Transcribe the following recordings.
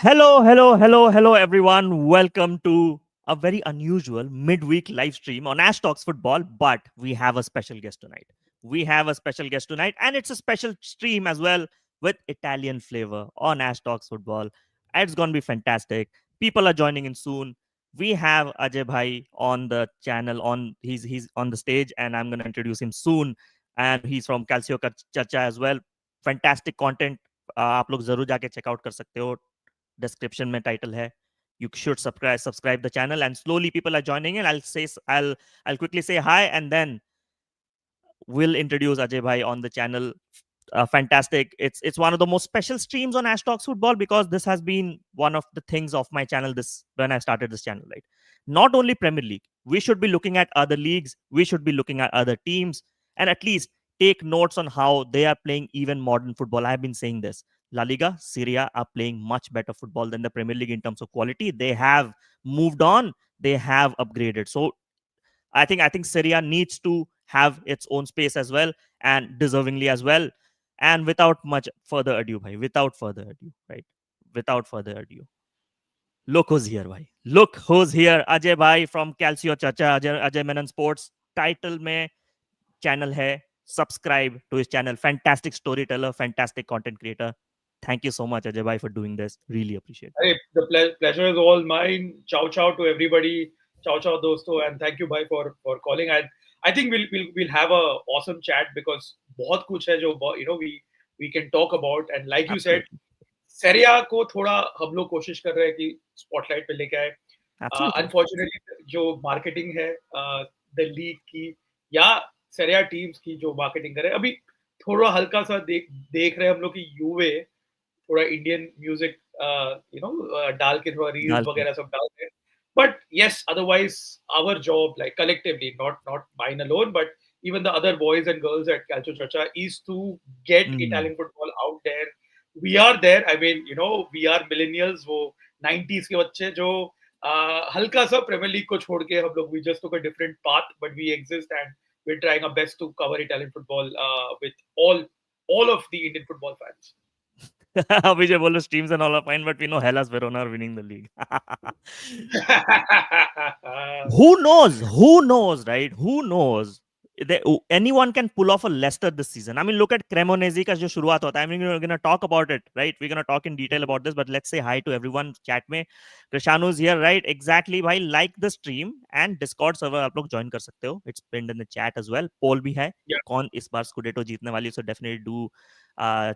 Hello, everyone. Welcome to a very unusual midweek live stream on Ash Talks Football. But we have a special guest tonight. And it's a special stream as well with Italian flavor on Ash Talks Football. It's going to be fantastic. People are joining in soon. We have Ajay Bhai on the channel. He's on the stage, and I'm going to introduce him soon. And he's from Calcio Chacha as well. Fantastic content. आप लोग जरूर जाके checkout कर सकते हो. Description mein title hai. You should subscribe the channel, and slowly people are joining in. I'll quickly say hi, and then we'll introduce Ajay Bhai on the channel. Fantastic. It's one of the most special streams on Ash Talks Football because this has been one of the things of my channel this when I started this channel, right? Not only Premier League, we should be looking at other leagues, we should be looking at other teams, and at least take notes on how they are playing even modern football. I've been saying this. La Liga, Serie A are playing much better football than the Premier League in terms of quality. They have moved on, they have upgraded. So I think Serie A needs to have its own space as well, and deservingly as well. And without much further ado, bhai, without further ado, right? Without further ado, look who's here, bhai. Look who's here. Ajay Bhai from Calcio Chacha, Ajay Menon Sports. Title mein channel hai. Subscribe to his channel. Fantastic storyteller, fantastic content creator. Thank you so much, Ajay Bhai, for doing this. Really appreciate it. Hey, the pleasure is all mine. Ciao, ciao to everybody. Ciao, ciao, dosto, and thank you, bhai, for calling. I think we'll have a awesome chat because बहुत कुछ है जो we can talk about, and like you said, Absolutely. Serie A को थोड़ा हम लोग कोशिश कर रहे हैं कि spotlight पे लेके आए. Absolutely. Unfortunately, जो marketing है the league की या Serie A teams की जो marketing करे अभी थोड़ा हल्का सा देख रहे हैं हम लोग कि यूवे थोड़ा इंडियन म्यूजिक डाल के थोड़ा रील्स Dal ke. वगैरह सब डाल रहे हैं but yes otherwise our job like collectively not mine alone but even the other boys and girls at Calcio Chacha is to get Hmm. Italian football out there. We are there. I mean we are millennials वो 90s के बच्चे जो हल्का सा premiere league को छोड़ के हम लोग we just took a different path but we exist and we're trying our best to cover Italian football with all of the Indian football fans. Vijay Bolo streams and all are fine, but we know Hellas Verona are winning the league. Who knows? Who knows, right? Who knows? Anyone can pull off a Leicester this season. I mean, look at Cremonese ka jo shuruaat hota. I mean, we're going to talk about it, right? We're going to talk in detail about this, but let's say hi to everyone chat mein. Krishanu is here, right? Exactly, bhai. Like the stream and Discord server आप लोग join कर सकते हो. It's pinned in the chat as well. Poll भी है. Yeah. कौन इस बार Scudetto जीतने वाली? So definitely do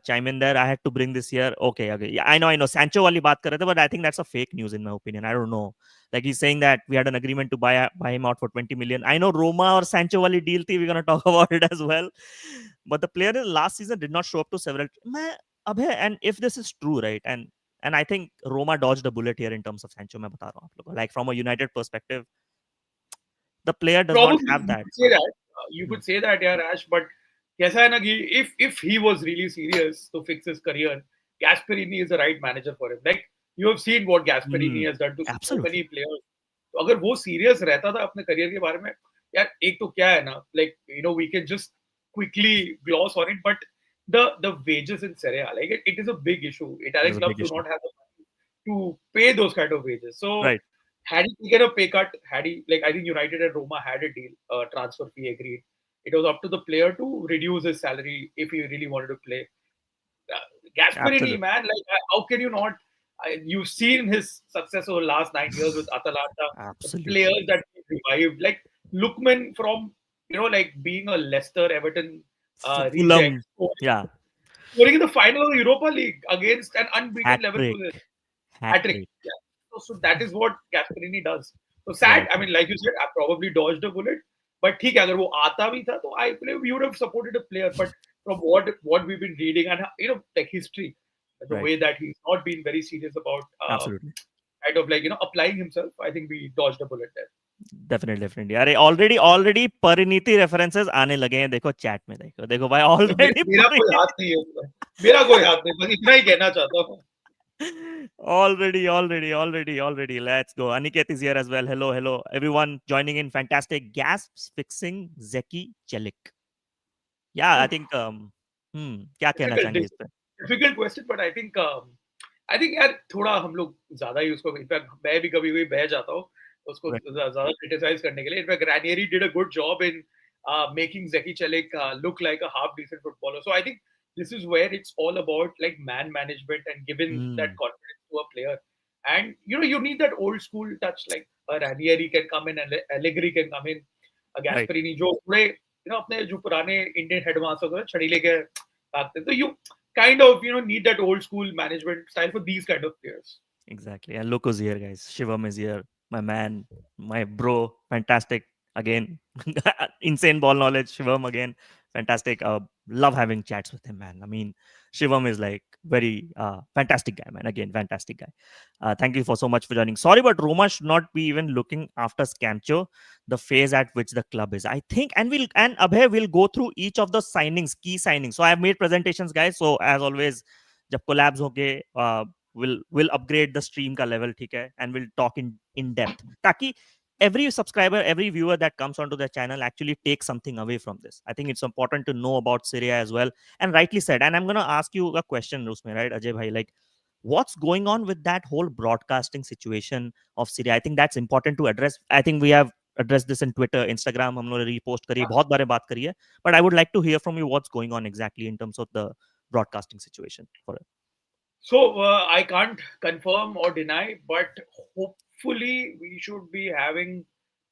chime in there. I had to bring this here. Okay. Yeah, I know. Sancho वाली बात कर रहे थे, but I think that's a fake news in my opinion. I don't know. Like he's saying that we had an agreement to buy him out for 20 million. I know Roma or Sancho wali deal thi. We're gonna talk about it as well. But the player last season did not show up to several. And if this is true, right? And I think Roma dodged a bullet here in terms of Sancho. मैं बता रहा हूँ आप लोगों को. Like from a United perspective, the player does not Probably have you that. could say that. You Hmm. could say that, yeah, Ash. But कैसा है ना कि if he was really serious to fix his career, Gasperini is the right manager for him. Like you have seen what Gasperini has done to so Absolutely. many players. तो अगर वो serious रहता था अपने career के बारे में, यार एक तो क्या है ना, like we can just quickly gloss on it, but the wages in Serie A, like it is a big issue. It is Italian a clubs big do issue. not have the money to pay those kind of wages. So Right. had he taken a pay cut, had he like I think United and Roma had a deal, transfer fee agreed. It was up to the player to reduce his salary if he really wanted to play. Gasperini, Absolutely. man, like how can you not? You've seen his success over the last 9 years with Atalanta, the Absolutely. players that he revived, like Lookman from like being a Leicester Everton reject, Fulham. Yeah. scoring in the final of the Europa League against an unbeaten Hat Leverkusen. trick. Hat Hat-trick. trick. Yeah. So that is what Gasperini does. So sad. Right. I mean, like you said, I probably dodged a bullet. But ठीक है अगर वो आता भी था तो I believe we would have supported a player. But from what we've been reading and like history, the Right. way that he's not been very serious about Absolutely. kind of like applying himself, I think we dodged a bullet there. Definitely अरे already Parineeti references आने लगे हैं देखो chat में देखो देखो भाई already मेरा कोई हाथ नहीं है उसमें मेरा कोई हाथ नहीं बस इतना ही कहना चाहता हूँ already let's go. Aniket is here as well. Hello everyone joining in. Fantastic gasps fixing Zeki Chelik. Yeah, I think क्या कहना difficult चाहेंगे इस पे? difficult question but I think I think यार थोड़ा हम लोग ज्यादा ही उसको, इनफैक्ट मैं भी कभी कभी बह जाता हूँ उसको Right. ज्यादा क्रिटिसाइज करने के लिए. In fact Ranieri did a good job in making Zeki Celik look like a half decent footballer. So I think this is where it's all about like man management and giving that Hmm. confidence to a player. And you need that old school touch, like a Ranieri can come in, and Allegri can come in, a Right. Gasperini जो थोड़े अपने जो पुराने Indian headmaster होते हैं छड़ी लेके भागते, तो you kind of need that old school management style for these kind of players. Exactly. And look who's here, guys. Shivam is here. My man, my bro. Fantastic. Again, insane ball knowledge. Shivam again. Fantastic. Love having chats with him, man. I mean, Shivam is like very fantastic guy, man. Again, fantastic guy. Thank you for so much for joining. Sorry, but Roma should not be even looking after Scamcho, the phase at which the club is. I think, and Abhay will go through each of the signings, key signings. So I have made presentations, guys. So as always, जब collabs होंगे will upgrade the stream का level, ठीक है, and we'll talk in depth ताकि every subscriber, every viewer that comes onto the channel actually takes something away from this. I think it's important to know about Serie A as well, and rightly said. And I'm going to ask you a question, Rusme, right, Ajay bhai, like what's going on with that whole broadcasting situation of Serie A? I think that's important to address. I think we have addressed this in Twitter, Instagram, हम लोग ने repost करी है, बहुत बारे बात करी है, but I would like to hear from you what's going on exactly in terms of the broadcasting situation for it. So I can't confirm or deny, but hopefully we should be having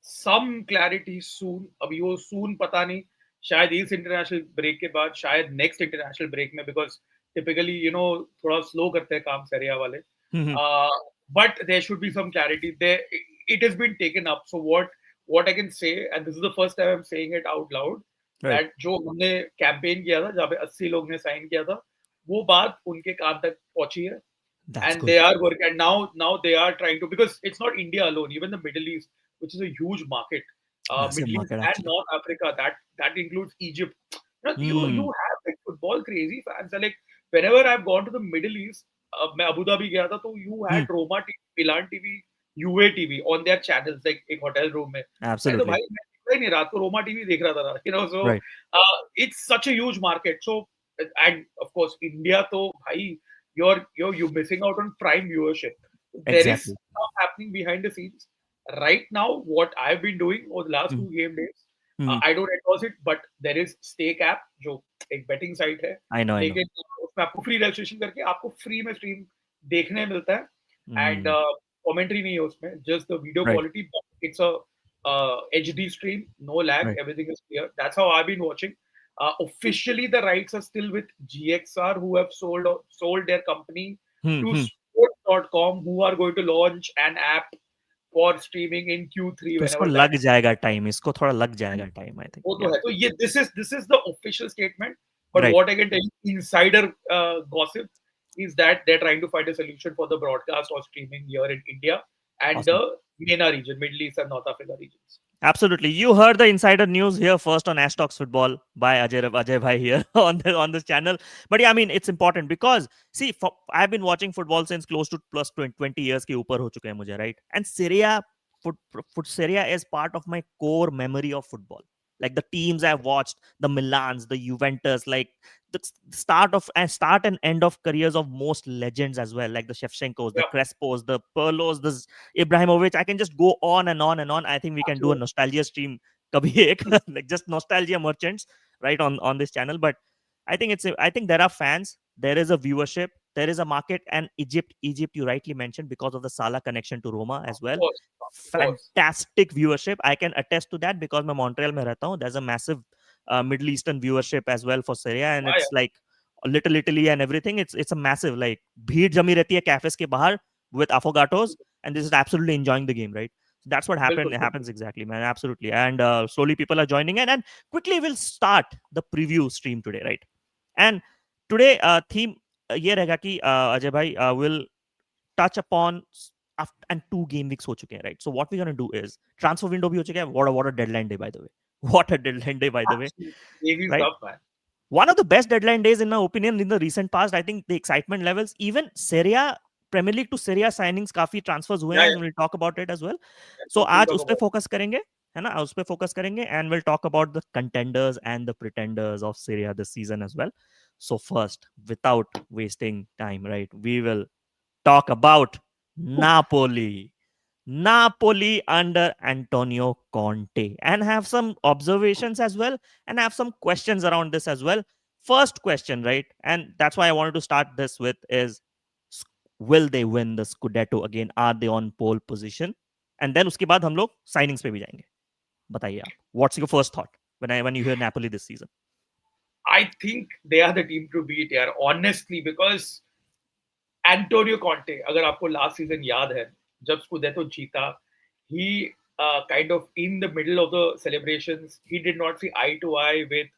some clarity soon. अभी वो soon पता नहीं, शायद इस international break के बाद, शायद next international break में, because typically थोड़ा slow करते हैं काम Serie A वाले. Mhm. Uh, but there should be some clarity. There, it has been taken up. So what I can say, and this is the first time I'm saying it out loud, Right. that जो हमने campaign किया था, जहाँ पे 80 लोग ने sign किया था, वो बात उनके कान तक पहुंची है. That's And good. they are working, and now they are trying to, because it's not India alone, even the Middle East, which is a huge market, Massive Middle East market, and actually. North Africa, that includes Egypt. You Hmm. have like football crazy fans. And like whenever I've gone to the Middle East, मैं Abu Dhabi गया था, तो you Hmm. had Roma TV, Milan TV, UA TV on their channels, like एक hotel room में. मैं तो Absolutely. भाई मैं दिखता ही नहीं, रात को रोमा टीवी देख रहा था, so Right. it's such a huge market. So, and of course India, तो भाई you're missing out on prime viewership. There is Exactly. stuff happening behind the scenes right now. What I've been doing over the last Hmm. 2 game days, Hmm. I don't endorse it, but there is stake app जो एक betting site है, I know. I know. लेकिन उसमें आपको free registration करके आपको free में stream देखने मिलता है. And Hmm. कमेंट्री नहीं है उसमें, just the video Right. Quality. It's a HD stream, no lag, Right. everything is clear. That's how I've been watching. Officially, the rights are still with GXR, who have sold their company Hmm. to Hmm. Sports.com, who are going to launch an app for streaming in Q3 तो इसको whenever लग that. जाएगा time, इसको थोड़ा लग जाएगा And time, I think. वो तो या. है, तो ये this is the official statement. But Right. what I can tell you, insider gossip, is that they're trying to find a solution for the broadcast or streaming here in India and the Awesome. MENA region, Middle East and North Africa regions. Absolutely. You heard the insider news here first on Ashtalks Football by Ajay Bhai here on this channel. But yeah, I mean, it's important because see, I've been watching football since close to plus 20 years के ऊपर हो चुके हैं मुझे, right? And Serie A, Serie A is part of my core memory of football. Like the teams I've watched, the Milans, the Juventus, like the start and end of careers of most legends as well, like the Shevchenkos, the Yeah, Crespos, the Pirlos, the Ibrahimovic. I can just go on and on and on. I think we can do a absolutely. nostalgia stream, kabhi ek, like just nostalgia merchants, right, on this channel. But I think there are fans, there is a viewership, there is a market, and Egypt, you rightly mentioned because of the Salah connection to Roma as well. Of course. Fantastic viewership. I can attest to that because मैं Montreal में रहता हूँ. There's a massive Middle Eastern viewership as well for Serie A, and Yeah, it's like Little Italy and everything. It's a massive, like भीड़ जमी रहती है cafes के बाहर with affogatos, and this is absolutely enjoying the game, right? So that's what बिल्कुल, बिल्कुल. happens exactly, man. Absolutely, and slowly people are joining in, and quickly we'll start the preview stream today, right? And today theme ये रहेगा कि अजय भाई will touch upon and 2 game weeks हो चुके हैं, right? So what we're going to do is transfer window भी हो चुका है. What a deadline day, by the way. What a deadline day, by the way, Absolutely. Navy right? stuff, man. One of the best deadline days in my opinion in the recent past. I think the excitement levels, even Serie A, Premier League to Serie A signings काफी transfers हुए Yeah, हैं, yeah. and we'll talk about it as well. Let's So hopefully आज talk उस पे about focus करेंगे, है ना? उस पे focus करेंगे, and we'll talk about the contenders and the pretenders of Serie A this season as well. So first, without wasting time, right, we will talk about Napoli. Napoli under Antonio Conte, and have some observations as well, and have some questions around this as well. First question, right? And that's why I wanted to start this with is, will they win the Scudetto again? Are they on pole position? And then उसके बाद हम लोग signings पे भी जाएंगे. बताइए आप. What's your first thought when you hear Napoli this season? I think they are the team to beat, यार, honestly, because एंटोनियो कॉन्टे, अगर आपको लास्ट सीजन याद है, जब स्कुडेटो जीता, he kind of in the middle of the celebrations, he did not see eye to eye with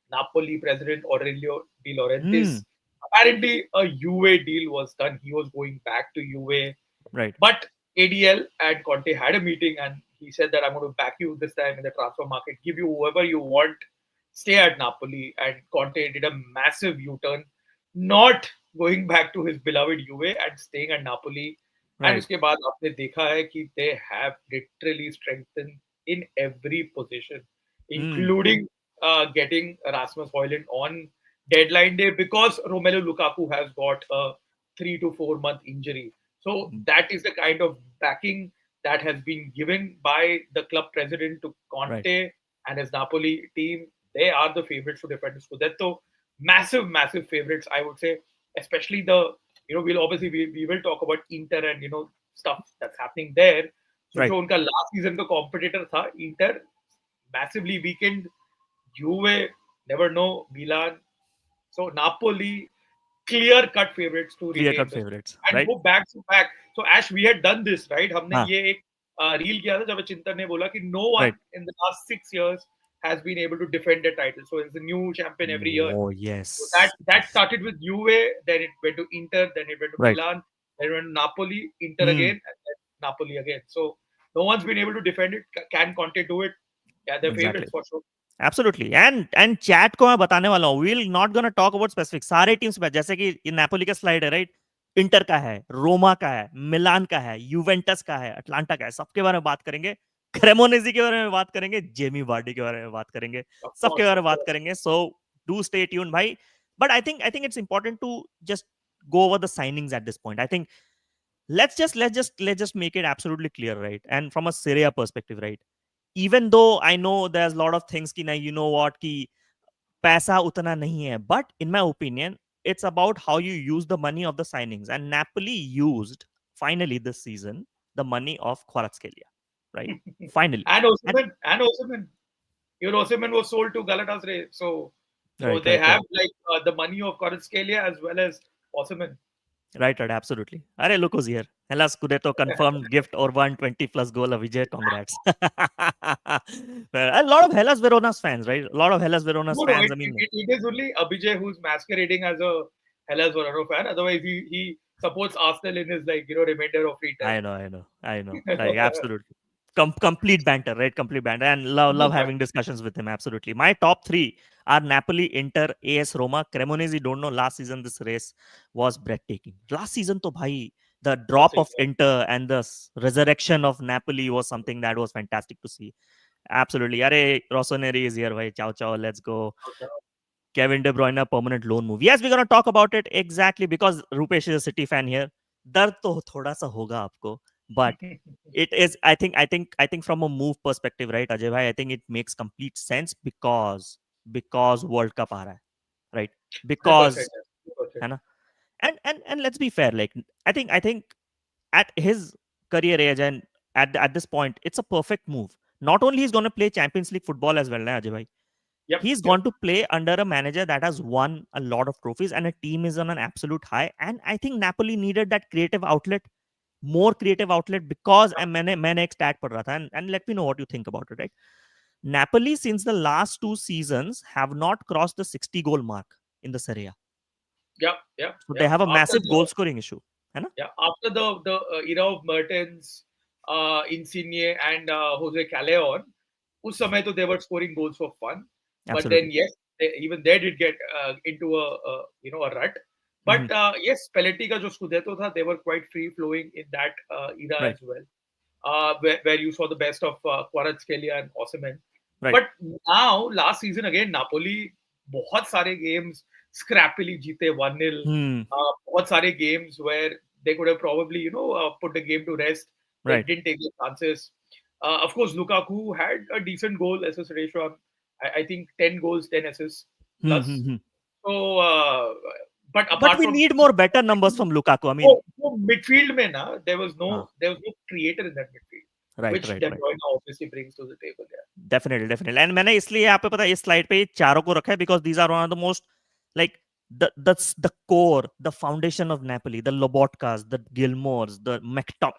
Napoli president Aurelio De Laurentiis. Hmm. Apparently, a UA deal was done. He was going back to UA. Right. But ADL and Conte had a meeting and he said that I'm going to back you this time in the transfer market, give you whoever you want, stay at Napoli. And Conte did a massive U-turn, not going back to his beloved UA and staying at Napoli. And Right. उसके बाद आपने देखा है कि they have literally strengthened in every position, Hmm. including getting Rasmus Højlund on deadline day because Romelu Lukaku has got a 3 to 4 month injury. So that is the kind of backing that has been given by the club president to Right. Conte and his Napoli team. They are the favorites to defend the Scudetto. Massive, massive favorites, I would say. Especially we'll obviously we will talk about Inter and stuff that's happening there. So Right. जो उनका last season का competitor था Inter, massively weakened. Juve, never know. Milan. So Napoli, clear-cut favorites to Clear retain cut this favorites. and Right. go back to back. So Ash, we had done this, right? हमने हाँ. ये एक reel किया था जब चिंतन ने बोला कि no Right. one in the last 6 years has been able to defend the title. So it's a new champion every year. Oh So that yes. that Yes. started with Juve, then it went to Inter, then it went to Right. Milan, then it went to Napoli, Inter Hmm. again, and then Napoli again. So no one's been able to defend it. Can Conte do it? Yeah, they're Exactly. favorites for sure. Absolutely and chat को मैं बताने वाला हूँ, we will not gonna talk about specific सारे teams पे, जैसे कि ये नेपोली का स्लाइड है, राइट? इंटर का है, रोमा का है, मिलान का है, यूवेंटस का है, अटलांटा का है, सबके बारे में बात करेंगे, क्रेमोनेजी के बारे में बात करेंगे, जेमी वार्डी के बारे में बात करेंगे, सबके बारे Of में बात course. करेंगे. सो डू स्टे ट्यून भाई. But I think it's important to just go over the signings at this point. I think let's just make it absolutely clear, right? And from a Serie A perspective, right? Even though I know there's a lot of things ki nahi, you know what, ki पैसा उतना नहीं है, but in my opinion it's about how you use the money of the signings, and Napoli used finally this season the money of Kvaratskhelia, right? Finally. And And Osimhen. Even Osimhen was sold to Galatasaray. So right, they right, have right. like the money of Kvaratskhelia as well as Osimhen. Right, right, absolutely. Are look who's here. Hellas Scudetto confirmed gift or 120 plus goal of Vijay. Congrats. Well, a lot of Hellas Verona's fans, right? A lot of Hellas Verona's No, fans. it, I mean, it is only Abhijay who's masquerading as a Hellas Verona fan. Otherwise, he supports Arsenal in his remainder of free I time. know, I know, I know. Like absolutely. Complete banter, right? Complete banter. And love No fun. having discussions with him. Absolutely. My top three are Napoli, Inter, AS Roma. Cremonese, don't know. Last season, this race was breathtaking. Last season, to bhai, the बहुत drop सही of था. Inter and the resurrection of Napoli was something that was fantastic to see. Absolutely. Are Rossoneri is here, bhai. Ciao, ciao. Let's go. Kevin De Bruyne permanent loan move. Yes, we're gonna talk about it exactly because Rupesh is a City fan here. दर्द तो थोड़ा सा होगा आपको, but it is. I think from a move perspective, right, Ajay bhai, I think it makes complete sense because World Cup आ रहा है, right? Because 100%. 100%. है ना? And let's be fair, like I think at his career age and at this point, it's a perfect move. Not only he's gonna play Champions League football as well, na, Ajay bhai. Yep. He's Yep. gone to play under a manager that has won a lot of trophies and a team is on an absolute high. And I think Napoli needed that creative outlet, more creative outlet, because मैंने एक stat पढ़ रहा था, and let me know what you think about it, right? Napoli since the last two seasons have not crossed the 60 goal mark in the Serie A. Yep. Yep. So they Yep. have a After massive goal the scoring issue. है ना? Yeah, after the era of Mertens, Insigne, and Jose Callejon, उस समय तो they were scoring goals for fun. But then Absolutely. yes, even they did get into a rut. Mhm. But yes, Spalletti का जो Scudetto था, they were quite free flowing in that era Right. as well. Where you saw the best of Kvaratskhelia and Osimhen. Right. But now, last season again, Napoli बहुत सारे games scrappily जीते 1-0. Hmm. बहुत सारे games where they could have probably, put the game to rest. They Right. didn't take the chances. Of course, Lukaku had a decent goal assist ratio. I think 10 goals, 10 assists plus. Hmm. So, but But apart we from need more better numbers from Lukaku. I mean, वो midfield में ना, हाँ, there was no creator in that midfield, right, which right, De right. Bruyne obviously brings to the table. Yeah. Definitely definitely and मैंने इसलिए यहाँ पे पता है इस स्लाइड पे ये चारों को रखा है because these are one of the most like the core, the foundation of Napoli, the Lobotkas, the Gilmores, the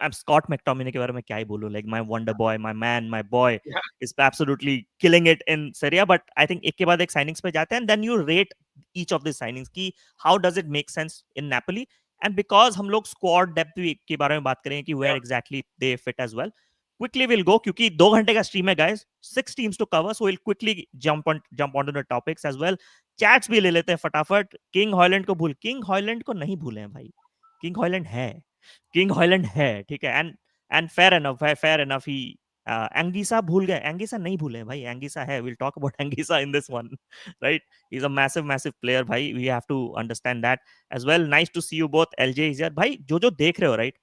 I'm Scott McTominay के बारे में क्या ही बोलूं, like my wonder boy, my man, my boy Yeah. is absolutely killing it in Serie A. But I think एक के बाद एक signings पे जाते हैं and then you rate each of these signings की how does it make sense in Napoli. And because हम लोग squad depth भी के बारे में बात करेंगे कि where Yeah. exactly they fit as well, quickly we'll go क्योंकि 2 घंटे का स्ट्रीम है guys, 6 teams to cover, so we'll quickly jump onto the topics as well. Chats भी ले लेते हैं फटाफट. किंग हॉलैंड को किंग हॉलैंड को नहीं भूले हैं भाई. किंग हॉलैंड है, किंग हॉलैंड है, ठीक है. And fair enough he Anguissa भूल गए, एंगीसा नहीं भूले भाई, एंगीसा है. Will talk about Anguissa in this one, right. He is a massive player भाई, we have to understand that as well. Nice to see you both. LJ is here भाई, जो देख रहे हो, right.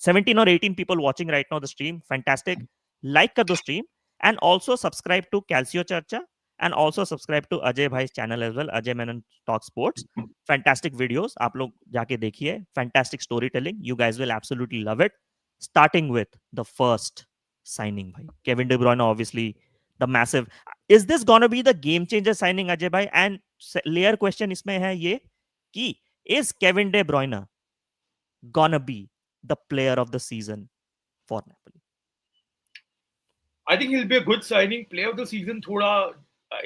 17 or 18 people watching right now the stream, fantastic. Like कर दो stream and also subscribe to Calcio Charcha and also subscribe to Ajay Bhai's channel as well, Ajay Menon Talk Sports. Fantastic videos, आप लोग जाके देखिए. Fantastic storytelling, you guys will absolutely love it. Starting with the first signing bhai, Kevin De Bruyne, obviously the massive. Is this gonna be the game changer signing, Ajay Bhai? And layer question इसमें है ये कि is Kevin De Bruyne gonna be the player of the season for Napoli? I think he'll be a good signing. Player of the season, thoda,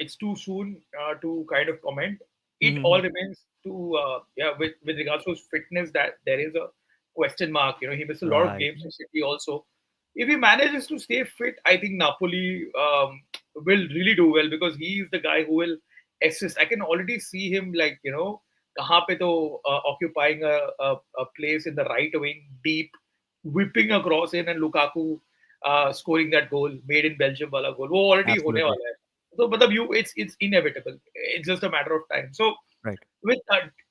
it's too soon to kind of comment. It all Mm-hmm. remains to, with regards to his fitness, that there is a question mark. He missed a lot of Right. games in City also. If he manages to stay fit, I think Napoli will really do well because he is the guy who will assist. I can already see him कहाँ पे तो occupying a place in the right wing, deep, whipping across in, and Lukaku scoring that goal, made in Belgium वाला goal, वो already होने Absolutely. वाला है. So मतलब it's inevitable. It's just a matter of time. So Right. with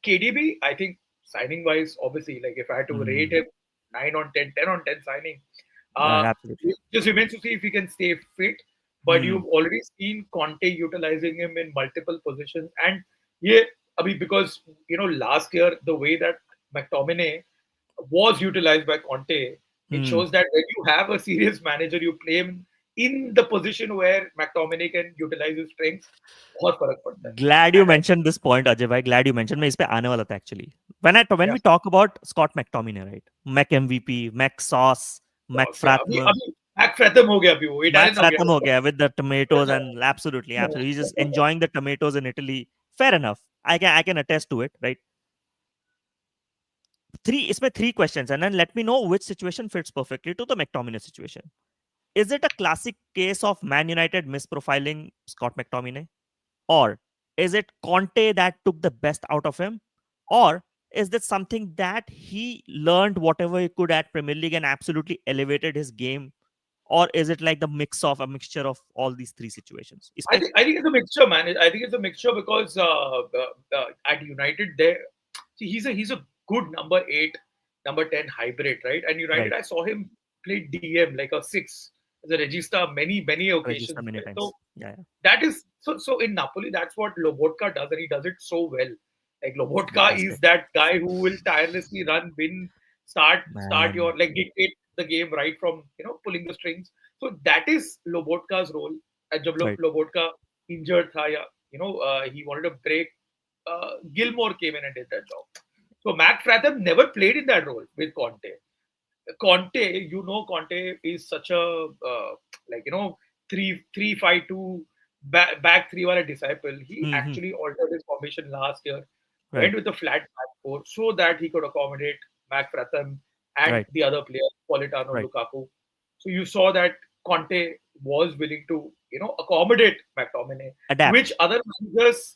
KDB, I think signing wise, obviously, like if I had to rate Mm. him 9 on 10, 10 on 10 signing, uh, Absolutely. it just remains to see if he can stay fit. But Mm. you've already seen Conte utilizing him in multiple positions, and yeah, I mean, because last year the way that McTominay was utilized by Conte, it Mm. shows that when you have a serious manager, you play him in the position where McTominay can utilize his strengths. बहुत फर्क पड़ता है. Glad you And mentioned this point, Ajay bhai. Glad you mentioned. मैं इस पे आने वाला था actually. When yeah, we talk about Scott McTominay, right? Mac MVP, Mac Sauce, Mac yeah, अभी Fratham, अभी Mac Fratham हो गया, अभी वो Mac Italian हो Fratham हो गया. गया with the tomatoes and absolutely. He's just enjoying the tomatoes in Italy. Fair enough. I can attest to it, right? इसमें 3 questions and then let me know which situation fits perfectly to the McTominay situation. Is it a classic case of Man United misprofiling Scott McTominay? Or is it Conte that took the best out of him? Or is this something that he learned whatever he could at Premier League and absolutely elevated his game? Or is it like a mixture of all these 3 situations? I think it's a mixture, man. I think it's a mixture because at United there, see, he's a good number 8, number 10 hybrid, right? And United, Right. I saw him play DM like a 6 as a regista many Register occasions. many Right? So times. Yeah. that is so in Napoli, that's what Lobotka does, and he does it so well. Like Lobotka is Fantastic. that guy who will tirelessly run, win, start Man. your like dictate the game right from pulling the strings. So that is Lobotka's role. And जब Right. Lobotka injured था या he wanted to break, Gilmore came in and did that job. So Mac Fratham never played in that role with Conte. Conte is such a like 3-3-5-2 back three wala disciple. He Mm-hmm. actually altered his formation last year, went Right. with a flat back four so that he could accommodate Mac Fratham and Right. the other players, Politano, Right. Lukaku. So you saw that Conte was willing to accommodate McTominay, Adapt. which other managers,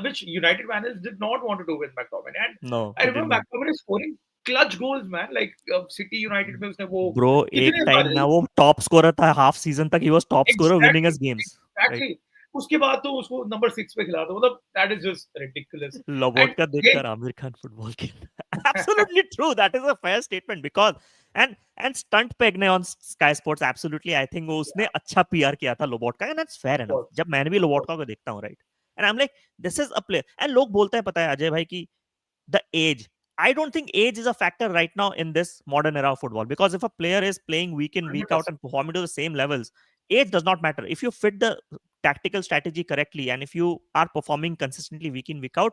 which United managers did not want to do with McTominay. And No, I he did remember not. McTominay scoring clutch goals, man. Like City United में उसने वो bro एक कितने time सारे ना वो top scorer था, half season तक he was top scorer winning exactly us games, right. exactly उसके बाद तो उसको नंबर 6 पे खिला दो, मतलब that is just ridiculous. लोबोट And का again, देखकर आमिर खान फुटबॉल खेल. Absolutely true. That is a fair statement because and stunt peg ने on Sky Sports absolutely I think वो उसने Yeah, अच्छा PR किया था लोबोटका and that's fair of enough. course. जब मैंने भी Of course. लोबोटका को देखता हूँ right and I'm like this is a player and लोग बोलते हैं पता है अजय भाई की the age. I don't think age is a factor right now in this modern era of football because if a player is playing week in, week out 100%. and performing to the same levels, age does not matter. If you fit the tactical strategy correctly and if you are performing consistently week in, week out,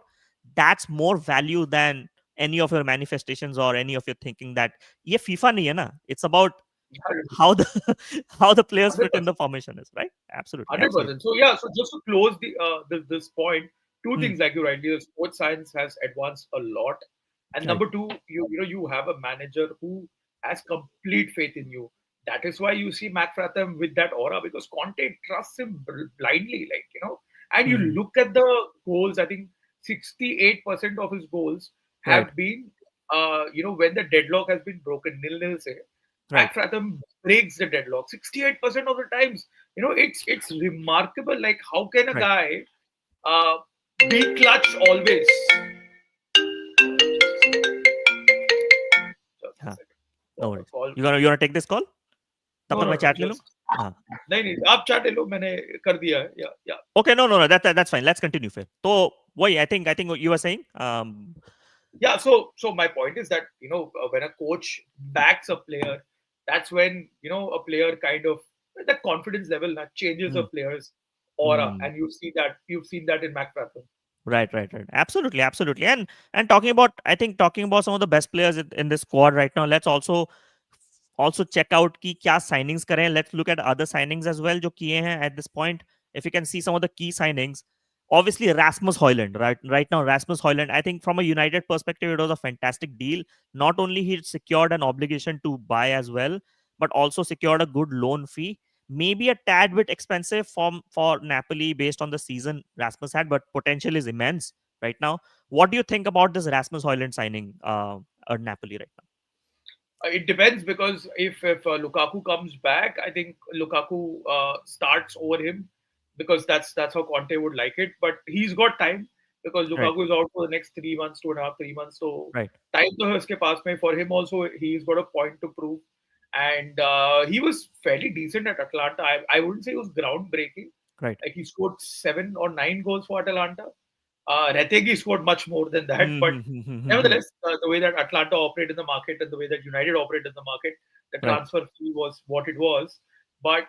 that's more value than any of your manifestations or any of your thinking that ये FIFA नहीं है ना. It's about how the how the players fit in the 100%. formation is, right? Absolutely, absolutely. 100%. So yeah, so just to close the this point, two Hmm, things like you rightly, the sports science has advanced a lot, and right, number two, you have a manager who has complete faith in you. That is why you see Mac Fratham with that aura because Conte trusts him blindly, like And you hmm, look at the goals. I think 68% of his goals right, have been, when the deadlock has been broken, nil-nil say. right. Mac Fratham breaks the deadlock 68% of the times. It's remarkable. Like, how can a Right. guy uh, be clutch always? Just a हाँ, second. no Got a worries. call. You wanna take this call? तब No, तक no, मैं no. chat ले लूँ? Just हाँ. नहीं नहीं आप चाटे लो मैंने कर दिया है या Okay, no. That's fine. Let's continue फिर. तो वही I think what you were saying. yeah. So my point is that when a coach backs a player, that's when a player kind of the confidence level that changes a Hmm, player's aura, hmm. and you've seen that in McFadden. Right. Absolutely. And talking about some of the best players in this squad right now. Let's also check out कि क्या signings करें. Let's look at other signings as well जो किए हैं at this point. If you can see some of the key signings, obviously Rasmus Højlund, right now Rasmus Højlund. I think from a United perspective, it was a fantastic deal. Not only he secured an obligation to buy as well, but also secured a good loan fee. Maybe a tad bit expensive for Napoli based on the season Rasmus had, but potential is immense right now. What do you think about this Rasmus Højlund signing at Napoli right now? It depends because if Lukaku comes back, I think Lukaku starts over him because that's how Conte would like it. But he's got time because Right, Lukaku is out for the next 3 months, 2.5, 3 months. So right, time to uske paas mein. For him also, he's got a point to prove. And he was fairly decent at Atalanta. I wouldn't say he was groundbreaking. right. Like he scored 7 or 9 goals for Atalanta. Retegi scored much more than that, but Mm-hmm. nevertheless, the way that Atlanta operate in the market and the way that United operate in the market, the Right, transfer fee was what it was. But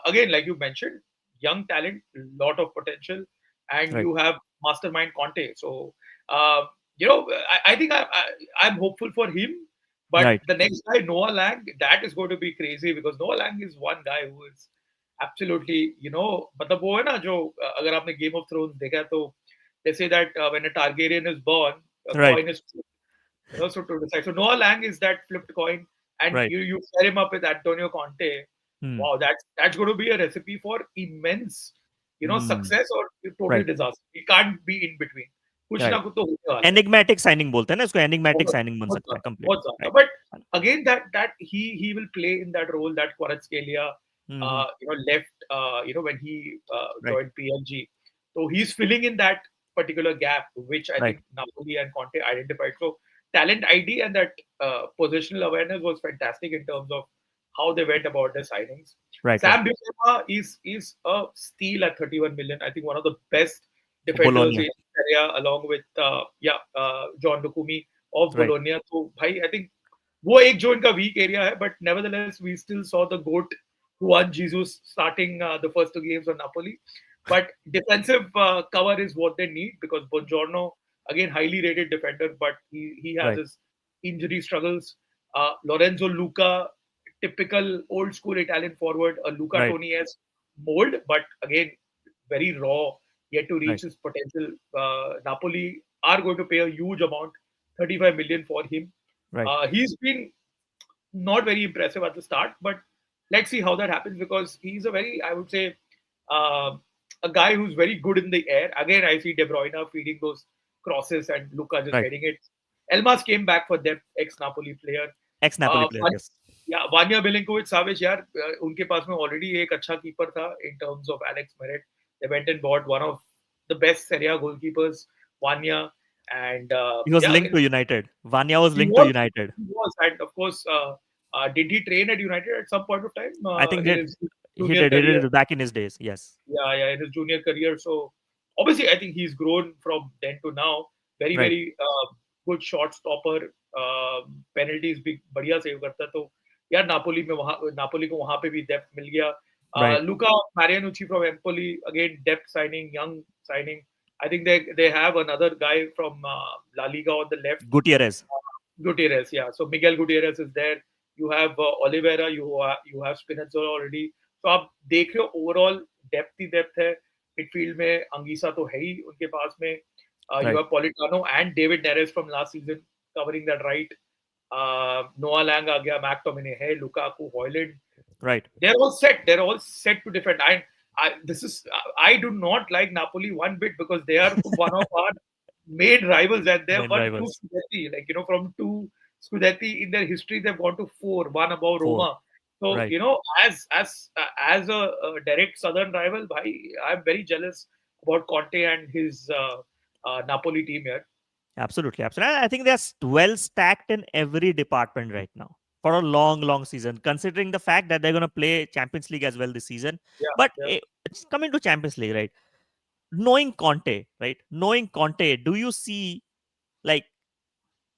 again, like you mentioned, young talent, lot of potential, and right, you have mastermind Conte. So, I think I'm hopeful for him. But right. the next guy, Noah Lang, that is going to be crazy because Noah Lang is one guy who is absolutely, मतलब वो है ना जो अगर आपने Game of Thrones देखा है तो they say that when a Targaryen is born, a Right, coin is flipped, so to decide. So Noah Lang is that flipped coin, and right. you pair him up with Antonio Conte. Hmm. Wow, that's going to be a recipe for immense, Hmm. success or total Right, disaster. It can't be in between. कुछ ना right. कुछ तो होने वाला है. Enigmatic signing बोलते हैं ना इसको enigmatic बहुत signing बन बहुत सकता है ज़्यादा, completely. बहुत ज़्यादा. Right. But again, that he will play in that role that Kvaratskhelia, Mm-hmm. left, when he Right, joined PLG. So he's filling in that particular gap, which I right, think Napoli and Conte identified. So talent ID and that positional awareness was fantastic in terms of how they went about their signings. right. Sam Bisema is a steal at 31 million. I think one of the best defenders Bologna. in Serie A, along with John Lukumi of Right, Bologna. तो भाई I think वो एक जो इनका weak area है, but nevertheless we still saw the goat Juan Jesus starting the first 2 games on Napoli. But defensive cover is what they need because Buongiorno, again, highly rated defender, but he has right, his injury struggles. Lorenzo Luca, typical old school Italian forward, a Luca right, Toni-esque mold, but again, very raw, yet to right, reach his potential. Napoli are going to pay a huge amount, 35 million for him. right. He's been not very impressive at the start, but let's see how that happens because he's a very, I would say, uh, a guy who's very good in the air. Again, I see De Bruyne feeding those crosses and Luca just Right. heading it. Elmas came back for depth, ex-Napoli player. Ex-Napoli player, yes. Yeah, Vanya Milinkovic Savic यार उनके पास में already एक अच्छा keeper था in terms of Alex Meret. They went and bought one of the best Serie A goalkeepers, Vanya. And He was yeah, linked to United. Vanya was he linked to was, United. and of course, did he train at United at some point of time I think in that his he junior did. He career? did it back in his days. Yes. Yeah, in his junior career. So obviously, I think he's grown from then to now. Very, Right. very good shot stopper. Penalties भी बढ़िया save करता है तो यार Napoli को वहां पे भी डेप्थ मिल गया. Right. Luca Marianucci from Empoli, again depth signing, young signing. I think they have another guy from La Liga on the left. Gutierrez. Gutierrez, yeah. So Miguel Gutierrez is there. You have Oliveira. You have Spinazzola already. So आप देख रहे हो overall depth है midfield में. अंगीसा तो है ही उनके पास में. You Right. have Politano and David Neres from last season covering that right. Noah Lang आ गया, McTominay है, Lukaku, Hoyland. Right. They're all set. They're all set to defend. I do not like Napoli one bit because they are one of our main rivals and they've Main won two rivals. Scudetti. Like, from two Scudetti in their history, they've gone to four, one above Four. Roma. So, Right. as a direct southern rival, I'm very jealous about Conte and his Napoli team here. Absolutely. Absolutely. I think they're well stacked in every department right now for a long, long season, considering the fact that they're going to play Champions League as well this season. Yeah, But yeah. it's coming to Champions League, right? Knowing Conte, right? Knowing Conte, do you see like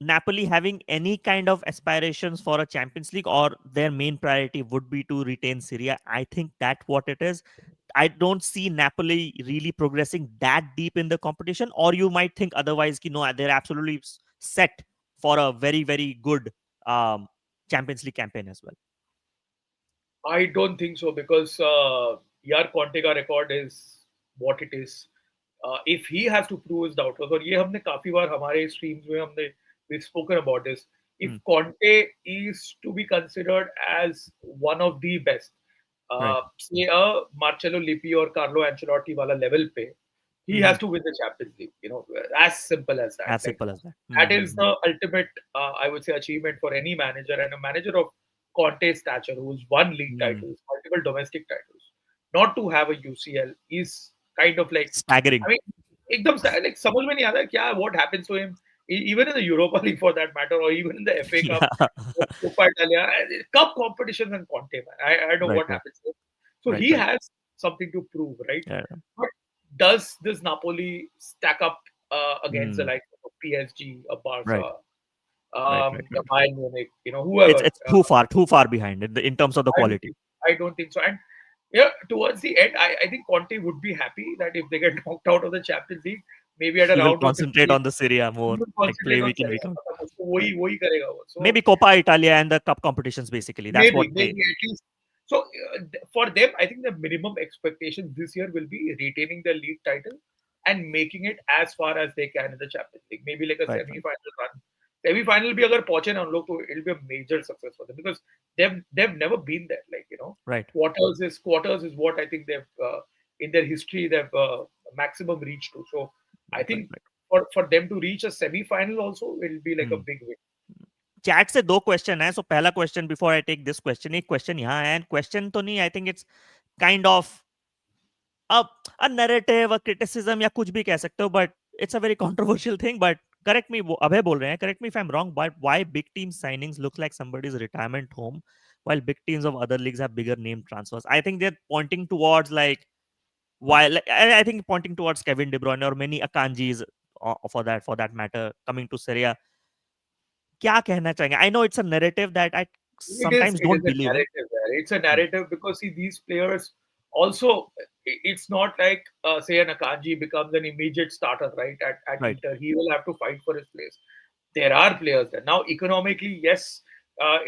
Napoli having any kind of aspirations for a Champions League, or their main priority would be to retain Syria? I think that's what it is. I don't see Napoli really progressing that deep in the competition, or you might think otherwise. They're absolutely set for a very, very good um, Champions League campaign as well. I don't think so because यार Conte का record is what it is. If he has to prove his doubters, और ये हमने काफी बार हमारे streams में हमने we've spoken about this. If Hmm. Conte is to be considered as one of the best, Right. say a Marcello Lippi or Carlo Ancelotti वाला level पे, he has Mhm. to win the Champions League. As simple as that. As Like simple as that. that is Mhm. the ultimate, I would say, achievement for any manager, and a manager of Conte's stature who's won league Mhm. titles, multiple domestic titles. Not to have a UCL is kind of like, Staggering. I mean, एकदम like समझ में नहीं आता है क्या what happens to him, even in the Europa League for that matter, or even in the FA Cup, Yeah. or Coppa Italia, cup competitions and Conte, man. I don't know Right. what Right. happens to him. So Right. he Right. has something to prove, right? Yeah. But does this Napoli stack up against the Mm. likes of PSG, a Right. Barca, Right. Right. a Right. Bayern Munich, It's whoever? it's too far behind in terms of the I don't quality. think I don't think so. And yeah, towards the end, I think Conte would be happy that if they get knocked out of the Champions League, maybe at a He will round of concentrate 16, on the Serie A he more, will like play concentrate on week in Serie week A. out. मतलब उसको वही करेगा वो. So Maybe Coppa Italia and the cup competitions. Basically, that's what maybe they. at least. So for them, I think the minimum expectations this year will be retaining the league title and making it as far as they can in the Champions League. Maybe like a Right. Right. semi-final run. Semi-final भी अगर पहुंचे ना हम लोग तो it'll be a major success for them because they've never been there. Like Right. quarters is what I think they've in their history they've maximum reached to. So I Right. Right. think Right. for them to reach a semi-final also will be like a Hmm. big win. Chat से दो question है. So पहला question before I take this question, एक question यहाँ है. And question तो नहीं, I think it's kind of a narrative, a criticism, या कुछ भी कह सकते हो, but it's a very controversial thing. But correct me, अभय बोल रहे हैं, correct me if I'm wrong, but why big team signings look like somebody's retirement home while big teams of other leagues have bigger name transfers? I think they're pointing towards like I think pointing towards Kevin De Bruyne or many Akanjis for that matter coming to Serie A. क्या कहना चाहेंगे? I know it's a narrative that I It is. sometimes It is don't a believe in. narrative. There. It's a Hmm. narrative because see these players also. It's not like say an Akanji becomes an immediate starter right at Right. Inter. He will have to fight for his place. There are players there now. Economically, yes,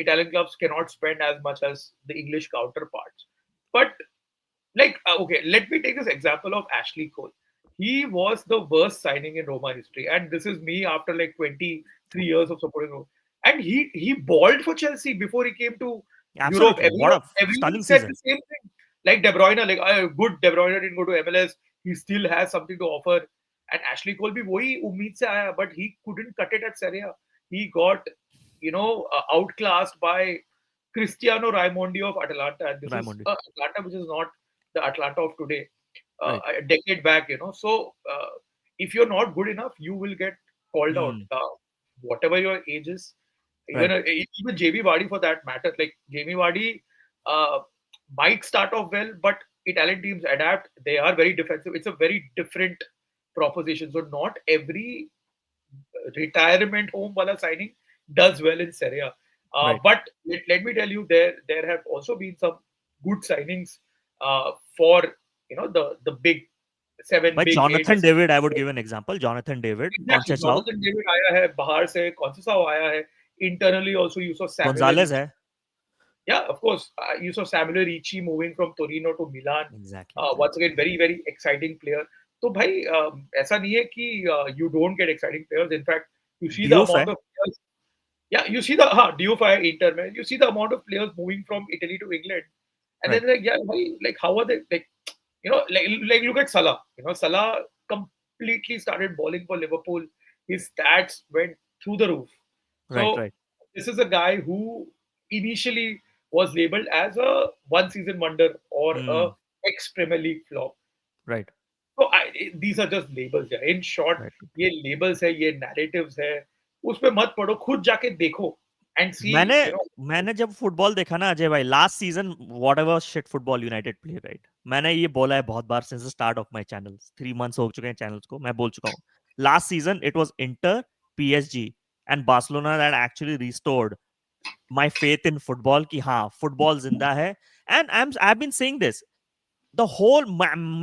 Italian clubs cannot spend as much as the English counterparts. But like okay, let me take this example of Ashley Cole. He was the worst signing in Roma history, and this is me after like 23 years of supporting Roma. And he balled for Chelsea before he came to Europe. Absolutely. What a Everyone stunning said the season. same thing. Like De Bruyne, like good De Bruyne didn't go to MLS. He still has something to offer. And Ashley Cole भी वही उम्मीद से आया, but he couldn't cut it at Serie A. He got outclassed by Cristiano Raimondi of Atalanta, and this is Raimondi. Atlanta, which is not the Atlanta of today, Right. a decade back. So if you're not good enough, you will get called out. Hmm. Whatever your age is, Right. even JB Vardy for that matter, like JB Vardy uh, might start off well, but Italian teams adapt. They are very defensive. It's a very different proposition. So not every retirement home wala signing does well in Serie A. Right. But let me tell you, there have also been some good signings for the big seven, By big eight. Jonathan David, I would give an example. Jonathan David, exactly Conceição, Jonathan David आया है बाहर से कॉन्सेसाओ आया है internally also you saw Samuel Gonzalez एरिची है. yeah of course you saw Samuel Ricci moving from Torino to Milan Exactly. once Exactly. again very exciting player तो भाई ऐसा नहीं है कि you don't get exciting players in fact you see the Diouf amount है. of players yeah you see the Diouf है Inter में you see the amount of players moving from Italy to England and Right. then like yeah भाई like how are they like like look at Salah. Salah completely started balling for Liverpool. His stats went through the roof. Right. So Right. this is a guy who initially was labeled as a one-season wonder or a Hmm. ex-Premier League flop. Right. So these are just labels. Yeah. In short, Right. ये labels है, ये narratives है. उसपे मत पढ़ो, खुद जाके देखो and see. मैंने मैंने जब फुटबॉल देखा ना अजय भाई, last season whatever shit football United play, right, मैंने ये बोला है बहुत बार since the start of my channel, 3 months हो चुके हैं चैनल्स को, मैं बोल चुका हूँ, last season it was Inter, PSG and Barcelona that actually restored my faith in football कि हाँ फुटबॉल जिंदा है. And I have been saying this, the whole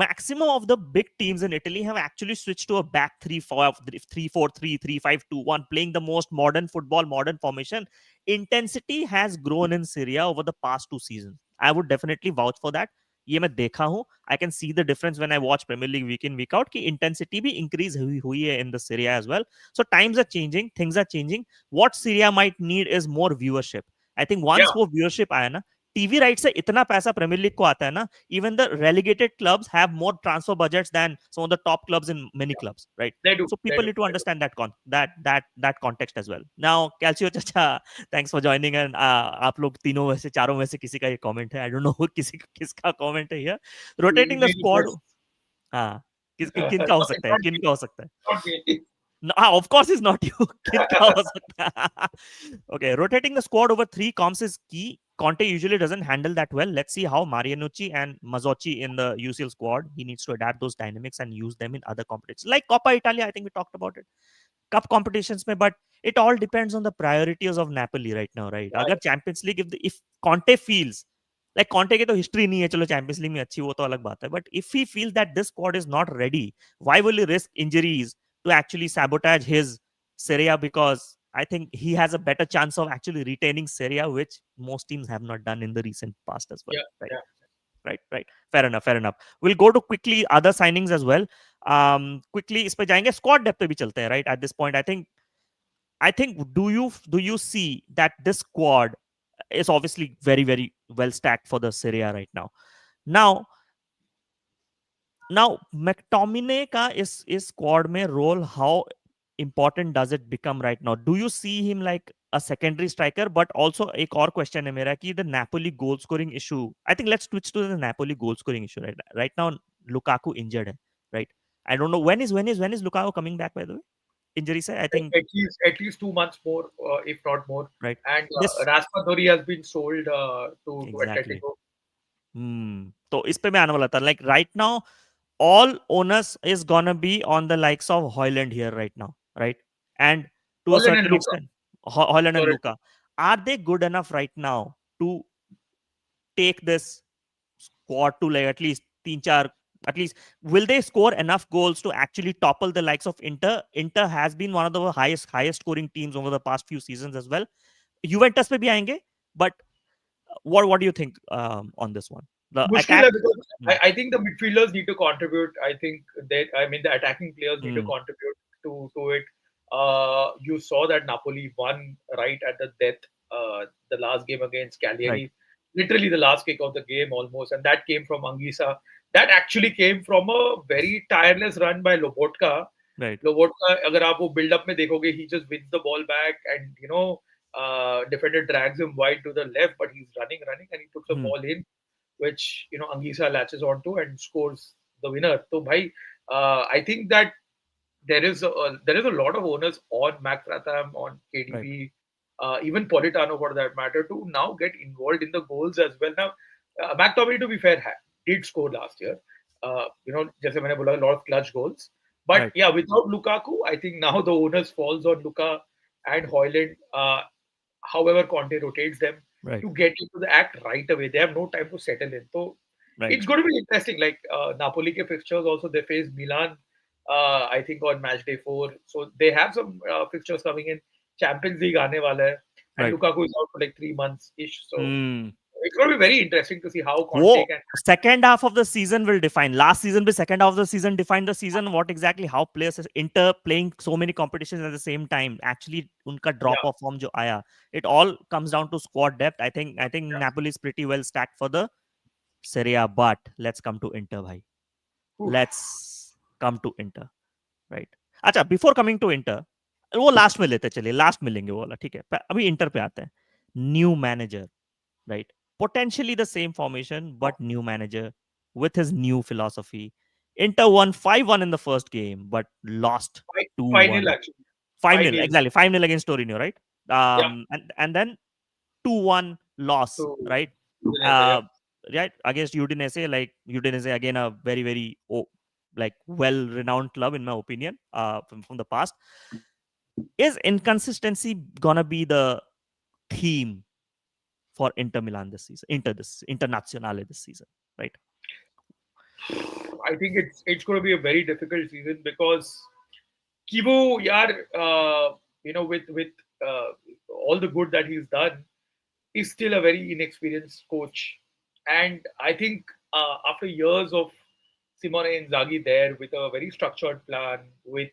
maximum of the big teams in Italy have actually switched to a back 3-4-3, 3-5-2-1, playing the most modern football, modern formation. Intensity has grown in Serie A over the past 2 seasons. I would definitely vouch for that. ये मैं देखा हूँ. I can see the difference when I watch Premier League week in week out कि intensity भी increase हुई है in the Serie A as well. So times are changing, things are changing. What Serie A might need is more viewership. I think once Yeah, वो viewership आया ना, TV right से इतना पैसा प्रीमियर लीग को आता है ना, even the relegated clubs have more transfer budgets than some of the top clubs in many clubs, right? they do. So They people do. need to They do. understand that context as well. Now, Calcio Chacha, thanks for joining. And आप लोग तीनों में से चारों में से किसी का ये कमेंट है, I don't know किसका कमेंट है ये, rotating the Maybe squad. first. हाँ, No, किनका हो it's सकता है, not me. किनका हो सकता है? Not me. No, of course it's not you. किनका हो सकता है? Okay, rotating the squad over 3 comps is key. Conte usually doesn't handle that well. Let's see how Marianucci and Mazzocchi in the UCL squad. He needs to adapt those dynamics and use them in other competitions. Like Coppa Italia, I think we talked about it. Cup competitions में, but it all depends on the priorities of Napoli right now, right? अगर Champions League, if Conte feels like Conte की तो history नहीं है, चलो Champions League में अच्छी वो तो अलग बात है, but if he feels that this squad is not ready, why will he risk injuries to actually sabotage his Serie A? Because I think he has a better chance of actually retaining Serie A, which most teams have not done in the recent past as well, Yeah, right? yeah. Right. Fair enough. We'll go to quickly other signings as well. Quickly इस पे जाएंगे, squad depth पे भी चलते हैं, right? At this point, I think do you see that this squad is obviously very well stacked for the Serie A right now. Now McTominay का इस squad में role, how important does it become right now? Do you see him like a secondary striker? But also एक और question है मेरा कि the Napoli goal scoring issue. I think let's switch to the Napoli goal scoring issue right now. Lukaku injured है, right? I don't know when is Lukaku coming back, by the way? Injury से I think, At least 2 months more, if not more. right? And This Raspadori has been sold to exactly. Atletico. तो इस पे मैं आने वाला था, like right now all onus is gonna be on the likes of Hoyland here right now, right? And to a Holland and certain Luka. extent, Hoyland and Sorry. Luka, are they good enough right now to take this squad to like at least तीन चार, at least will they score enough goals to actually topple the likes of Inter? Inter has been one of the highest scoring teams over the past few seasons as well. Juventus पे भी आएंगे, but what do you think on this one? The मुश्किल attack. है because I think the midfielders need to contribute. I mean the attacking players need to Hmm, contribute to it. You saw that Napoli won right at the death, the last game against right, Cagliari, literally the last kick of the game almost, and that came from Anguissa. That actually came from a very tireless run by Lobotka. right. Lobotka, अगर आप वो build up में देखोगे, he just wins the ball back and defender drags him wide to the left, but he's running, and he puts the Hmm. ball in, which Anguissa latches onto and scores the winner. So, bhai, I think that there is a lot of owners on Max Ratham, on Right. KDB, even Politano for that matter, to now get involved in the goals as well. Now, McTominay, to be fair, did score last year. जैसे मैंने बोला, a lot of clutch goals. But Right. yeah, without Lukaku, I think now the onus falls on Luka and Hoyland. However, Conte rotates them Right. to get into the act right away. They have no time to settle in. So Right. it's going to be interesting. Like Napoli ke fixtures also, they face Milan, I think on Matchday 4. So they have some fixtures coming in. Champions League aane wala hai. And Right. Lukaku is out for like 3 months ish. So Hmm. it's going to be very interesting to see how Conte वो can. second half of the season will define. Last season, the second half of the season defined the season. What exactly how players inter playing so many competitions at the same time. Actually, उनका drop Yeah, off form जो आया. It all comes down to squad depth. I think yeah. Napoli is pretty well stacked for the Serie A. But let's come to Inter, भाई. Oof. Let's come to Inter. Right. अच्छा, before coming to Inter, वो last में लेते चलिए, last में लेंगे वो वाला, ठीक है. अभी इंटर पे आते हैं. New manager, right? Potentially the same formation, but new manager with his new philosophy. Inter won 5-1 in the first game, but lost Final 2-1. actually. 5-0, Final. exactly. 5-0 against Torino, right? Yeah. And then 2-1 loss, So right? Udinese, yeah. Uh, right? Against Udinese, like Udinese, again, a very, very, like, well renowned club, in my opinion, from the past. Is inconsistency gonna be the theme for Inter Milan this season, Internazionale this season, right? I think it's going to be a very difficult season because Kivu, yeah, with uh, all the good that he's done, is still a very inexperienced coach. And I think after years of Simone Inzaghi there with a very structured plan, with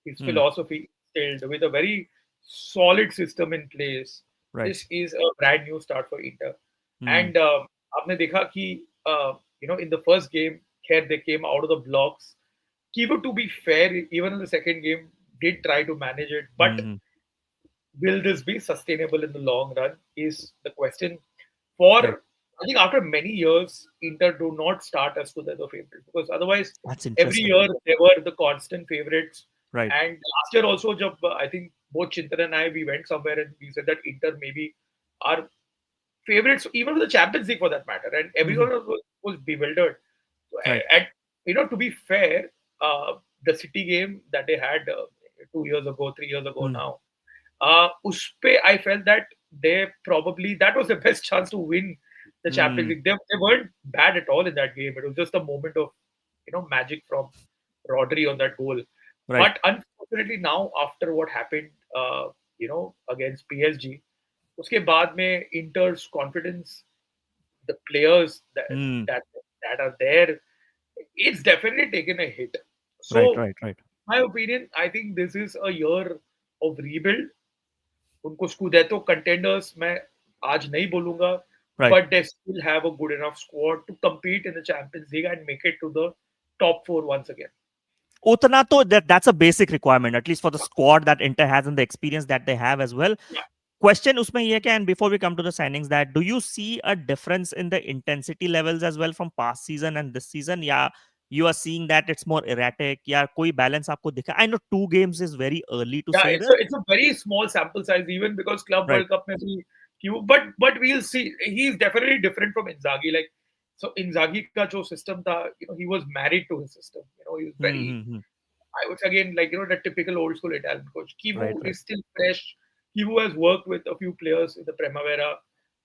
his Hmm. philosophy instilled, with a very solid system in place, Right. this is a brand new start for Inter. Hmm. And आपने देखा कि in the first game, here they came out of the blocks. Kivu, to be fair, even in the second game, did try to manage it, but Hmm. will this be sustainable in the long run is the question. For Right. I think after many years, Inter do not start as to the favorite because otherwise That's every interesting. year they were the constant favorites. Right. And last year also, I think both Chintan and I we went somewhere and we said that Inter maybe are favorites even for the Champions League for that matter, and Hmm. everyone was bewildered. So, Right. and to be fair, the City game that they had 2 years ago, 3 years ago Hmm. now, uspe I felt that they probably that was the best chance to win the Champions Hmm. League. They weren't bad at all in that game. It was just a moment of magic from Rodri on that goal. Right. But unfortunately now after what happened, against PSG, उसके बाद में Inter's confidence, the players Hmm. that that are there, it's definitely taken a hit. Right. So, Right. Right. my opinion, I think this is a year of rebuild. उनको स्कूडेटो contenders मैं आज नहीं बोलूंगा, Right. but they still have a good enough squad to compete in the Champions League and make it to the top four once again. Utana to that's a basic requirement, at least for the squad that Inter has and the experience that they have as well. Yeah. Question usme ye kya, and before we come to the signings, that do you see a difference in the intensity levels as well from past season and this season? Yeah, you are seeing that it's more erratic. Yeah, koi balance aapko dikha? I know 2 games is very early to Yeah, say it's this. it's a very small sample size, even because Club Right. World Cup में भी but we'll see. He's definitely different from Inzaghi. Like so, Inzaghi का जो system था, he was married to his system. He was Hmm. very. Hmm, hmm. I would say again, like the typical old school Italian coach. Right. Kivu Right. is still fresh. Kivu has worked with a few players in the Primavera.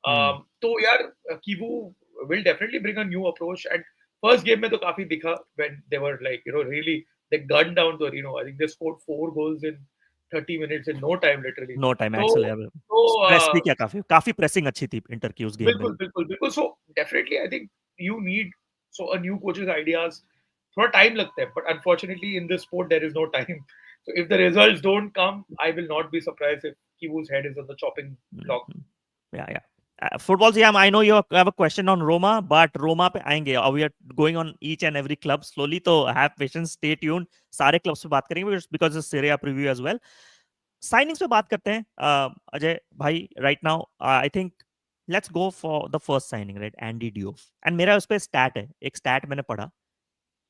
Hmm. So yeah, Kivu will definitely bring a new approach. And first game में तो काफी दिखा when they were like really they gunned down Torino. I think they scored 4 goals in 30 minutes in no time literally. No time So actually so press भी किया, काफी काफी pressing अच्छी थी इंटर की उस गेम में. बिल्कुल बिल्कुल बिल्कुल. So definitely I think you need so a new coach's ideas. थोड़ा टाइम लगता है, but unfortunately in this sport there is no time. So if the results don't come, I will not be surprised if Kivu's head is on the chopping block. Mhm. Yeah, yeah. Football, yeah, I know you have a question on Roma, but Roma पे आएंगे. We are going on each and every club slowly, so have patience, stay tuned. सारे clubs पे बात करेंगे because it's Serie A preview as well. Signings पे बात करते हैं. अजय भाई, right now, I think let's go for the first signing, right? Andy Diouf. And मेरा उस पे stat है, एक stat मैंने पढ़ा.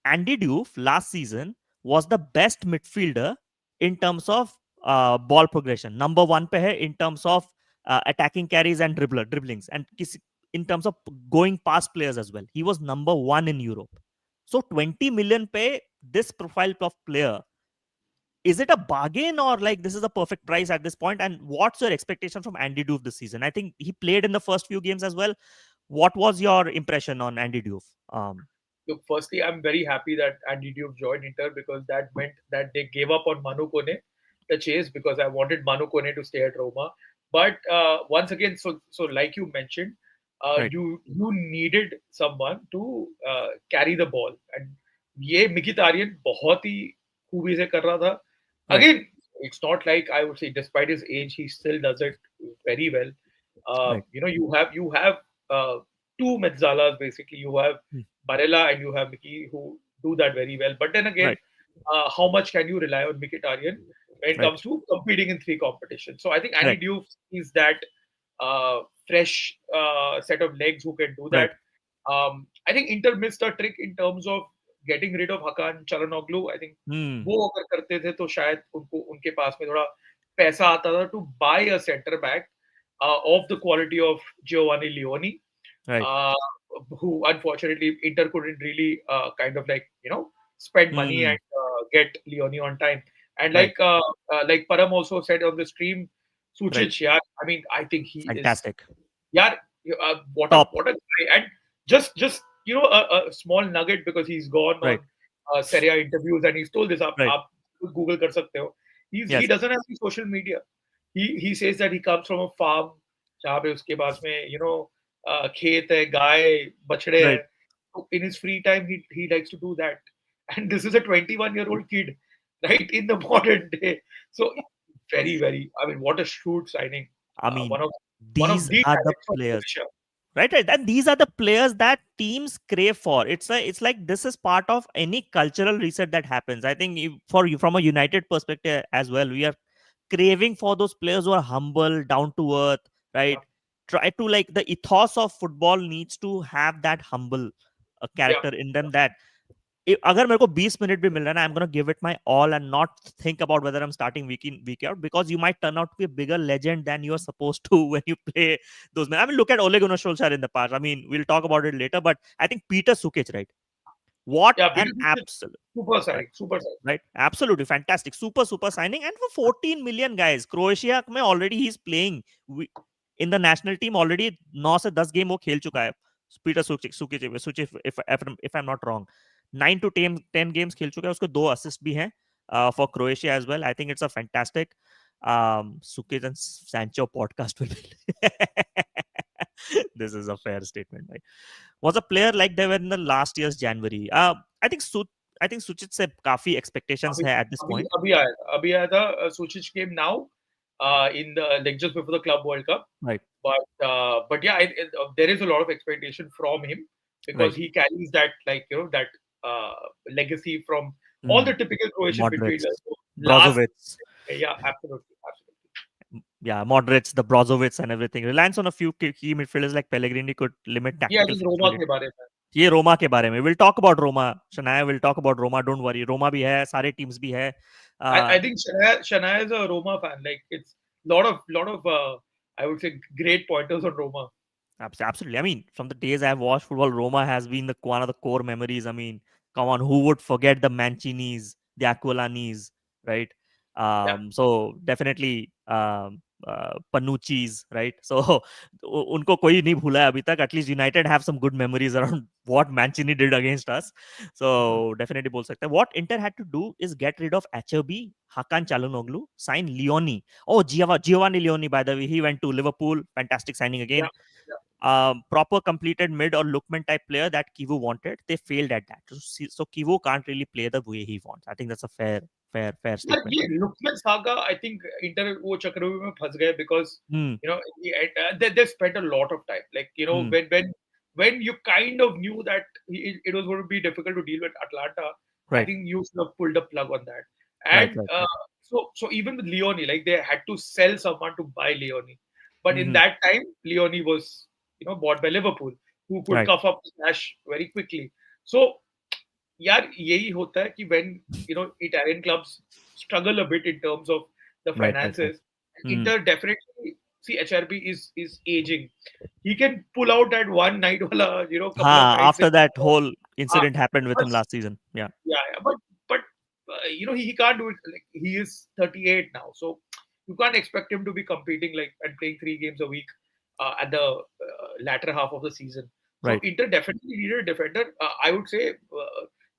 Andy Diouf last season was the best midfielder in terms of ball progression. Number one pe hai in terms of attacking carries and dribblings, and in terms of going past players as well. He was number one in Europe. So 20 million pay this profile of player, is it a bargain, or like this is a perfect price at this point? And what's your expectation from Andy Diouf this season? I think he played in the first few games as well. What was your impression on Andy Diouf? Look, firstly, I'm very happy that Andy Diouf joined Inter because that meant that they gave up on Manu Kone, the chase, because I wanted Manu Kone to stay at Roma. But once again, so like you mentioned, Right, you needed someone to carry the ball, and ये Mkhitaryan बहुत ही खूबी से कर रहा था. right, Again, it's not like I would say, despite his age, he still does it very well. right, You have two Metzalas basically. You have mm, Barella and you have Mickey who do that very well. But then again, right, how much can you rely on Mkhitaryan when it right, comes to competing in three competitions? So I think Andy right, Diouf is that fresh set of legs who can do right. that. I think Inter missed a trick in terms of getting rid of Hakan Çalhanoğlu. I think Hmm. वो अगर करते थे तो शायद उनके पास में थोड़ा पैसा आता था to buy a center back of the quality of Giovanni Leone, Right. uh, who unfortunately Inter couldn't really kind of like spend money Hmm. and get Leone on time. And Right. like Param also said on the stream, Right. Suchic, yeah, I mean I think he is, Fantastic. yeah, what a Top. guy. And just a small nugget because he's gone Right. on Serie A interviews and he's told this up Right. up Google kar sakte ho. He Yes. doesn't have any social media. He says that he comes from a farm जहाँ पे उसके पास में खेत है, गाय, बछड़े Right. हैं. So in his free time he likes to do that. And this is a 21-year-old kid, right, in the modern day. So very, I mean, what a shrewd signing. I Uh, mean, one of one of these the are the talents of players. Croatia. Right, and these are the players that teams crave for. It's like this is part of any cultural reset that happens. I think for you, from a United perspective as well, we are craving for those players who are humble, down to earth, Yeah, right? Try to, like, the ethos of football needs to have that humble yeah, character in them, that अगर मेरे को 20 minute भी मिल रहा है ना, I'm gonna give it my all and not think about whether I'm starting week in week out, because you might turn out to be a bigger legend than you're supposed to when you play those men. I mean, look at Ole Gunnar Solskjaer in the past. I mean, we'll talk about it later, but I think Peter Sukic, right? What yeah. an Because it's absolute, super right? signing, super signing. Right, absolutely fantastic, super signing. And for 14 million guys, Croatia में already he's playing in the national team already. 9 से 10 game वो खेल चुका है. Peter Sukic, if I'm not wrong, 9 to 10 games खेल चुका है. उसको 2 assist भी हैं for Croatia as well. I think it's a fantastic Sukic and Sancho podcast will be this is a fair statement, right? Was a player like they were in the last year's January. I think Suchit से काफी expectations अभी है at this अभी point. अभी आया था. Suchic came now in the like just before the Club World Cup. Right, But yeah, there is a lot of expectation from him because right. he carries that that legacy from all Mm. the typical Croatian Modric, midfielders. So last, Brozovic, yeah, absolutely. yeah, Modric, the Brozovic and everything. Reliance on a few key midfielders like Pellegrini could limit Yeah, I tactical think Roma flexibility. के बारे में. ये रोमा के बारे में. We'll talk about Roma. Shania will talk about Roma. Don't worry. Roma भी है, सारे teams भी है. I think Shania is a Roma fan. Like it's lot of I would say great pointers on Roma. Absolutely. I mean, from the days I've watched football, Roma has been one of the core memories. I mean, come on, who would forget the Mancinis, the Aquilani's, right? Yeah. So definitely Panucci's, right? So उनको कोई नहीं भूला है अभी तक. At least United have some good memories around what Mancini did against us. So definitely बोल सकते हैं. What Inter had to do is get rid of Acerbi, Hakan Çalhanoğlu, sign Leone. Oh, Giovanni Leone, by the way, he went to Liverpool. Fantastic signing Yeah. again. Proper completed mid or lookman type player that Chivu wanted. They failed at that. So Chivu can't really play the way he wants. I think that's a fair यार statement, ये right? Lookman saga I think Inter वो चक्रव्यूह में फंस गए because Hmm. they spent a lot of time like Hmm. when you kind of knew that it was going to be difficult to deal with Atlanta. I Right. think you should have pulled the plug on that. Right. And Right. Right. so even with Leone, like they had to sell someone to buy Leone, but in Hmm. that time Leone was bought by Liverpool, who could Right. cough up the cash very quickly. So यार यही होता है कि when Italian clubs struggle a bit in terms of the Right, right, right. finances. Hmm. Inter definitely, see, HRB is aging. He can pull out that one night wala, couple of nights After in. that whole uh, incident happened with but him last season. Yeah. yeah, but he can't do it. Like, he is 38 now, so you can't expect him to be competing like and playing 3 games a week at the latter half of the season. So Right. Inter definitely needed a defender. I would say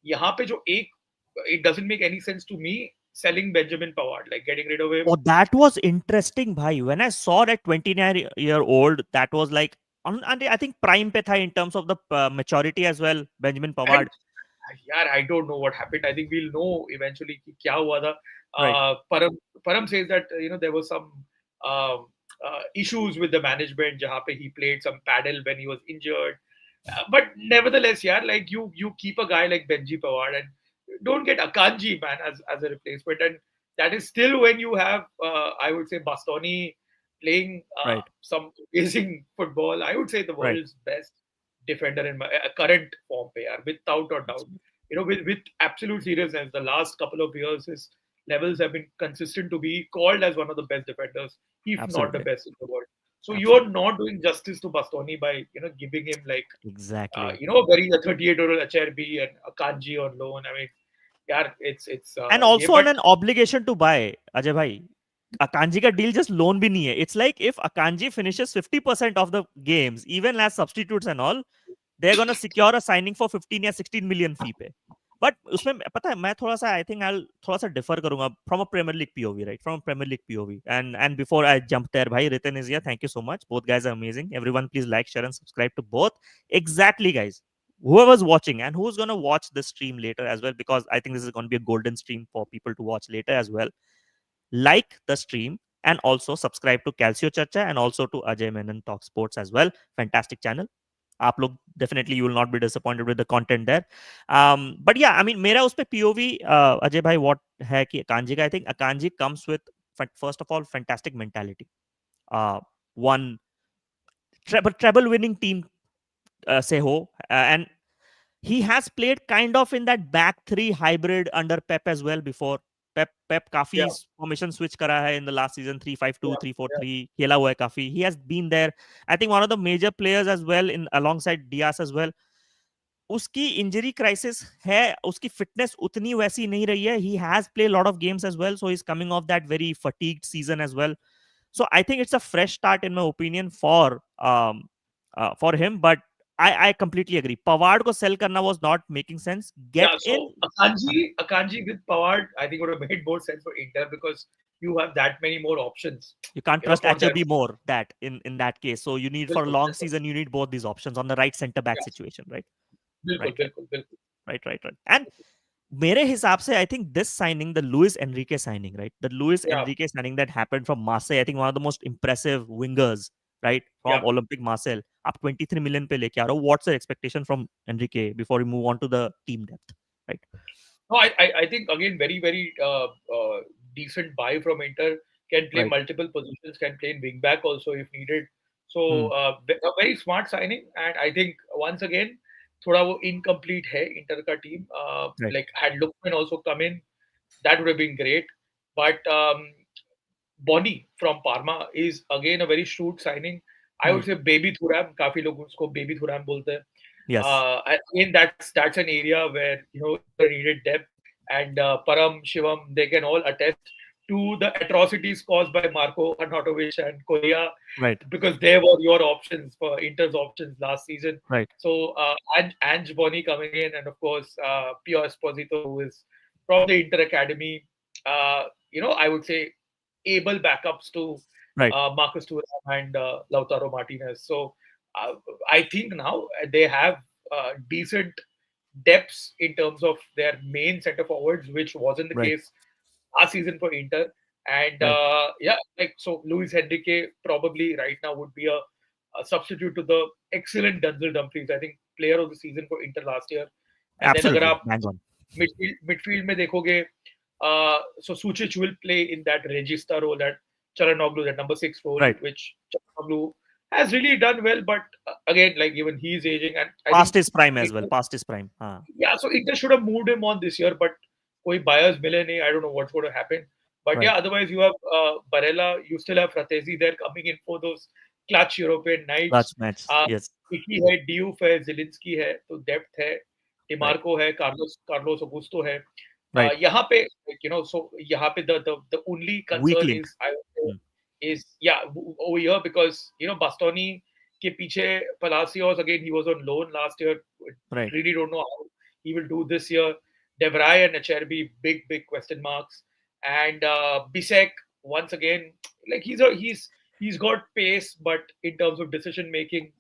यहाँ पे जो एक it doesn't make any sense to me selling Benjamin Pavard, like getting rid of him. Oh, that was interesting, bhai. When I saw that 29-year-old, that was like, and I think prime pe tha in terms of the maturity as well. Benjamin And Pavard. यार I don't know what happened. I think we'll know eventually कि क्या हुआ था. Right. Param says that there was some um, issues with the management जहाँ पे he played some paddle when he was injured. But nevertheless, yeah, like you keep a guy like Benji Pavard and don't get Akanji man as a replacement, and that is still when you have I would say Bastoni playing Right. some amazing football. I would say the Right. world's best defender in my current form pe, yaar, without a doubt. With absolute seriousness, the last couple of years his levels have been consistent to be called as one of the best defenders, if not the Absolutely. best in the world. So you're Absolutely. not doing justice to Bastoni by giving him like Exactly. a 38-year-old HRB and a Kanji on loan. I mean, yeah, it's And yeah, also on but an obligation to buy, Ajay bhai. Akanji ka deal just loan bhi nahi hai. It's like if Akanji finishes 50% of the games, even as substitutes and all, they're gonna secure a signing for 15 या 16 million fee पे. But उसमें पता है मैं थोड़ा सा I think I थोड़ा सा डिफर करूंगा from a Premier League POV right from Premier League POV and before I jump there भाई Ritan is here thank you so much both guys are amazing everyone please like share and subscribe to both exactly guys whoever's watching and who's going to watch this stream later as well because I think this is going to be a golden stream for people to watch later as well like the stream and also subscribe to Calcio Chacha and also to Ajay Menon Talk Sports as well fantastic channel आप लोग definitely you will not be disappointed with the content there but yeah I mean मेरा उस पे POV Ajay भाई what है कि Akanji का I think Akanji comes with first of all fantastic mentality one treble winning team से हो and he has played kind of in that back three hybrid under Pep as well before. Pep काफी yeah, formation switch करा है in the last season 3-5-2 yeah, yeah, 3-4-3 खेला हुआ है काफी. He has been there. I think one of the major players as well in alongside Diaz as well. उसकी injury crisis है उसकी फिटनेस उतनी वैसी नहीं रही है he has play lot of games as well so is coming off that very fatigued season as well so I think it's a fresh start in my opinion for him but I completely agree Pavard ko sell karna was not making sense yeah. get in So Akanji with Pavard, I think would have made more sense for Inter because you have that many more options, you can't trust for their HRB more that in that case so you need for a बिल्कुल long बिल्कुल season you need both these options on the right center back yeah, situation right बिल्कुल right right बिल्कुल बिल्कुल right and मेरे हिसाब से I think this signing, the Luis Enrique signing, right? The Luis yeah, Enrique signing that happened from Marseille, I think one of the most impressive wingers, right? From yeah. Olympic Marseille. आप 23 million पे लेके आ रहे हो. What's the expectation from Enrique before we move on to the team depth, right? No, I think again very decent buy from Inter. Can play Right. multiple positions. Can play in wing back also if needed. Hmm. So a very smart signing, and I think once again, थोड़ा वो incomplete है Inter का team. Right. Like had Lookman also come in, that would have been great. But Bonnie from Parma is again a very shrewd signing. I Hmm. would say Baby Thuram. काफी लोग उसको Baby Thuram बोलते हैं. Yes. Again, that's an area where Inter needed depth, and Param, Shivam, they can all attest to the atrocities caused by Marco Arnautovic and Korea Right. because they were your options for Inter's options last season. Right. So Ange Boni coming in, and of course Pio Esposito, who is from the Inter Academy. I would say able backups to Right. Marcus Thuram and Lautaro Martinez. So uh, I think now they have decent depths in terms of their main center forwards, which wasn't the Right. case last season for Inter. And Right. yeah, like so, Luis Enrique probably right now would be a substitute to the excellent Denzel Dumfries. I think player of the season for Inter last year. And then अगर Absolutely. आप Bang on. midfield में देखोगे, so Sucic will play in that regista role, that Çalhanoğlu, that number 6 role, Right. which Çalhanoğlu has really done well, but again, like even he's aging, and I Past think his prime as well. Inter, Past his prime. yeah, so Inter should have moved him on this year, but koi buyers mile nahi. I don't know what's going to happen. But Right. yeah, otherwise you have Barella, you still have Fratesi there coming in for those clutch European Clutch nights. match. Uh, Yes. Iki hai, Diouf hai, Zelinski hai, तो depth है, Right. Dimarco है, Carlos Augusto है. Right. यहाँ पे, like, so यहाँ पे the only Weak concern link. is I would say Hmm. is yeah over here because Bastoni के पीछे Palacios again he was on loan last year. Right. Really don't know how he will do this year. De Vrij and Acerbi, big question marks, and Bisek once again, like he's got pace, but in terms of decision making,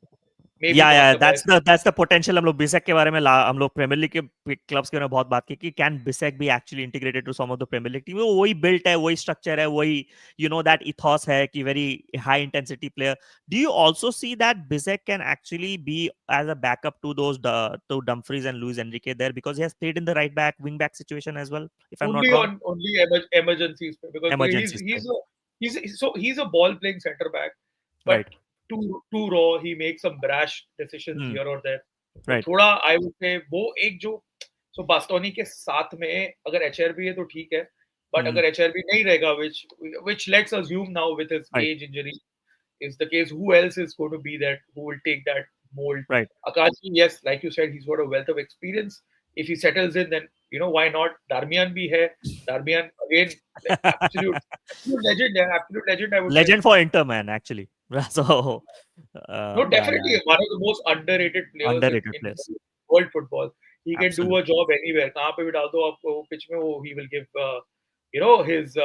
maybe या not the that's best. The potential हम लोग बिसेक के बारे में हम लोग premiere league के clubs के बारे में बहुत बात की कि can Bisseck be actually integrated to some of the Premier League team वो वही बिल्ट है वही स्ट्रक्चर है वही दैट इथॉस है कि very high intensity player do you also see that Bisseck can actually be as a backup to those to Dumfries and Luis Enrique there because he has played in the right back wing back situation as well if I am not wrong Only emergencies because emergencies पे he's a ball playing center back, but right too raw. He makes some brash decisions here or there. तो right थोड़ा I would say वो एक जो so बास्टोनी के साथ में अगर एचआरबी है तो ठीक है, but अगर एचआरबी नहीं रहेगा which let's assume now with his right age injury is the case, who else is going to be that who will take that mold? Right Akashi, yes, like you said, he's got a wealth of experience. If he settles in, then why not? Darmian bhi hai. Darmian again, like absolute legend, yeah, absolute legend. I would say. legend for Inter man actually so No, yeah definitely one of the most underrated players underrated in players world football. He can do a absolutely job anywhere. कहाँ पे भी डाल दो आपको pitch में वो he will give his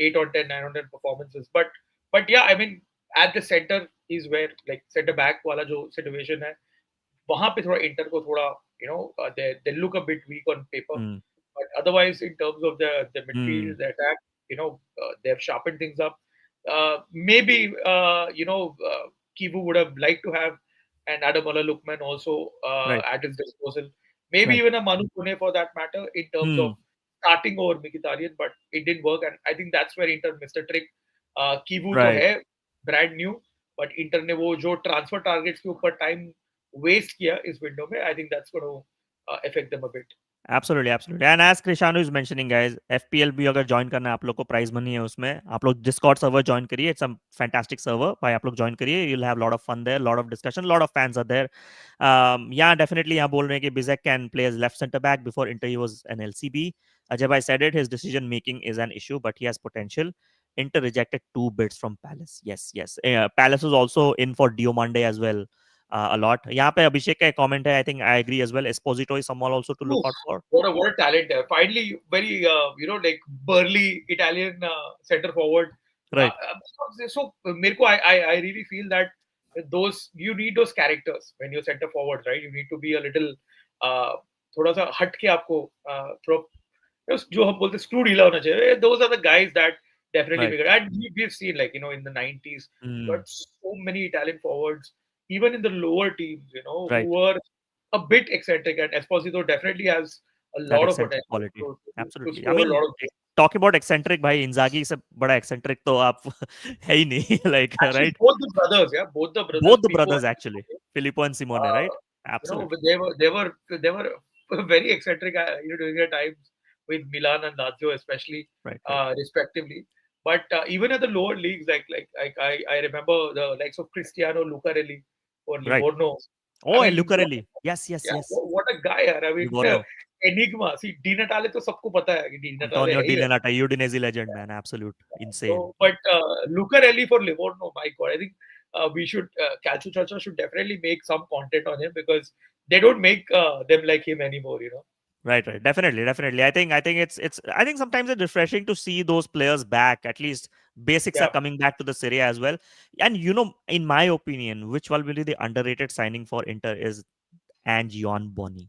8 on 10, 9 on 10 performances. But yeah, I mean at the center is where like center back वाला जो situation है वहाँ पे थोड़ा इंटर को थोड़ा they look a bit weak on paper, mm. but otherwise in terms of the Mm. midfield, the attack, they've sharpened things up. Maybe Kivu would have liked to have an Adamola Lookman also Right, at his disposal. Maybe right. even a Manu Pune for that matter in terms of Hmm. starting over Mkhitaryan, but it didn't work, and I think that's where Inter missed a trick. Kivu तो Right. है brand new, but Inter ने वो जो transfer targets के ऊपर time waste किया इस window में, I think that's going to affect them a bit. Absolutely, absolutely. And as Krishanu is mentioning, guys, FPL भी अगर ज्वाइन करना है आप लोग को प्राइज मनी है उसमें आप लोग Discord server ज्वाइन करिए इट्स अ फैंटास्टिक सर्वर भाई आप लोग ज्वाइन करिए you'll have lot of fun there lot of discussion lot of fans are there yeah definitely यहाँ बोल रहे हैं कि Bizek can play as left center back before Inter he was an LCB Ajay bhai said it his decision making is an issue but he has potential Inter rejected 2 bids from Palace yes Palace was also in for Diomande as well a lot. यहाँ पे अभिषेक का comment है. I think I agree as well. Esposito is someone also to look Oof, out for. what a talent there. Finally, very like burly Italian center forward. Right. So मेरे को I really feel that those you need those characters when you're center forward, right? You need to be a little uh, थोड़ा सा हट के आपको थोड़ा जो हम बोलते screw ढीला होना चाहिए. Those are the guys that definitely Right. make it. And we've seen like in the 90s, Mm, got so many Italian forwards, even in the lower teams, who right. were a bit eccentric, and Esposito definitely has a That lot of eccentric potential quality. to Absolutely. I score a mean, lot of goals. talk about eccentric भाई इंजागी से बड़ा eccentric तो आप है ही नहीं like Actually, right. both the brothers, yeah, both the brothers, Both the Pipo brothers and actually. Filippo and Simone, uh, right? Absolutely. they were very eccentric, during their times with Milan and Lazio, especially, Right. Right. respectively. But even at the lower leagues, like I remember the likes of Cristiano Lucarelli for Right. Livorno. I Oh, and mean, Lucarelli. Yes. Yes. yeah, Yes. what a guy, यार. I mean, Livorno. enigma. See, Di Natale तो सबको पता है कि Di Natale Antonio है Di ही वैसा. Lenata, Udinese legend, man. Absolute. Insane. So, but Lucarelli for Livorno, my God, I think we should Calcio Chacha should definitely make some content on him because they don't make them like him anymore. Right, right. Definitely, definitely. I think sometimes it's refreshing to see those players back. At least basics are Yeah, coming back to the Serie A as well. And in my opinion, which one will be the underrated signing for Inter is Angion Boni.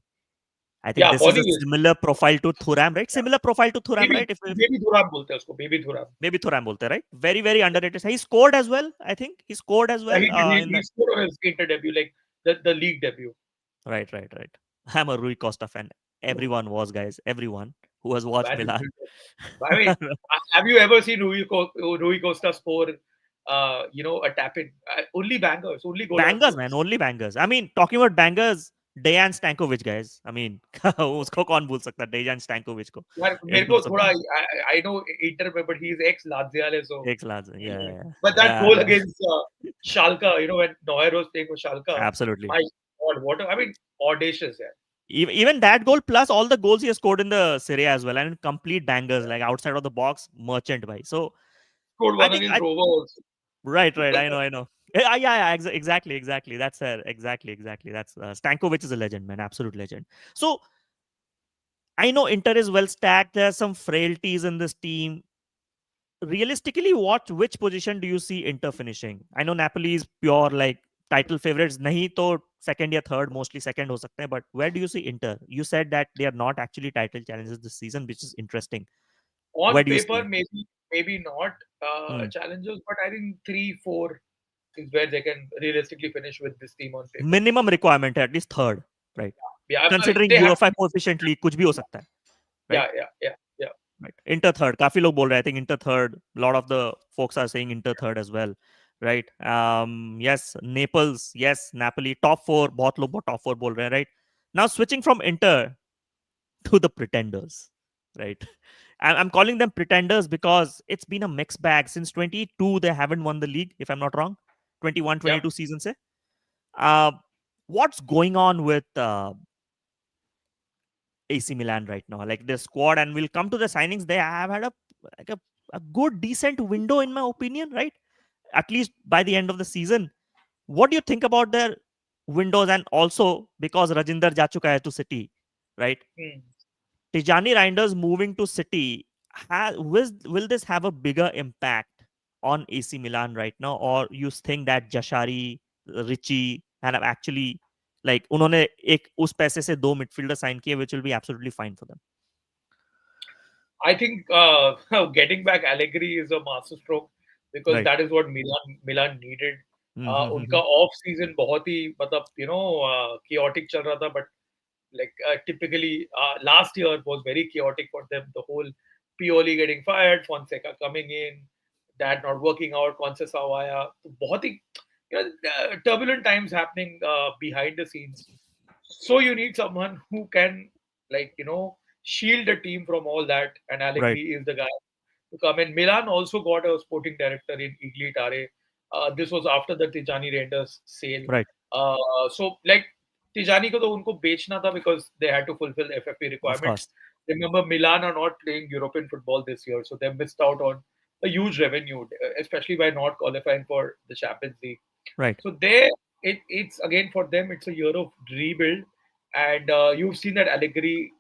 I think yeah. this is Bonnie a is similar profile to Thuram, right? yeah. Similar profile to Thuram, Baby right? If baby Thuram बोलते हैं उसको baby Thuram. maybe Thuram bolte, right? Very, very underrated. He scored as well. I think he scored as Yeah, well he did. He, in he the scored on his Inter debut, like the league debut. right, right, right. I'm a Rui Costa fan. Everyone was, guys. Everyone who has watched Man, Milan. I mean, have you ever seen Rui Costa score a tap in. Only bangers, only goal on Bangers, man, goals. only bangers. I mean, talking about bangers, Dejan Stankovic, guys. I mean, उसको कौन भूल सकता है Dejan Stankovic को यार मेरे in को थोड़ा 2000 I know Inter में, but he is ex Lazio, so एक लाज yeah, but that yeah. goal against Schalke, when Neuer was playing for Schalke, Absolutely. my God, what I mean, audacious, yeah. Even that goal plus all the goals he has scored in the Serie A as well, and complete bangers like outside of the box, merchant by. So Scored I one think against I Roma also. right. I know. Yeah, exactly. That's exactly. That's Stankovic is a legend, man, absolute legend. So I know Inter is well stacked. There are some frailties in this team. Realistically, which position do you see Inter finishing? I know Napoli is pure like title favorites. नहीं तो second या third, mostly second हो सकते हैं. But where do you see Inter? You said that they are not actually title challenges this season, which is interesting. Where On do you paper, see? maybe not Hmm. challenges, but I think 3-4 is where they can realistically finish with this team on paper. Minimum requirement है at least third, right? Yeah, Considering they have UFI coefficiently कुछ भी हो सकता है, right? yeah. Right. Inter third. काफी लोग बोल रहे हैं. I think Inter third. A lot of the folks are saying Inter third as well. Right. Yes. Naples. Yes. Napoli. Top four. बहुत लोग top four बोल रहे हैं. Right. Now switching from Inter to the pretenders. Right. I'm calling them pretenders because it's been a mixed bag since 22. They haven't won the league, if I'm not wrong. 21, Yep. 22 season se. Uh, what's going on with AC Milan right now? Like their squad, and we'll come to the signings. They have had like a good, decent window, in my opinion, right? At least by the end of the season. What do you think about their windows? And also because Rajinder ja chuka hai to City, right? Hmm. Tijani Reinders moving to City, will this have a bigger impact on AC Milan right now, or you think that Jashari, Richie, and have actually like उन्होंने एक उस पैसे से दो midfielder sign किए, which will be absolutely fine for them. I think getting back Allegri is a masterstroke because Right. that is what Milan needed. उनका Mm-hmm. Off season बहुत ही मतलब chaotic चल रहा था, but like typically last year was very chaotic for them. The whole Pioli getting fired, Fonseca coming in, that not working out, Conceição आया, तो बहुत ही turbulent times happening behind the scenes. So you need someone who can shield the team from all that, and Right. Allegri is the guy to come in. Milan also got a sporting director in Igli Tare. This was after the Tijani Renders sale. Right. So like Tijani को तो उनको बेचना था because they had to fulfill FFP Of requirements. course. Remember, Milan are not playing European football this year, so they missed out on a huge revenue, especially by not qualifying for the Champions League. Right. So it's again for them, it's a year of rebuild, and you've seen that Allegri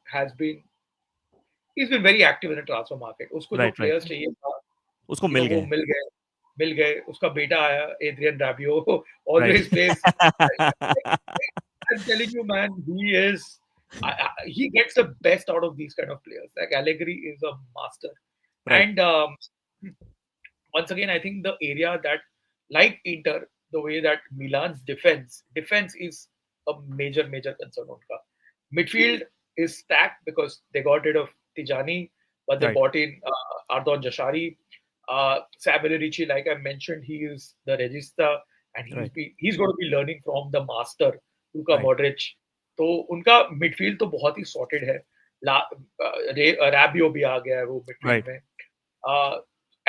he's been very active in the transfer market. उसको जो Right. players चाहिए था, उसको मिल वो गए. मिल गए. उसका बेटा आया, Adrian Rabiot, Right. always plays. I'm telling you, man, he gets the best out of these kind of players. Like Allegri is a master, Right. and once again, I think the area that, like Inter, the way that Milan's defense is a major concern. Unka. Midfield is stacked because they got rid of Tijani, but they Right. bought in Ardon Jashari. Samuel Ricci, like I mentioned, he is the regista, and Right. he's going to be learning from the master, Luka Right. Modric. तो उनका midfield तो बहुत ही sorted है. रैबियो भी आ गया है वो midfield Right. में.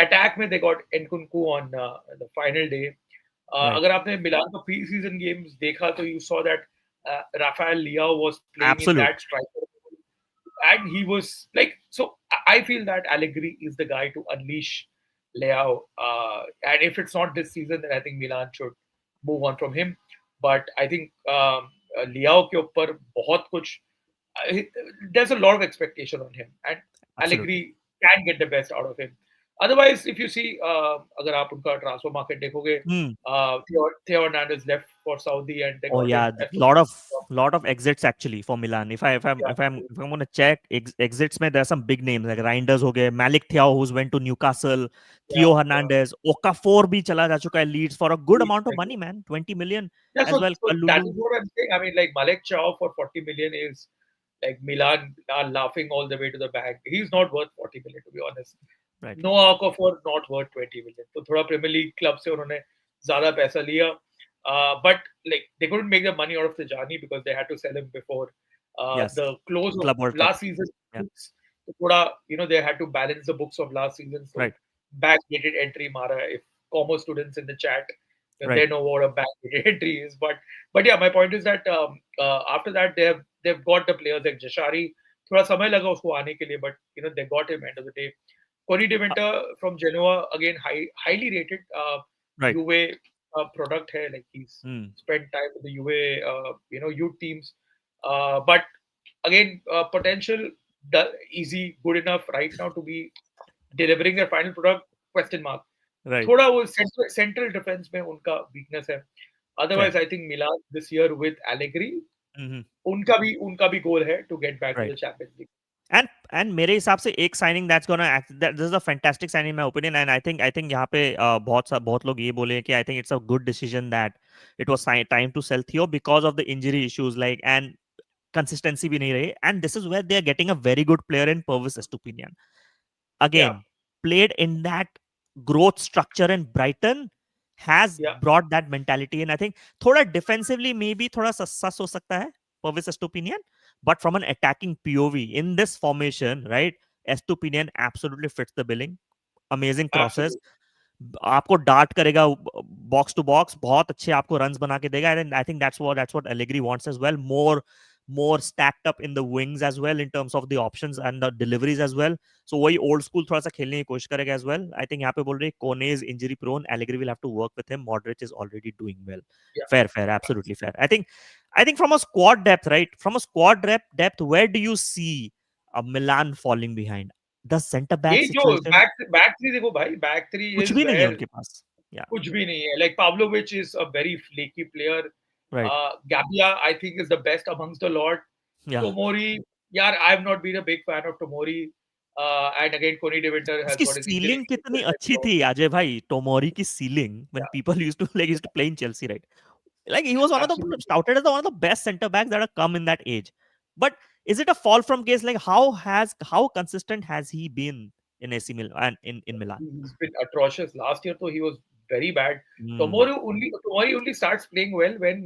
अटैक में they got Nkunku on the final day. Right. अगर आपने मिलान का प्री सीजन गेम्स देखा तो you saw that Rafael Leao was playing in Absolute. That striker, and he was like, so I feel that Allegri is the guy to unleash Leao, and if it's not this season, then I think Milan should move on from him. But I think Leao के ऊपर बहुत कुछ, there's a lot of expectation on him, and Absolutely. Allegri can get the best out of him. Otherwise, if you see, अगर आप उनका transfer market देखोगे, Hmm. Theo Hernandez left for Saudi, and they Oh got yeah, him as lot of exits actually for Milan. If I'm gonna check exits, mein there are some big names like Reinders हो गए, Malik Thiaw who's went to Newcastle, Theo yeah. Hernandez, Okafor भी चला जा चुका है Leeds for a good amount of Exactly. money, man, 20 million Yeah, as so, well. so that Kalulu, is what I'm saying. I mean, like Malik Chow for 40 million is like Milan are laughing all the way to the bank. He's not worth 40 million, to be honest. Right. No Okafor not worth 20 million. तो थोड़ा premiere league club से उन्होंने ज्यादा पैसा लिया. But like they couldn't make the money out of Tijani because they had to sell him before Yes. the close of Club World Cup. last season Yeah. books. तो थोड़ा they had to balance the books of last season. So Right. backdated entry mara. If commerce students in the chat, then Right. they know what a backdated entry is. But yeah, my point is that after that they've got the players like Jashari. थोड़ा समय लगा उसको आने के लिए, but they got him end of the day. Connie De Uh, Winter from Genoa, again, highly rated right. UA product hai. Like he's Hmm. spent time with the UA, youth teams. But again, potential easy, good enough right now to be delivering their final product? Question mark. Right. थोड़ा वो central defense में उनका weakness है. Fair. Otherwise, I think Milan this year with Allegri, Hmm. उनका भी goal है to get back to Right. the Champions League. And मेरे हिसाब से एक signing that's gonna this is a fantastic signing my opinion and I think यहाँ पे बहुत लोग ये बोले कि I think it's a good decision that it was time to sell Theo because of the injury issues like and consistency भी नहीं रही and this is where they are getting a very good player in Pervis Estupinan Yeah, again played in that growth structure and Brighton has yeah, brought that mentality in. I think thoda defensively maybe thoda sus ho sakta hai Purvis Estupinian, but from an attacking POV in this formation, right? Estupinian absolutely fits the billing. Amazing crosses. absolutely. आपको dart करेगा box to box बहुत अच्छे आपको runs बना के देगा and I think that's what Allegri wants as well more stacked up in the wings as well in terms of the options and the deliveries as well. So वही old school थोड़ा सा खेलने की कोशिश करेगा as well. I think यहाँ पे बोल रहे Kone is injury prone. Allegri will have to work with him. Modric is already doing well. Yeah. Fair, absolutely fair. I think from a squad depth, right? From a squad depth, where do you see a Milan falling behind? The center back ये जो situation, back three देखो भाई, back three कुछ is भी नहीं है where उनके पास. Yeah, कुछ भी नहीं है. Like Pavlovic is a very flaky player. right. Gabia I think is the best amongst the lot. Yeah. Tomori, yeah, I've not been a big fan of Tomori. And again, Connie De Winter has उसकी got his injury. Ceiling कितनी अच्छी थी अजय भाई Tomori की ceiling when Yeah, people used to play in Chelsea right like he was one of the absolutely. touted as one of the best center backs that have come in that age but is it a fall from grace like how consistent has he been in AC Milan and in Milan. He's been atrocious. Last year, though, he was very bad. Hmm. Tomori only starts playing well when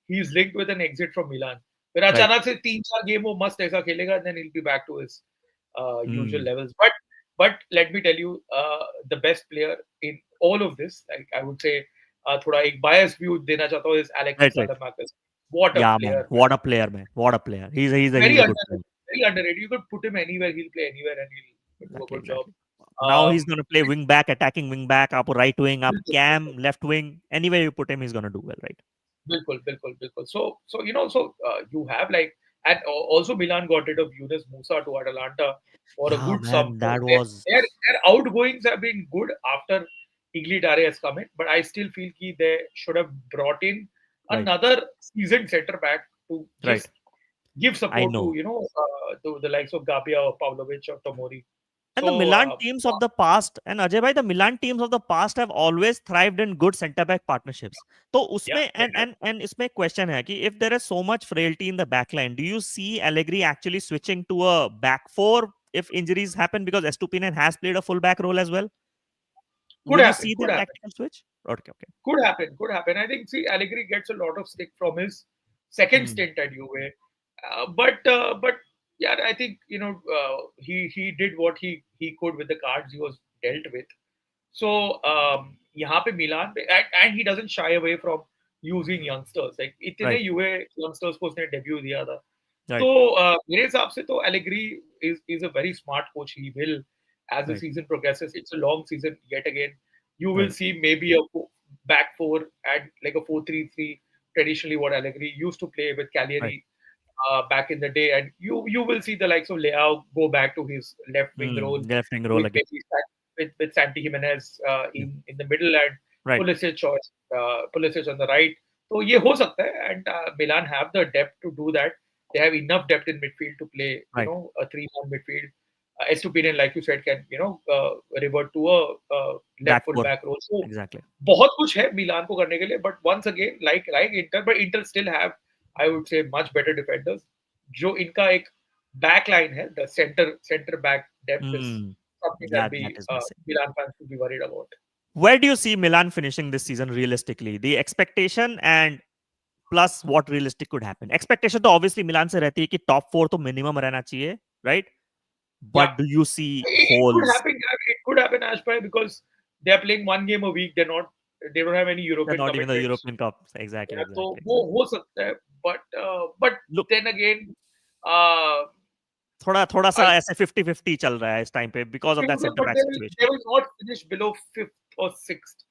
he's linked with an exit from Milan. फिर Right. अचानक से 3-4 game वो मस्त ऐसा खेलेगा, and then he'll be back to his usual Hmm. levels. But let me tell you, the best player in all of this, like I would say, थोड़ा एक biased view देना चाहता हूँ is Right, Alexis right. Saelemaekers. What a Yeah, man, player, man! what a player, man, what a player. He's Very a good player. underrated. Very underrated. You could put him anywhere, he'll play anywhere, and he'll do a Exactly, good job. exactly. Now he's going to play Um, wing back, attacking wing back, up right wing, up बिल्कुल, cam, बिल्कुल, left wing. Anywhere you put him, he's going to do well, right? बिल्कुल, बिल्कुल, बिल्कुल. So you have like, and also Milan got rid of Yunus Musa to Atalanta for a Yeah, good sum. man, So that their, was their their outgoings have been good after Iglitare has come in, but I still feel they should have brought in right, another seasoned center back to right. just give I support to know. to the likes of Gabia or Pavlovic or Tomori. And the So Milan teams of the past, and Ajay bhai, the Milan teams of the past have always thrived in good centre back partnerships. So yeah, उसमें they have. and इसमें question है कि if there is so much frailty in the back line, do you see Allegri actually switching to a back four if injuries happen? Because Estupinian has played a full back role as well. Could Would you happen, see could that happen. tactical switch? Okay, okay. Could happen, could happen. I think, see, Allegri gets a lot of stick from his second Hmm. stint at Juve, but yeah, I think he did what he could with the cards he was dealt with. So यहाँ पे मिलान पे and he doesn't shy away from using youngsters. Like इतने Right, युवे youngsters को उसने debut दिया था. right, तो मेरे हिसाब से तो Allegri is a very smart coach. He will, as the right, season progresses, it's a long season yet again. You will right, see maybe a back four and like a 4-3-3, traditionally what Allegri used to play with right. Cagliari back in the day, and you will see the likes of Leao go back to his left wing Hmm. role Left wing role with again. maybe with Santi Jimenez Yeah. in the middle and Right, Pulisic on the right. So ये हो सकता है, and Milan have the depth to do that. They have enough depth in midfield to play, right. a three-man midfield. Estupinian, like you said, can revert to a left Back full four. back role. So Exactly. बहुत कुछ है मिलान को करने के लिए, but once again, like Inter, but Inter still have, I would say, much better defenders. जो इनका एक back line है, the center back depth is Hmm. something that That the is missing. Milan fans should be worried about. Where do you see Milan finishing this season realistically? The expectation and plus what realistic could happen. Expectation तो obviously मिलान से रहती है कि top 4 तो minimum रहना चाहिए, right? Yeah, But do you see it could holes? happen. Yeah, it could happen, Ashby, because they are playing one game a week. They don't have any They're European not even the commitments. European Cup. Exactly, Yeah, तो exactly, वो exactly. हो सकता है, but Look, then again, uh, थोड़ा थोड़ा सा I ऐसे 50-50 चल रहा है इस टाइम पे because of that center but back situation. they will not finish below fifth or sixth,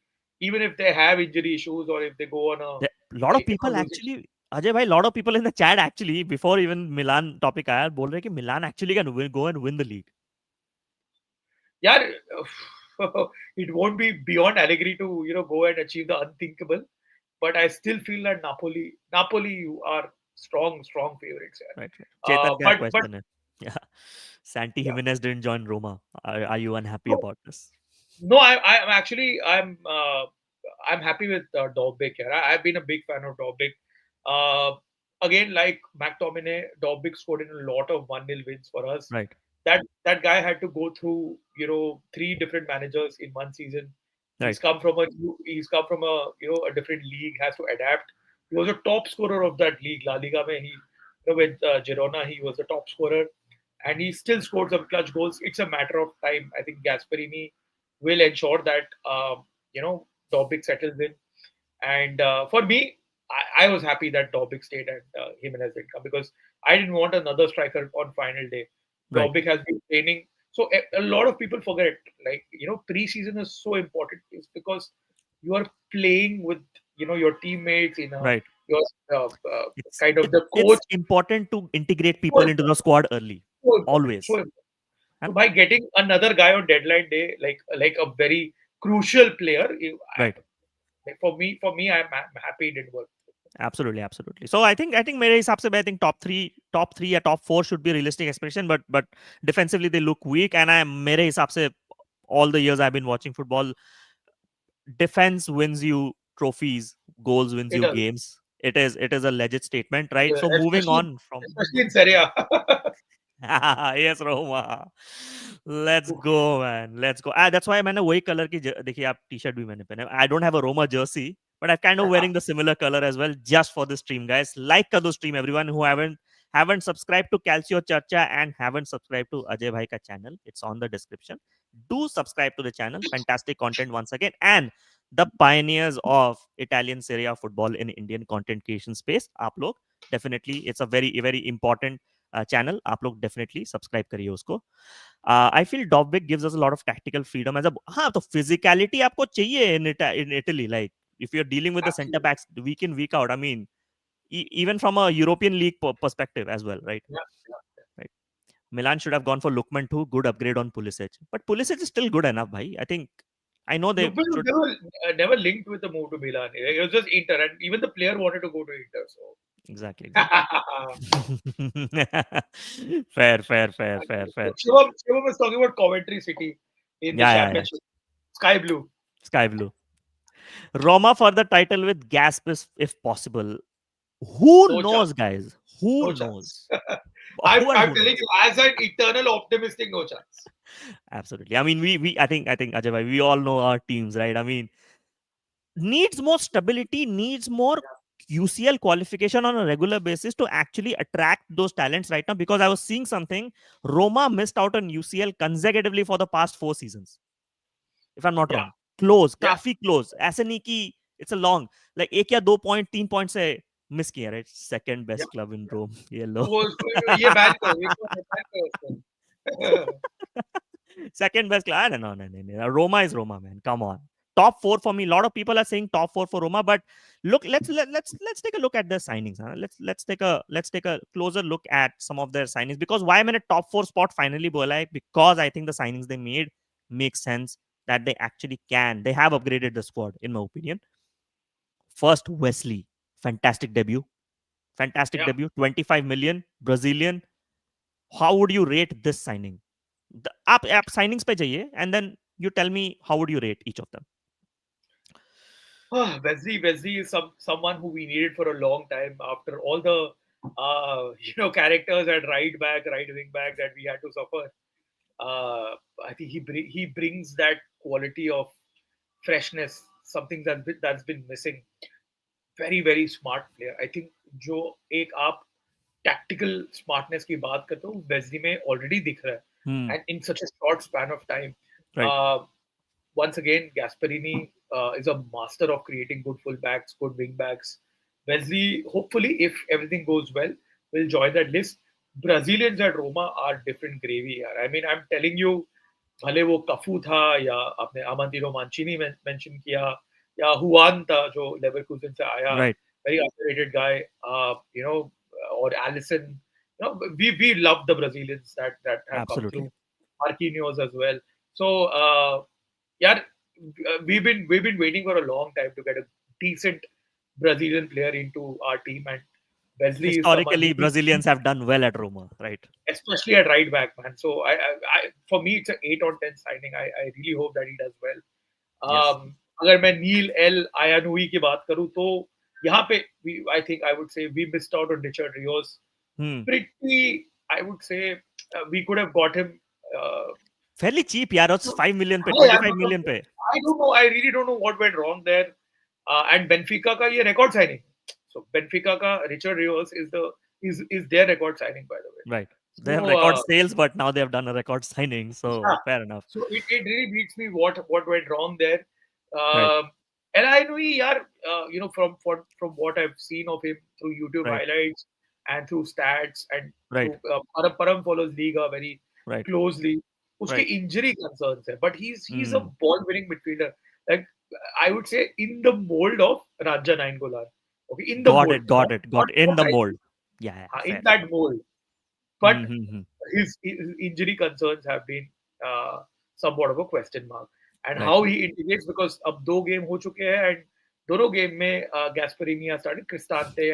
even if they have injury issues or if they go on a A lot of like people losing. actually Ajay भाई lot of people in the chat actually before even Milan topic आया बोल रहे हैं कि Milan actually can go and win the league. Yeah, it won't be beyond Allegri to go and achieve the unthinkable, but I still feel that Napoli are strong favorites here. Right, right. Chetan का But question है. Yeah. Santi yeah, Jimenez didn't join Roma. Are you unhappy no, about this? no, I'm actually I'm happy with Dobbik here. I've been a big fan of Dobbik. Uh, Again, like McTominay, Dobbik scored in a lot of 1-0 wins for us. Right, That guy had to go through three different managers in one season. right, He's come from a different league, has to adapt. He was a top scorer of that league, La Liga. Mein with Girona, he was the top scorer, and he still scored some clutch goals. It's a matter of time. I think Gasperini will ensure that Dobbik settles in. And for me, I was happy that Dobbik stayed and Jimenez didn't come, because I didn't want another striker on final day. right. Dobbik has been training. So a lot of people forget, like, preseason is so important. It's because you are playing with, your teammates in Right. your It's kind of the it's coach. important to integrate So people into important. the squad early. So important. So Always. important. So And by getting another guy on deadline day, like a very crucial player, right. for me, I'm happy it didn't work. Absolutely, absolutely. So I think मेरे हिसाब से I think top 3 या top 4 should be realistic expectation, but defensively they look weak and मेरे हिसाब से all the years I've been watching football, defense wins you trophies, goals wins It you does, games. It is a legit statement, right? So moving especially on from especially in Serie A. yes Roma, let's go man, let's go. That's why मैंने वही colour की देखिए आप T-shirt भी मैंने पहने. I don't have a Roma jersey, but I'm kind of wearing the similar color as well just for the stream, guys. Like कर दो stream, everyone who haven't subscribed to Calcio Charcha and haven't subscribed to Ajay Bhai ka channel. It's on the description. Do subscribe to the channel. Fantastic content once again, and the pioneers of Italian Serie A football in Indian content creation space. आप लोग definitely, it's a very very important channel आप लोग definitely subscribe करिए उसको. I feel Dovbyk gives us a lot of tactical freedom as a. हाँ, तो physicality आपको चाहिए in Italy. Like if you're dealing with the center Absolutely. backs week in week out, I mean, even from a European league perspective as well, right? Yeah. Right. Milan should have gone for Lookman too. Good upgrade on Pulisic, but Pulisic is still good enough, bhai. I think I know they Lukman was should. never linked with the move to Milan. It was just Inter, and even the player wanted to go to Inter. So Exactly, exactly. Fair, fair, fair, fair, fair. Shivam was talking about Coventry City in the Yeah, yeah, yeah. championship. Sky Blue. Sky blue. Roma for the title with gasp if possible. Who No chance. knows, guys? Who No chance. knows? I'm, Who and I'm who telling knows? you, as an eternal optimistic, no chance. Absolutely. I mean, we I think Ajay bhai, we all know our teams, right? I mean, needs more stability, needs more UCL qualification on a regular basis to actually attract those talents right now. Because I was seeing something, Roma missed out on UCL consecutively for the past 4 seasons, if I'm not Yeah, wrong. Close, yeah. काफी close. ऐसे नहीं कि it's a long, like 1 या 2 point 3 point से miss किया, right? Second Yeah. best club in Rome. ये लो. वो ये ban करो, ये ban करो उसको. Second best club. No, no, no, no. Roma is Roma, man. Come on. Top 4 for me. A lot of people are saying top 4 for Roma, but look, let's take a look at their signings. Huh? Let's take a closer look at some of their signings, because why I'm in a top 4 spot finally, bola, because I think the signings they made make sense, that they actually can. They have upgraded the squad, in my opinion. First, Wesley, fantastic debut. Fantastic Yeah. debut. 25 million Brazilian. How would you rate this signing? आप signings पे जाइए and then you tell me how would you rate each of them. Wesley is someone who we needed for a long time after all the characters at right back, right wing back that we had to suffer. Uh, I think he brings that quality of freshness, something that's been missing. Very very smart player. I think जो एक आप tactical smartness की बात करते हो Wesley में already दिख रहा Hmm. है, and in such a short span of time. Right. Uh, Once again, Gasperini is a master of creating good fullbacks, good wingbacks. Wesley, hopefully, if everything goes well, will join that list. Brazilians at Roma are different gravy. Yaar. I mean, I'm telling you, भले वो कफू था या आपने अमांतिनो मांचिनी mention किया या Hwan था जो Leverkusen से आया, Right. very underrated guy, you know, or Allison. You know, we love the Brazilians that have come Absolutely. through. Marquinhos as well. So yeah, we've been waiting for a long time to get a decent Brazilian player into our team, and Wesley is someone Historically, who, Brazilians have done well at Roma. Right. especially at right back, man. So for me, it's an 8 on 10 signing. I really hope that he does well. Yes. अगर मैं नील L आयानुई की बात करूं तो यहाँ पे I think I would say we missed out on Richard Rios. Hmm. Pretty, I would say we could have got him. Uh, Fairly cheap, यार. It's 5 million पे, हाँ यार 25 मतलब million पे. I don't know. I really don't know what went wrong there. And Benfica का ये record signing. So Benfica का Richard Rios is their record signing, by the way. Right. They have So record sales, but now they have done a record signing. So yeah. fair enough. So it really beats me what went wrong there. Right. And I know he, yaar, you know, from what I've seen of him through YouTube Right. highlights and through stats and Right. through Param follows Liga very Right. closely. उसके Right. injury concerns है, but he's a Hmm. ball winning midfielder. Like I would say in the mold of Raja Nainggolan. Okay, in the Got mold, it. Got not it. Got not it. In what the I mold. see. Yeah. Yeah. In Fair. that mold. But Mm-hmm. his injury concerns have been somewhat of a question mark. And Right. how he integrates, because अब दो game हो चुके हैं and दोनों game में Gasperini has started Cristante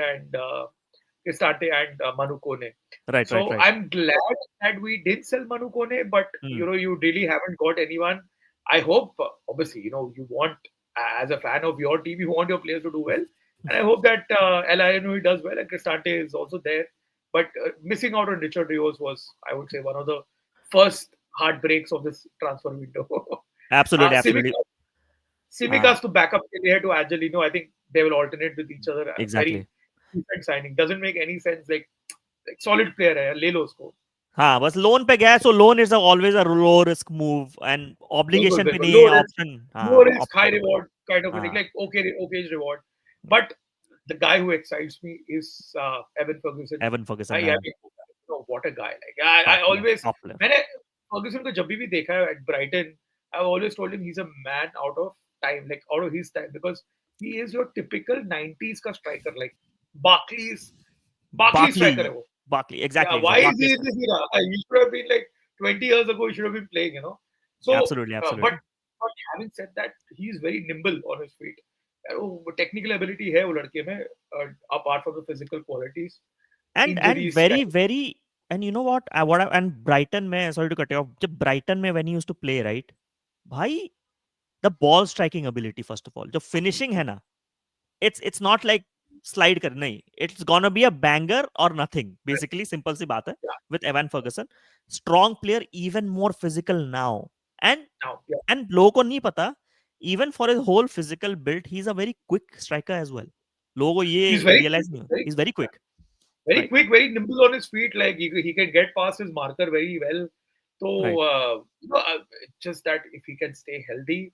and Manu Kone. Right. Right. So Right. I'm glad that we did sell Manu Kone, but Hmm. you know you really haven't got anyone. I hope, obviously, you know, you want, as a fan of your team, you want your players to do well, and I hope that LINO does well, and Cristante is also there. But missing out on Richard Rios was, I would say, one of the first heartbreaks of this transfer window. Absolutely. Absolutely. Simicas, Uh, Simicas to back up here to Angelino, I think they will alternate with each other. Very exactly. decent signing. Doesn't make any sense. Like solid player है, ले लो उसको. हाँ बस loan पे गया so loan is always a low risk move and बिल्कुल obligation पे बिल्कुल नहीं low है risk, option low हाँ risk, high reward kind of a thing. हाँ Like okay reward. But the guy who excites me is Evan Ferguson. Evan Ferguson I हाँ mean, you know, what a guy. Like I always, top player मैंने Ferguson को जब भी देखा है at Brighton, I've always told him he's a man out of time, like out of his time, because he is your typical 90s का striker, like Barkley's Barkley striker है Barkley वो. Barkley Yeah, exactly why is Barkley he in this era? He should have been like 20 years ago. He should have been playing, you know. So, absolutely but absolutely having said that, he's very nimble on his feet. वो technical ability है वो लड़के में, apart from the physical qualities, and injuries. very and you know what and Brighton में sorry to cut you off जब Brighton में when he used to play right भाई the ball striking ability first of all जो finishing है ना it's not like slide कर नहीं it's gonna be a banger or nothing basically simple सी बात है Yeah, with Evan Ferguson strong player even more physical now and now, yeah. and लोगों को नहीं पता even for his whole physical build he's a very quick striker as well लोगों को He's ये very quick, realize नहीं होता very he's very quick very right quick, very nimble on his feet. Like he can get past his marker very well. So right you know, it's just that if he can stay healthy,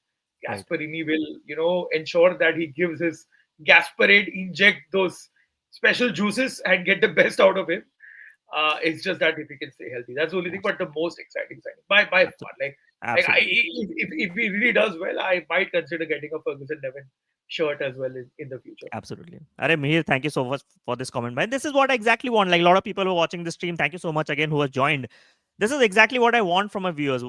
right Gasperini will, you know, ensure that he gives his Gasperade, inject those special juices and get the best out of him. It's just that if he can stay healthy, that's the only thing. But the absolutely most exciting signing by far, absolutely like absolutely if he really does well, I might consider getting a Ferguson 11 shirt as well in the future. Absolutely. Arey Mihir, thank you so much for this comment. Man, this is what I exactly want. Like a lot of people who are watching this stream, thank you so much again who has joined. This is exactly what I want from my viewers.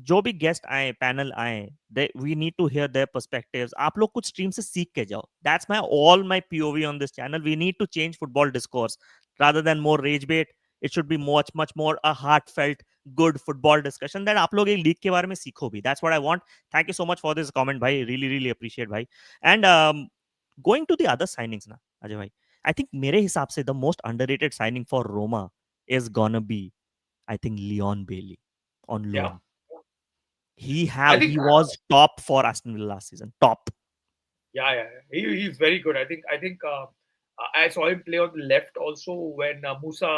जो भी guest आए panel आए we need to hear their perspectives आप लोग कुछ stream से सीख के जाओ that's my all my POV on this channel we need to change football discourse rather than more rage bait it should be much more a heartfelt good football discussion that आप लोग एक league के बारे में सीखो भी that's what I want thank you so much for this comment भाई really appreciate भाई and going to the other signings na Ajay bhai I think mere hisab se the most underrated signing for Roma is gonna be I think Leon Bailey on Yeah. loan. I think He was top for Aston Villa last season. Top. yeah. He's very good. I saw him play on the left also when Musa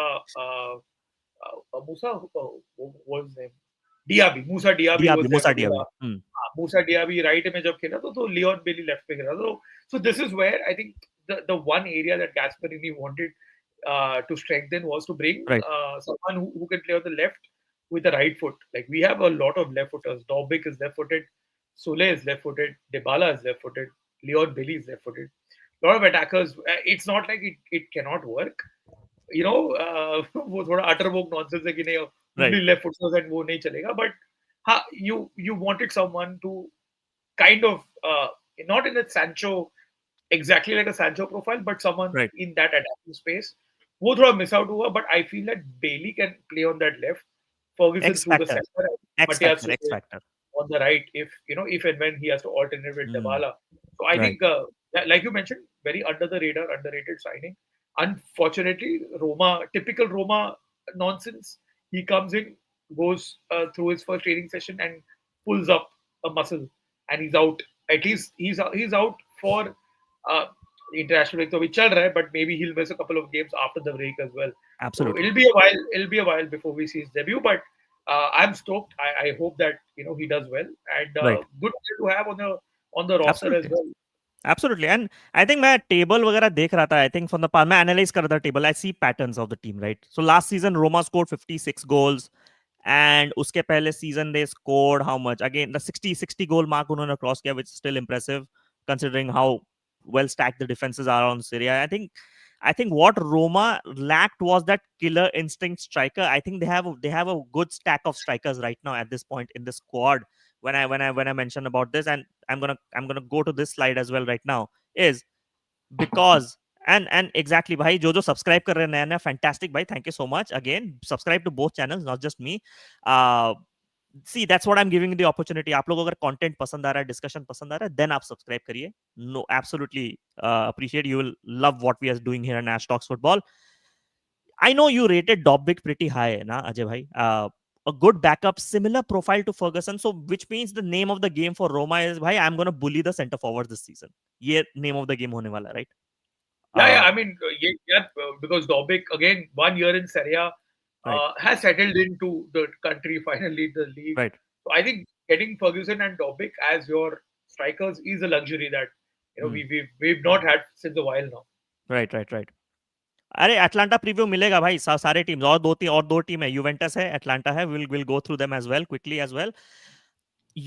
what was his name? Diaby. Musa Diaby was there Musa for Villa. Diaby. Hmm. Musa Diaby right में जब खेला तो Leon Bailey left पे खेला so this is where I think the one area that Gasperini wanted to strengthen was to bring Right. someone who can play on the left with the right foot. Like we have a lot of left footers. Dobbik is left footed, Sule is left footed, Dybala is left footed, Leon Bailey is left footed. A lot of attackers. It's not like it cannot work. वो थोड़ा अटर वोक nonsense है कि नहीं Right. Only left putters and वो नहीं चलेगा but हाँ you wanted someone to kind of not in a Sancho exactly like a Sancho profile but someone Right. in that attacking space वो थोड़ा miss out हुआ but I feel that Bailey can play on that left Ferguson X through the factor. center and X Matthias factor. X Suarez factor. on the right if and when he has to alternate with Hmm. Dybala. So I Right. think, like you mentioned, very under the radar, underrated signing. Unfortunately, typical Roma nonsense. He comes in, goes through his first training session and pulls up a muscle, and he's out. At least he's out for uh, the international break. So we chal raha hai, but maybe he'll miss a couple of games after the break as well. So Absolutely. it'll be a while. It'll be a while before we see his debut, but I'm stoked. I hope that he does well and Right. good player to have on the roster as Absolutely. well. Absolutely. And I think मैं table वगैरह देख रहा था. I think from the part मैं analyze कर रहा था table. I see patterns of the team, right? So last season Roma scored 56 goals. And उसके पहले season they scored how much? Again, the 60 goal mark उन्होंने cross किया, which is still impressive considering how well stacked the defenses are on Serie A. I think what Roma lacked was that killer instinct striker. I think they have a good stack of strikers right now at this point in the squad. When I mentioned about this, and I'm gonna go to this slide as well right now, is because and exactly भाई जो subscribe कर रहे हैं नया नया fantastic भाई thank you so much again subscribe to both channels not just me see that's what I am giving the opportunity आप लोगों को अगर कंटेंट पसंद आ रहा है डिस्कशन पसंद आ रहा है देन आप सब्सक्राइब करिए no absolutely appreciate you will love what we are doing here in Ash Talks Football. I know you rated Dobbik pretty high na Ajay bhai a good backup similar profile to Ferguson so which means the name of the game for Roma is bhai I'm going to bully the center forwards this season ये name of the game होने वाला right Yeah. uh, I mean, because Dobbik again 1 year in Serie A right has settled into the country finally the league. right So I think getting Ferguson and Dobbik as your strikers is a luxury that Hmm. we've not had since a while now. Right अरे Atlanta preview मिलेगा भाई सारे teams और दो team है Juventus है Atalanta है will go through them as well quickly as well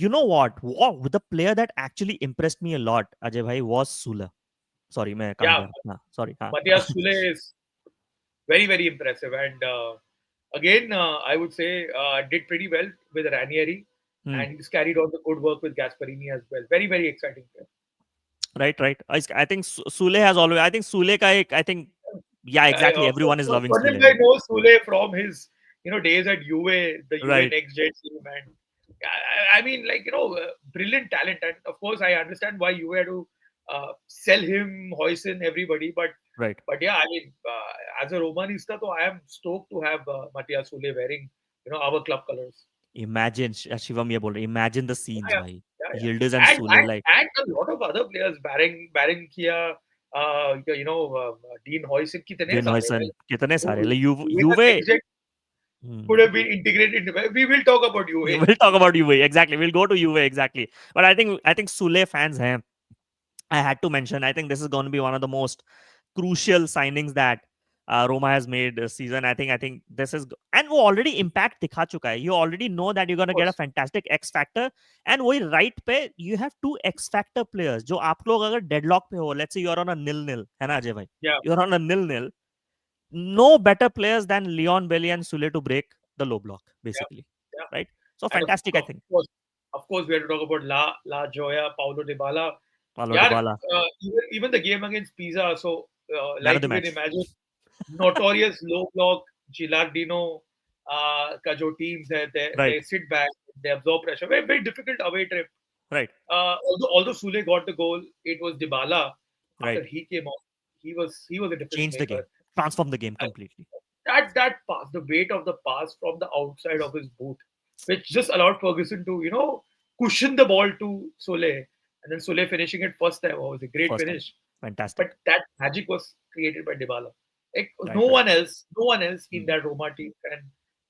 you know what the player that actually impressed me a lot Ajay भाई was Sula sorry मैं कहाँ Yeah, गया हाँ sorry हाँ Matthias Sule is very impressive and again I would say did pretty well with Ranieri hmm. and he's carried on the good work with Gasperini as well. Very exciting player. right I think Sule has always I think Sule का एक I think yeah exactly everyone is loving Sunil Sule Bhai knows Sule from his days at the Juve right next gen team, and I mean like brilliant talent, and of course I understand why Juve had to sell him, Hoyson, everybody, right but yeah, I mean as a Romanista, though I am stoked to have Matthias Sule wearing our club colors. imagine Shivam ये बोल रहे imagine the scenes Yeah, भाई yeah. Yildiz and And, Sule and like and a lot of other players, Baron Kia, Dean Hoyson, कितने Dean सारे Hoyson like कितने सारे like Juve the Juve next gen could have been integrated. We will talk about UA. we'll talk about Juve exactly we'll go to Juve exactly but I think Sule fans हैं I had to mention, I think this is going to be one of the most crucial signings that Roma has made this season. I think this is and वो already impact दिखा चुका है. You already know that you're going to Of get a course. fantastic X factor and वही right पे you have two X factor players जो आप लोग अगर deadlock पे हो let's say you're on a nil है ना अजय भाई Yeah, you're on a nil no better players than Leon Bailey and Sule to break the low block yeah, basically yeah. right so And fantastic I think of course, we have to talk about La Joya, Paulo Dybala. Paulo Yeah, Dybala even the game against Pisa. So, man of like the you can match imagine, notorious low block Gilardino का जो teams है, right they sit back, they absorb pressure. Very difficult away trip. right Although Sule got the goal, it was Dybala right after he came off. He was a difference change the game maker. transform the game Uh, completely that pass, the weight of the pass from the outside of his boot. which just allowed Ferguson to, cushion the ball to Sole, and then Sole finishing it first time. Oh, it was a great First time. finish. Fantastic. But that magic was created by Dybala. Like Right, right. no one else in Mm, that Roma team can,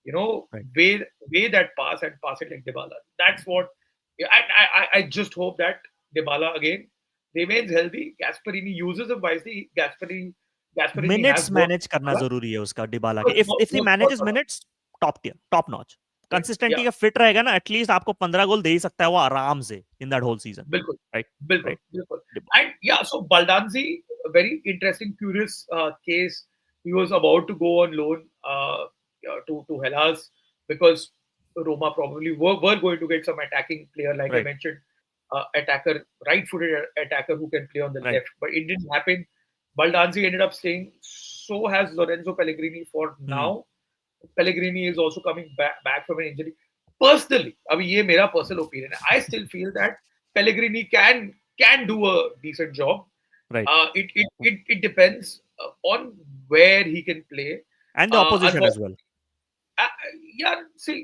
you know, right. weigh that pass and pass it like Dybala. That's what I just hope that Dybala again remains healthy. Gasperini uses him wisely. Gasperini Minutes has worked. manage करना जरूरी है उसका Dybala के. Work, If work, he work, work manages on minutes, top tier, top notch. it. कंसिस्टेंटी Yeah. का fit रहेगा ना, at least आपको 15 गोल दे ही सकता है वो आराम से in that whole season. Bilkul, right. Bilkul, right. Bilkul. And yeah, so Baldanzi, a very interesting, curious case. He was about to go on loan to Hellas because Roma probably were going to get some attacking player, like I right. mentioned, attacker, right-footed attacker who can play on the right. left. But it didn't happen. Baldanzi ended up staying. So has Lorenzo Pellegrini for now. Pellegrini is also coming back from an injury. Personally, अभी ये मेरा personal opinion है. I still feel that Pellegrini can do a decent job. Right. It depends on where he can play. And the opposition as well. Unfortunately, uh, yeah, see,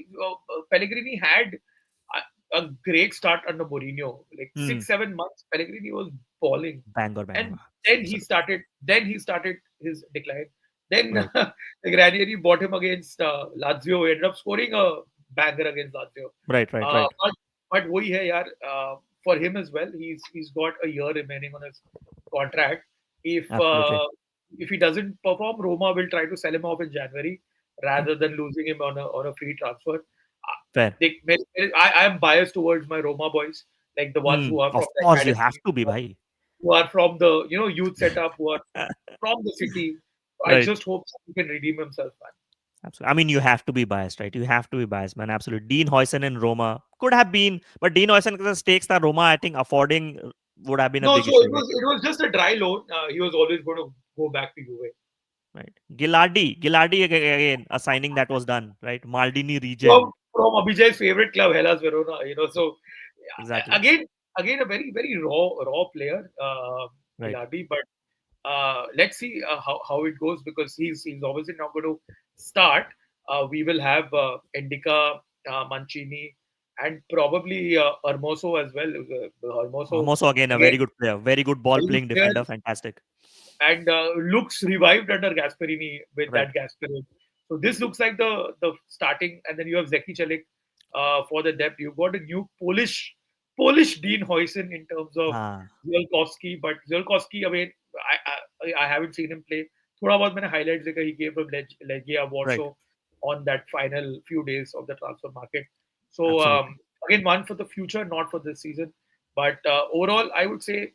Pellegrini had a great start under Mourinho. Like 6 7 months, Pellegrini was balling, Bang or bang. and then he Absolutely. started. Then he started his decline. Then Right. Ranieri bought him against Lazio. He ended up scoring a banger against Lazio. Right, right, right. But वही है यार, for him as well. He's got a year remaining on his contract. If Absolutely. uh, if he doesn't perform, Roma will try to sell him off in January rather than losing him on a free transfer. Fair. I am biased towards my Roma boys, like the ones who are from Of the course, you have academy, to be, bhai. who are from the youth setup, who are from the city. I Right. just hope he can redeem himself, man. Absolutely. I mean, you have to be biased, right? You have to be biased, man. Absolutely. Dean Huyson in Roma could have been, but Dean Huyson stakes that Roma, I think, affording would have been a No, big so issue, right? it was just a dry loan. He was always going to go back to Juve. Right. Gilardi again, a signing that was done, right? Maldini regen. From Abhijay's favorite club, Hellas Verona. So Exactly. again a very very raw player, Right. Gilardi. But let's see how it goes, because he's obviously not going to start. We will have Endika, Mancini, and probably Hermoso as well. Hermoso, Also, again, a again, very good player, very good ball very good playing player, defender. Fantastic. and looks revived under Gasperini with Right. that Gasperini. So this looks like the starting, and then you have Zeki Celik for the depth. You've got a new Polish Dean Huyson in terms of Ah, Zielkowski, but Zielkowski, I mean, I haven't seen him play. थोड़ा बहुत मैंने highlights देखा. He came from Legia right. Warsaw on that final few days of the transfer market. So Absolutely. again, one for the future, not for this season. But overall, I would say,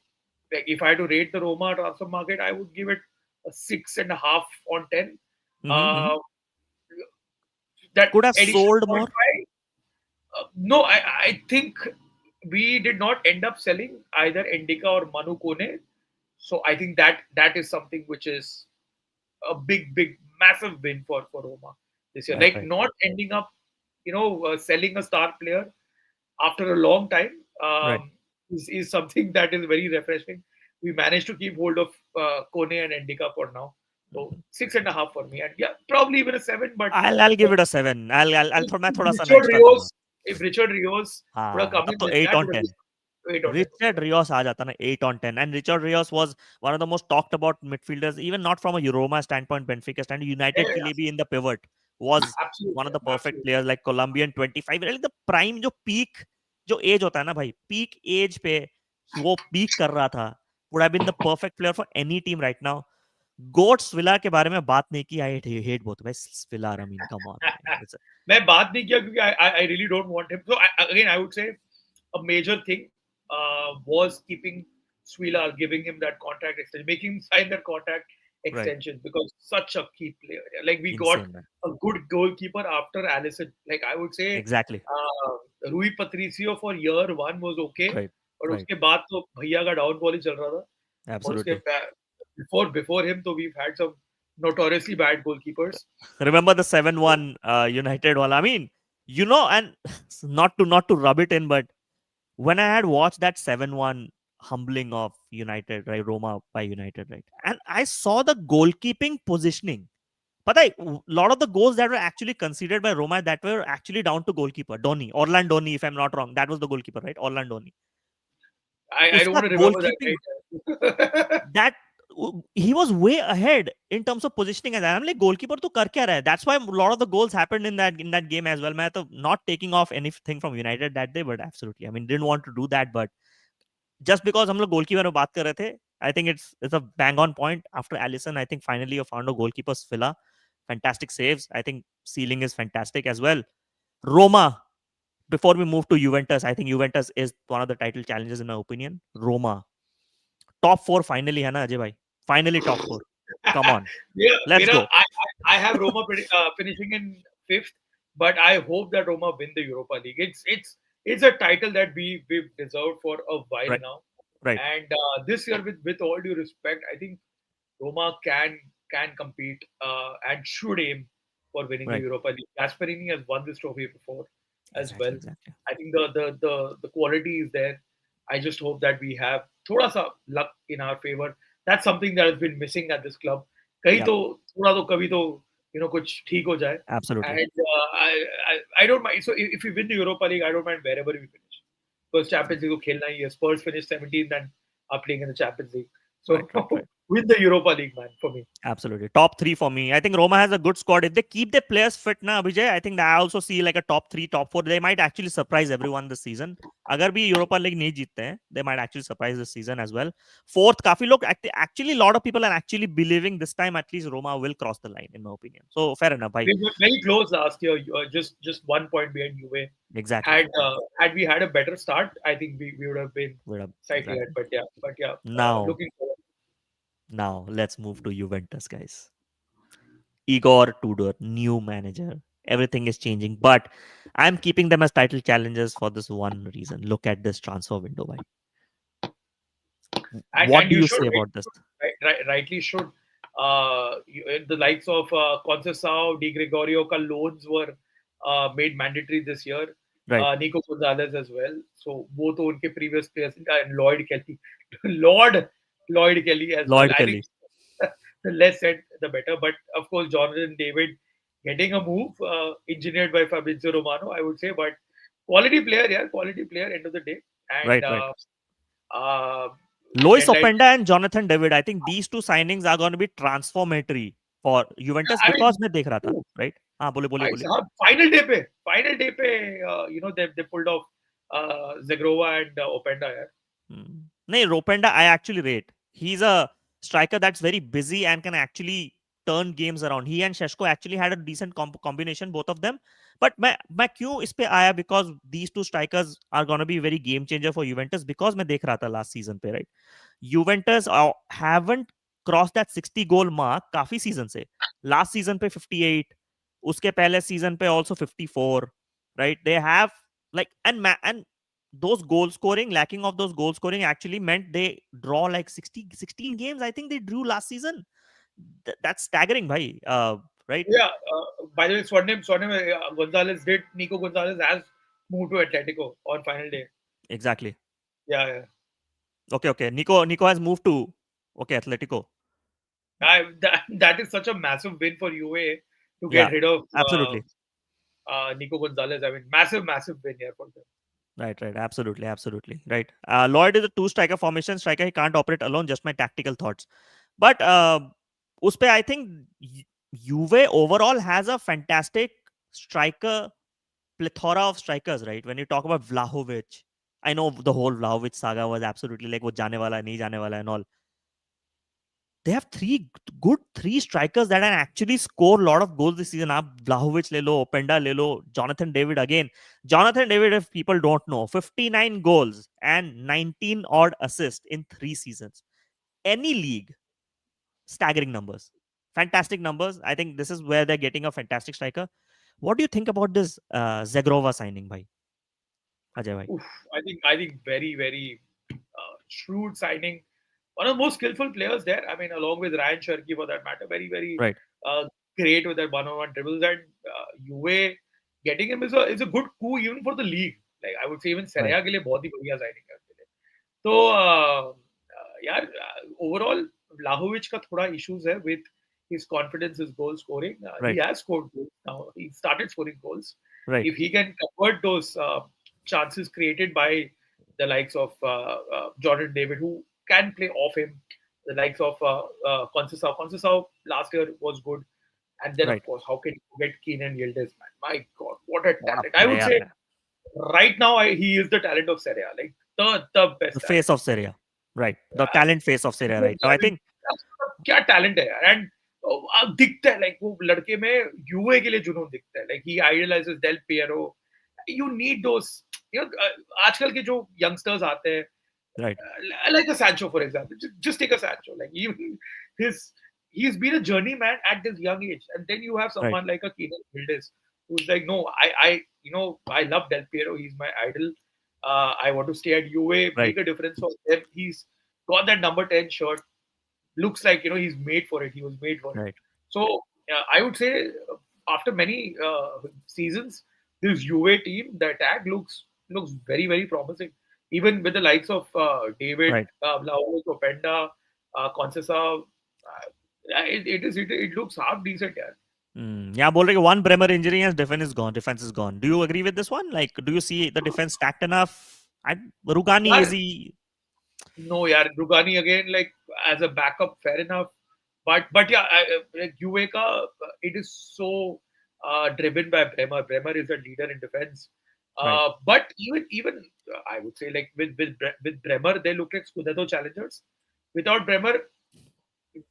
like, if I had to rate the Roma transfer market, I would give it a 6.5 on 10. Mm-hmm. Uh, that Could have additional sold more. 0.5, no, I think we did not end up selling either Endika or Manu Kone. So I think that is something which is a big, massive win for Roma this year. Right, Like, right, not ending up, selling a star player after a long time right. is something that is very refreshing. We managed to keep hold of Kone and Endika for now. So Mhm. 6.5 for me, and yeah, probably even a 7. But I'll give it a 7. I'll if मैं थोड़ा सा Richard nudge कर दूंगा. Rios, if Richard Rios would have हाँ, come तब in, तो then 8 that on would have 10. been 8 on 10. Richard Rios आ जाता ना 8 on 10. And Richard Rios was one of the most talked about midfielders, even not from a Roma standpoint, Benfica standpoint, Yeah, United के yeah, लिए भी in the pivot was one absolutely, of the perfect absolutely. players, like Colombian 25. Like the prime जो peak जो age होता है ना भाई, peak age पे वो peak कर रहा था, would have been the perfect player for any team right now. Goats villa के बारे में बात नहीं की. आई हेट बोथ भाई. Villa, I mean come on man. It's मैं बात नहीं किया क्योंकि I really don't want him. So again, I would say a major thing was keeping Swila, giving him that contract extension, making him sign that contract right. extension, because such a key player. Like, we got insane man. a good goalkeeper after Allison. Like, I would say exactly. Rui Patricio for year one was okay, right. और right. उसके बाद तो भैया का downfall ही चल रहा था. और उसके absolutely. before him, so we've had some notoriously bad goalkeepers. Remember the 7-1 United wala? I mean, and not to rub it in, but when I had watched that 7-1 humbling of United, right, Roma by United, right, and I saw the goalkeeping positioning, पता है, lot of the goals that were actually conceded by Roma that were actually down to goalkeeper Orlando Donny, if I'm not wrong, that was the goalkeeper, right? Orlando Donny. I don't उसका want to remember that goalkeeping, right. that he was way ahead in terms of positioning. And I'm like, goalkeeper to kar kya raha hai? That's why a lot of the goals happened in that game as well. मैं तो not taking off anything from United that day, but absolutely, I mean, didn't want to do that, but just because हम लोग goalkeeper में बात कर रहे थे, I think it's a bang on point. After Allison, I think finally you found a goalkeeper, Villa. Fantastic saves. I think ceiling is fantastic as well. Roma. Before we move to Juventus, I think Juventus is one of the title challenges in my opinion. Roma. Top four finally, है ना अजय भाई? Finally top four. Come on. Yeah, Let's go. I have Roma finishing in fifth, but I hope that Roma win the Europa League. It's a title that we've deserved for a while Right. now, Right. and this year, with all due respect, I think Roma can compete and should aim for winning the Right. Europa League. Gasperini has won this trophy before as Exactly. well. Exactly. I think the quality is there. I just hope that we have thoda sa luck in our favor. That's something that has been missing at this club. कहीं Yep. तो थोड़ा तो कभी तो कुछ ठीक हो जाए. Absolutely. And I don't mind. So if we win the Europa League, I don't mind wherever we finish. Because Champions League को खेलना ही है. Spurs finished 17th and are playing in the Champions League. So Right. Right. Right. win the Europa League, man, for me. Absolutely. Top three for me. I think Roma has a good squad. If they keep their players fit now, Abhijay, I think I also see like a top three, top four. They might actually surprise everyone this season. अगर भी Europa League नहीं जीतते हैं, they might actually surprise this season as well. Fourth, काफी लोग actually a lot of people are actually believing this time at least Roma will cross the line in my opinion. So fair enough, bhai. We were very close last year, just 1 point behind Juve. Exactly. Had we had a better start, I think we would have been slightly ahead. Exactly. But yeah, Now, looking forward. now let's move to Juventus, guys. Igor Tudor, new manager. Everything is changing, but I'm keeping them as title challengers for this one reason. Look at this transfer window, bhai. What And do you you should, say about this? rightly should. The likes of Conceição, Di Gregorio ka loans were made mandatory this year. Right. Nico Gonzalez as well. So both उनके previous players and Lloyd Kelly, Lloyd Kelly as well. Lloyd I think Kelly. the less said the better. But of course, Jonathan David getting a move engineered by Fabrizio Romano, I would say. But quality player, yeah, quality player. End of the day, and Right, right. uh, Lois deadline. Openda and Jonathan David. I think these two signings are going to be transformatory for Juventus I mean, because मैं देख रहा था, right? हाँ, बोले. Final day पे, they pulled off Zagrova and Openda. Yeah. नहीं, Ropenda I actually rate. He's a striker that's very busy and can actually turn games around. He and Sheshko actually had a decent combination, both of them. But मैं क्यों इस पे आया, because these two strikers are going to be very game changer for Juventus, because मैं देख रहा था last season पे, right? Juventus haven't crossed that 60 goal mark काफी season से. Last season पे 58, उसके पहले season पे also 54, right? They have like and those goal scoring, lacking of those goal scoring actually meant they draw like 16 games. I think they drew last season. That's staggering, bhai. Right? Yeah. By the way, Swarnim Gonzalez Nico Gonzalez has moved to Atletico on final day. Exactly. Yeah. Okay. Nico has moved to Atletico. That is such a massive win for UA to get rid of absolutely. Nico Gonzalez. I mean, massive win here for them. Right. Absolutely. Right. Lloyd is a two-striker formation. Striker, he can't operate alone. Just my tactical thoughts. But uspe, I think Juve overall has a fantastic striker plethora of strikers, right? When you talk about Vlahovic, I know the whole Vlahovic saga was absolutely like wo jane wala, nahi jane wala and all. They have three strikers that can actually score a lot of goals this season. Aap Vlahovic le lo, Openda le lo, Jonathan David again. Jonathan David, if people don't know, 59 goals and 19 odd assists in 3 seasons. Any league, staggering numbers. Fantastic numbers. I think this is where they're getting a fantastic striker. What do you think about this Zagrova signing, bhai? Ajay bhai. I think very, very shrewd signing. One of the most skillful players there. I mean, along with Ryan Cherky for that matter. Very, very right. Great with that one-on-one dribbles. And UA getting him is a good coup even for the league. Like I would say, even Serie A के लिए बहुत ही बढ़िया signing है उसके लिए. So यार overall Vlahovic का थोड़ा issues है with his confidence, his goal scoring. He Right. has scored goals now. He started scoring goals. Right. If he can convert those chances created by the likes of Jordan David, who can play off him, the likes of Conceição. Conceição last year was good. And then, of Right. course, how can you forget Keenan Yildiz, man? My God, what a What a talent. I would player, say man. right now, he is the talent of Serie A, like the The best talent. face of Serie A. Right. The I talent face of Serie A right now. I think. क्या talent है यार and दिखता है like वो लड़के में UA के लिए जुनून दिखता है like he idolises Del Piero you need those you know आजकल के जो यंगस्टर्स आते हैं Right. like a Sancho for example just take a Sancho like even his he's been a journeyman at this young age and then you have Right. someone like a Keenan Yildiz who's like no I you know I love Del Piero he's my idol I want to stay at UA Right. make a difference for them he's got that number 10 shirt looks like he's made for it. He was made for it. Right. So I would say after many seasons, this UA team, the attack looks very very promising. Even with the likes of David, Right. Laos, Openda, Concesa, it looks half decent. Yeah. Yeah, बोल रहे कि one Bremer injury and defense is gone. Do you agree with this one? Like, do you see the defense stacked enough? Rugani Yeah, is he? no, yeah, Rugani again, like as a backup, fair enough. But yeah, like UA it is so driven by Bremer. Bremer is a leader in defense. Right. But even I would say like with Bremer, they look like Scudetto challengers. Without Bremer,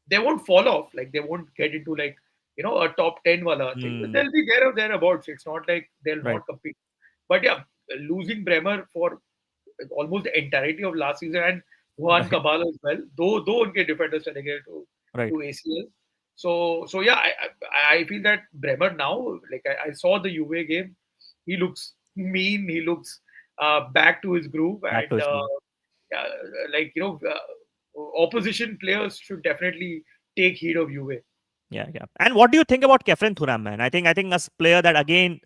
they won't fall off. Like they won't get into like a top 10 wala thing. They'll be there or thereabouts. It's not like they'll Right. not compete. But yeah, losing Bremer for almost the entirety of last season and Juan Right. Cabal as well. Though उनके defenders चले गए Right. to ACL. So yeah, I feel that Bremer now, like I saw the UA game, he looks mean. He looks back to his groove, Back to and his group. uh, like opposition players should definitely take heed of UA. Yeah, yeah. And what do you think about Kefren Thuram, man? I think a player that again,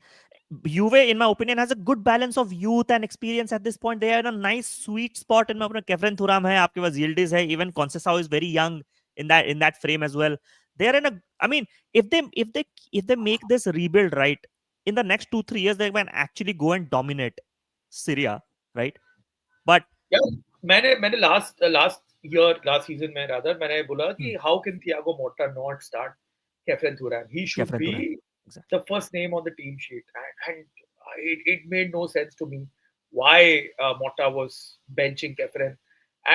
Juve, in my opinion, has a good balance of youth and experience at this point. They are in a nice sweet spot. In my opinion, Kefren Thuram hai, आपके पास Yildiz hai, even Conceição is very young in that frame as well. They are in a. I mean, if they make this rebuild right in the next 2-3 years, they can actually go and dominate Syria, right? But Yeah, मैंने last season में rather मैंने बोला कि how can Thiago Motta not start Kefren Thuram? He should Kefren Thuram, be exactly. the first name on the team sheet, and it made no sense to me why Motta was benching Kefren.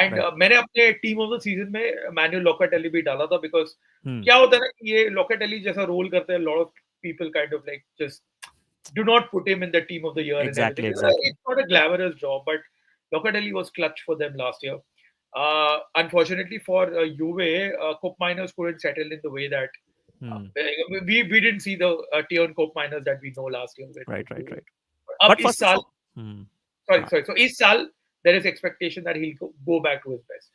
And Right. मैंने अपने team of the season में Manuel Locatelli भी डाला था because Hmm. क्या होता है ना कि ये Locatelli जैसा role करते हैं, a lot of people kind of like just do not put him in the team of the year Exactly, and everything. exactly. It's not a glamorous job, but Locatelli was clutch for them last year. Unfortunately for Juve, Cup Miners couldn't settle in the way that Hmm. we didn't see the Tion Cup Miners that we know last year. Right, right, right. Ab But is first, saal, hmm. sorry. So is saal, there is expectation that he'll go back to his best.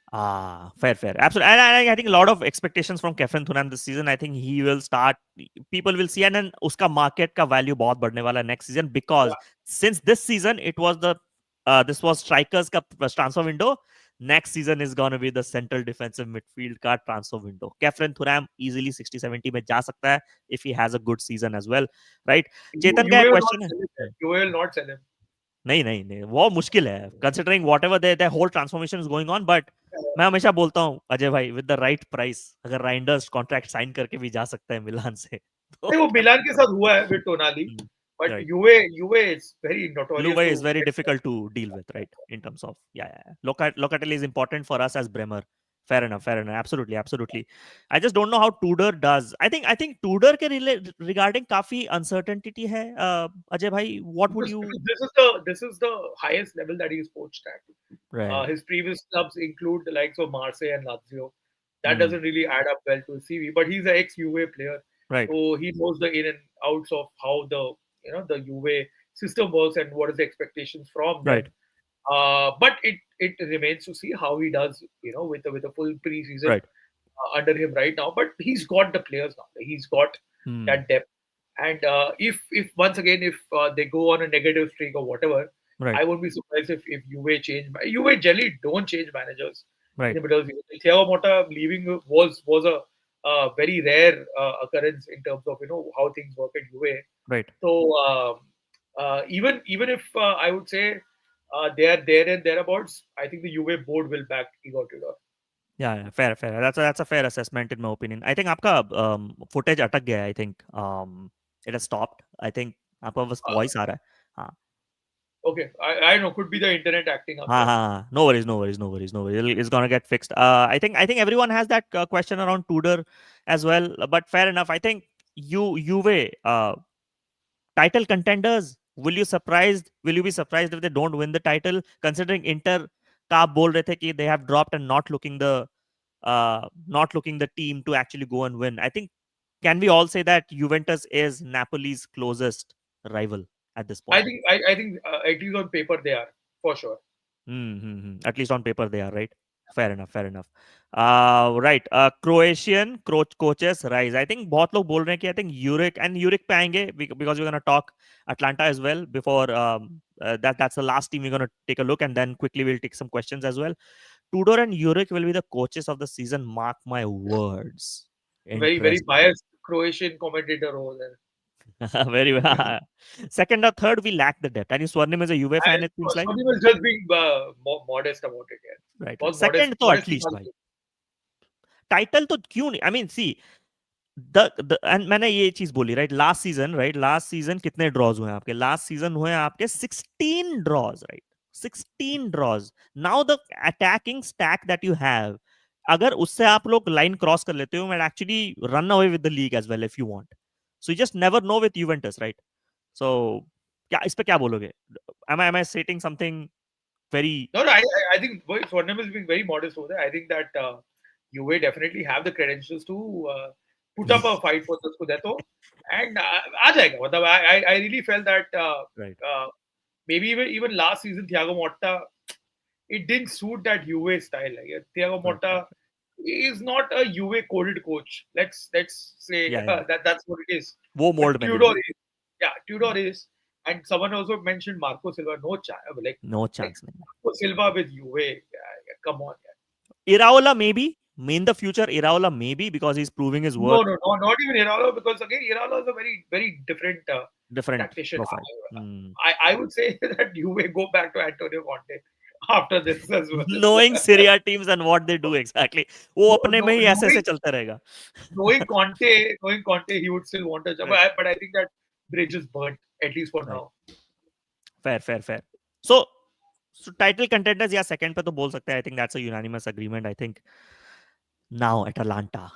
Fair. Absolutely. And I think a lot of expectations from Kefren Thuram this season. I think he will start, people will see, and then uska market ka value bahut badhne wala next season because since this season, this was strikers ka transfer window. Next season is going to be the central defensive midfield ka transfer window. Kefren Thuram easily 60-70 mein ja sakta hai if he has a good season as well, right? Chetan ka question hai. You will not sell him. नहीं वो मुश्किल है considering whatever their whole transformation is going on but मैं हमेशा बोलता हूँ अजय भाई with the right price अगर राइंडर्स कॉन्ट्रैक्ट साइन करके भी जा सकता है मिलान से तो वो मिलान के साथ हुआ है with Tonali but right. UA is very notorious. Juve is very difficult to deal with, right? In terms of Locatelli is important for us as Bremer. Fair enough. Absolutely. I just don't know how Tudor does. I think Tudor के regarding काफी uncertainty है. Ajay bhai, what would you? This is the highest level that he's coached at. Right. His previous clubs include the likes of Marseille and Lazio. That doesn't really add up well to his CV, but he's an ex-UA player, Right. so he knows the in and outs of how the UA system works and what is the expectations from them. Right. But it remains to see how he does, with a full preseason Right. under him right now. But he's got the players now. He's got that depth. And if once again if they go on a negative streak or whatever, Right. I won't be surprised if UA change. UA generally don't change managers Right. in the middle of the season. Thiago Motta leaving was very rare occurrence in terms of how things work at UA. Right. So even if I would say they are there and thereabouts, I think the UA board will back Igor Tudor. Yeah, fair, fair. That's a fair assessment in my opinion. I think आपका footage अटक गया है. I think it has stopped. I think आपका बस Uh, voice आ रहा है. हाँ. okay, I don't know, could be the internet acting up हाँ, there. हाँ, हाँ. No worries, no worries, no worries, no worries. It's gonna get fixed. I think everyone has that question around Tudor as well. But fair enough. I think Juve title contenders. Will you be surprised if they don't win the title? Considering Inter का आप बोल रहे थे कि they have dropped and not looking the team to actually go and win. I think can we all say that Juventus is Napoli's closest rival at this point? I think at least on paper they are for sure. At least on paper they are, right. Fair enough, fair enough. Right. Croatian coaches rise. I think बहुत लोग बोल रहे हैं कि I think Uric पे आएंगे because we're gonna talk Atlanta as well before that's the last team we're gonna take a look, and then quickly we'll take some questions as well. Tudor and Uric will be the coaches of the season. Mark my words. Very Interesting. biased Croatian commentator over there. Very well. Second or third, we lack the depth. And Swarnim is a Juve fan, And it seems like. Sonny was just being modest about it. Yeah, Right, right. was modest, Second, तो at modestly least भाई. positive. Title तो क्यों नहीं? I mean, see, the and मैंने ये चीज बोली, right? Last season कितने draws हुए हैं आपके? Last season हुए हैं आपके 16 draws, right? 16 draws. Now the attacking stack that you have, अगर उससे आप लोग लाइन क्रॉस कर लेते हो, might actually run away with the league as well if you want. So you just never know with Juventus, right? So क्या इस पे क्या बोलोगे? Am I stating something very No, I think Swarnim is being very modest over there. I think that UA definitely have the credentials to put up a fight for the Scudetto, and आ जाएगा. मतलब I really felt that right? uh, maybe even last season Thiago Motta, it didn't suit that UA style. Like, Thiago Right, right, Motta right. is not a UA coded coach. Let's say Yeah, yeah. that's what it is. वो But mould में नहीं Tudor है. is, yeah, Tudor is, and someone also mentioned Marco Silva. No chance, No like chance नहीं. Marco Silva with UA. Yeah, come on, yeah. Iraola maybe. In the future, Iraola maybe because he's proving his worth. No, not even Iralo, because again Iralo is a very different Different tactician. profile. Hmm. I would say that UA go back to Antonio Conte after this as well. Knowing Syria teams and what they do exactly, वो No, अपने में ही ऐसे ऐसे चलता रहेगा. knowing Conte, he would still want a job. Right, But I think that bridge is burnt, at least for right. now. Fair. So title contenders या second पे तो बोल सकते हैं. I think that's a unanimous agreement. I think now Atalanta,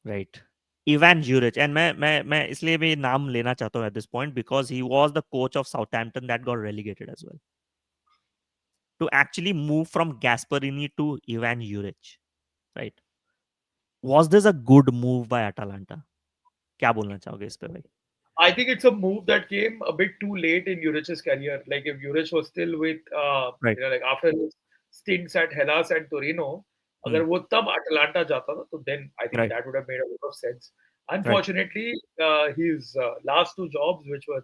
right? Ivan Juric, and मैं इसलिए भी नाम लेना चाहता हूँ at this point because he was the coach of Southampton that got relegated as well. To actually move from Gasperini to Ivan Juric, right? Was this a good move by Atalanta? क्या बोलना चाहोगे इस पे भाई? I think it's a move that came a bit too late in Juric's career. Like if Juric was still with, Right. like after his stints at Hellas and Torino, Hmm. अगर वो तब Atalanta जाता था, तो then I think Right. that would have made a lot of sense. Right. Unfortunately, his last two jobs, which were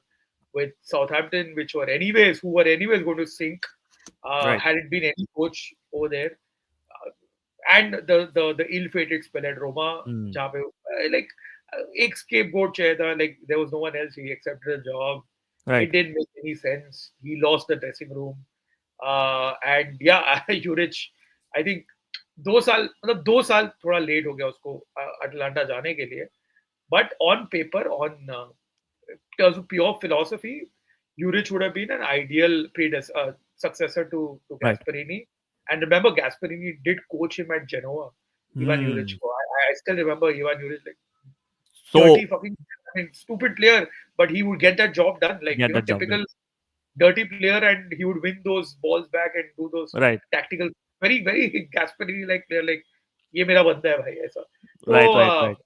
with Southampton, who were anyways going to sink, Right. had it been any coach over there, and the ill-fated spell at Roma, Hmm. जहाँ पे like एक scapegoat चाहिए था, like there was no one else. He accepted the job. Right. It didn't make any sense. He lost the dressing room, and yeah, Juric, I think 2 साल मतलब 2 साल थोड़ा late हो गया उसको अटलांटा जाने के लिए. But on paper, on terms of pure philosophy, Juric would have been an ideal successor to Right. Gasperini. And remember, Gasperini did coach him at Genoa, Ivan Juric. Hmm. I still remember Ivan Juric, like So dirty fucking, I mean, stupid player, but he would get that job done. Like, get the job done. typical dirty player, and he would win those balls back and do those Right. tactical, very Gasperini like player, like, ये मेरा बंदा है भाई ऐसा. Right. So, Right. Right.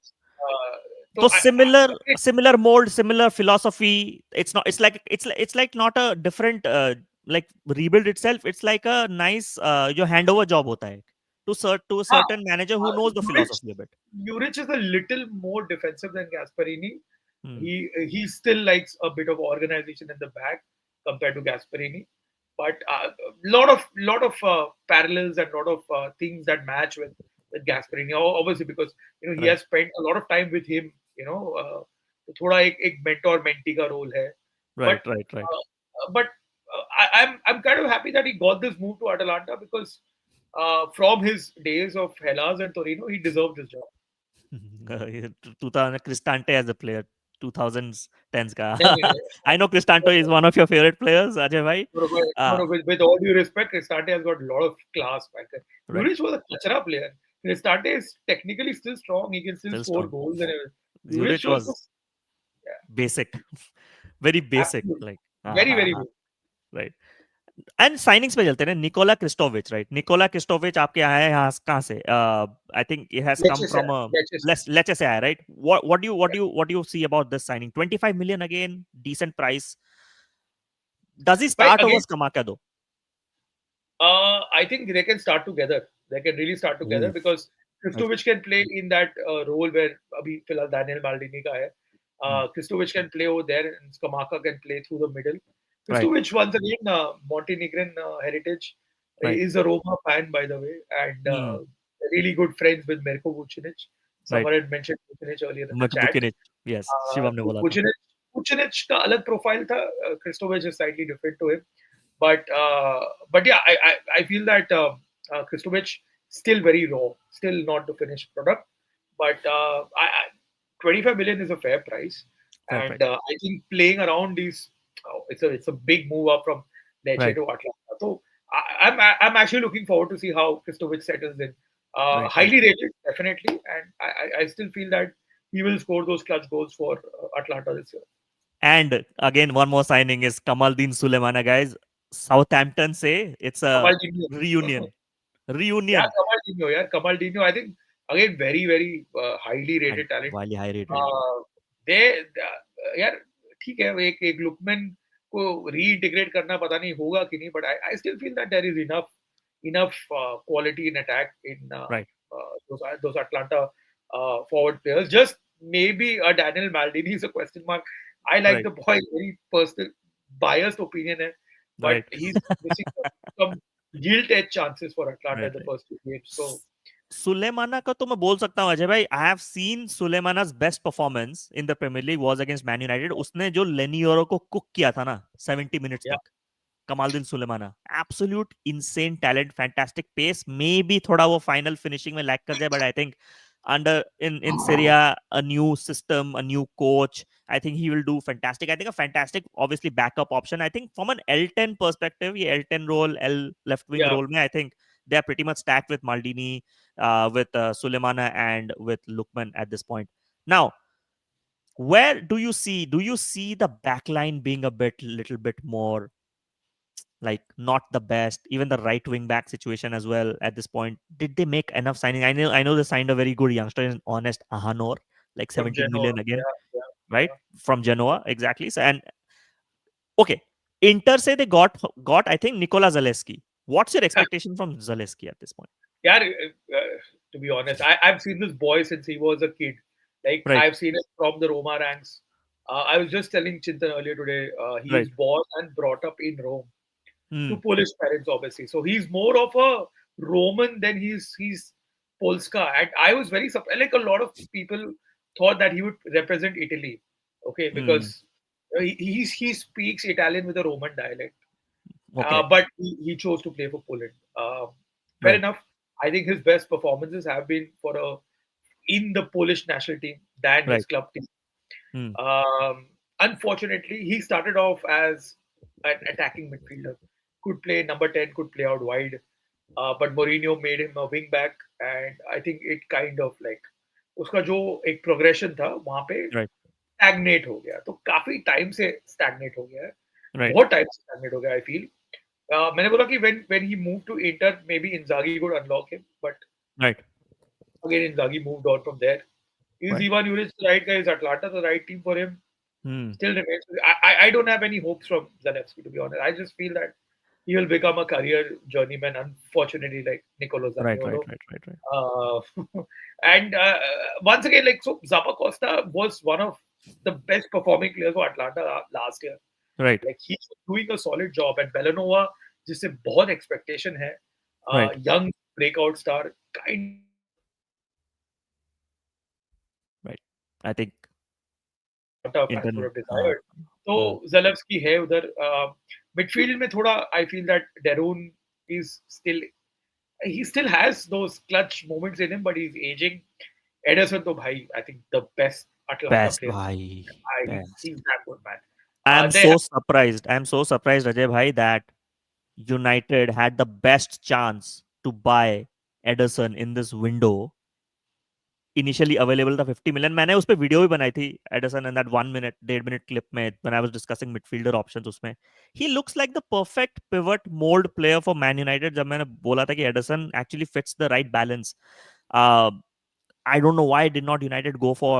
so So I, similar mold, similar philosophy. It's not. It's like not a different like rebuild itself. It's like a nice जो handover job होता है to a हाँ, certain manager who knows the Juric, philosophy a bit. Juric is a little more defensive than Gasperini. Hmm. He still likes a bit of organization in the back compared to Gasperini, but lot of parallels and lot of things that match with with Gasperini, obviously because he Right, has spent a lot of time with him. तो थोड़ा एक mentor mentee का role है. But right, right, right. I'm kind of happy that he got this move to Atalanta because from his days of Hellas and Torino, he deserved this job. 2000 Cristante as a player, 2010s नहीं, ka. नहीं, I know Cristante is one of your favorite players, Ajay bhai. Uh, with all due respect, Cristante has got a lot of class back there. right, Juric was a kachara player. Cristante is technically still strong. He can still still score strong. goals and everything. Juric Juric was was basic, very basic, absolutely like very, very good. right. And signings पे चलते हैं Nicola क्रिस्टोविच right Nicola क्रिस्टोविच आपके आया है यहाँ कहाँ से I think it has come Leches, from Leches. लेचे से आया right what do you see about this signing 25 million again decent price does he But start over again, Scamacca though I think they can start together. They can really start together Ooh, because I- Kristovic can play in that role where अभी फिलहाल Daniel Maldini का है. hmm, Kristovic can play over there and Scamacca can play through the middle. right Kristovic, once again, Montenegrin heritage, right is a Roma fan, by the way, and hmm, really good friends with Mirko Vucinic. right Someone had mentioned Vucinic earlier in the much chat. Bukinich yes Shivam ने तो बोला था Vucinic का अलग profile था. Kristovic is slightly different to him. But yeah, I feel that Kristovic still very raw, still not the finished product. But 25 million is a fair price, fair and price I think playing around these, it's a big move up from Lecce right to Atlanta. So I'm actually looking forward to see how Kristovic settles in. right right Highly rated, definitely, and I still feel that he will score those clutch goals for Atlanta this year. and again one more signing is Kamaldeen Sulemana guys Southampton say it's a Ronaldinho. reunion Yeah, reunion Kamaldinho, yeah, Kamaldinho. I think again very, very highly rated talent. highly high rated Uh, they यार ठीक है एक Luckmann को रीइंटीग्रेट करना पता नहीं होगा कि नहीं but I still feel that there is enough quality in attack in right those Atlanta forward players. Just maybe a Daniel Maldini is a question mark. I like right the boy, very personal, biased opinion, hai, but right he's missing some gilt edge chances for Atlanta in right the right first two games. So Sulemana का तो मैं बोल सकता हूँ अजय भाई I have seen सुलेमाना's best performance in the Premier League was against Man United उसने जो लेनियोरो को कुक किया था ना 70 मिनट्स yeah, तक Kamaldeen Sulemana absolute insane talent fantastic pace may be थोड़ा वो फाइनल फिनिशिंग में लैग कर जाए but I think under in Syria, a new system, a new coach. I think he will do fantastic. I think a fantastic, obviously, backup option. I think from an L10 perspective, yeah, L10 role, L left wing yeah. role, I think they are pretty much stacked with Maldini, with Sulemana, and with Lukman at this point. Now, where do you see the backline being a little bit more like not the best. Even the right wing back situation as well at this point. Did they make enough signing? I know they signed a very good youngster in Honest Ahanor, like From 17 Genoa, million again, yeah, yeah, right? yeah. From Genoa, exactly. So and okay. Inter say they got I think Nikola Zaleski. What's your expectation from Zaleski at this point? Yeah, to be honest, I've seen this boy since he was a kid. Like Right, I've seen it from the Roma ranks. I was just telling Chintan earlier today. He right. is born and brought up in Rome to Hmm. Polish parents, obviously. So he's more of a Roman than he's Polska. And I was very surprised. Like a lot of people thought that he would represent Italy. Okay, Hmm. because he speaks Italian with a Roman dialect. Okay. But he chose to play for Poland. Fair Right. enough. I think his best performances have been in the Polish national team than his Right. club team. Hmm. Unfortunately, he started off as an attacking midfielder. Could play number 10, could play out wide. But Mourinho made him a wing back, and I think it kind of like उसका जो एक progression था वहां पे Right. Stagnate हो गया तो काफी टाइम से स्टैग्नेट हो गया है Right. बहुत टाइम से स्टैग्नेट हो गया आई फील मैंने बोला कि when he moved to Inter maybe Inzaghi could unlock him but Right. again Inzaghi moved on from there. Is Right. Ivan Juric the right guy? Is Atlanta the right team for him? Hmm. Still remains. I don't have any hopes from Zalewski, to be honest. I just feel that he will become a career journeyman, unfortunately, like Nicolo Right. Right. Zaniolo. Right. Right. Right. And once again, like, so Zappa Costa was one of the best performing players for Atlanta last year. Right. Like, he's doing a solid job. And Belanova, जिससे बहुत expectation है, Right. young breakout star, kind of I think Atalanta fans would Inter. have desired. तो Hmm. Zalewski है उधर midfield में थोड़ा I feel that Darun is still he still has those clutch moments in him, but he's aging. Ederson to bhai, I think the best Atalanta Best player. bhai. He's Best. that good man. I'm They have so surprised. I'm so surprised, Ajay bhai, that United had the best chance to buy Ederson in this window. Initially available था 50 million. मैंने उस पे video भी बनाई थी Ederson in that 1 minute 1.5 minute clip में when I was discussing midfielder options. उसमें ही looks like the perfect pivot mould player for Man United. जब मैंने बोला था कि Ederson actually fits the right balance. I don't know why did not United go for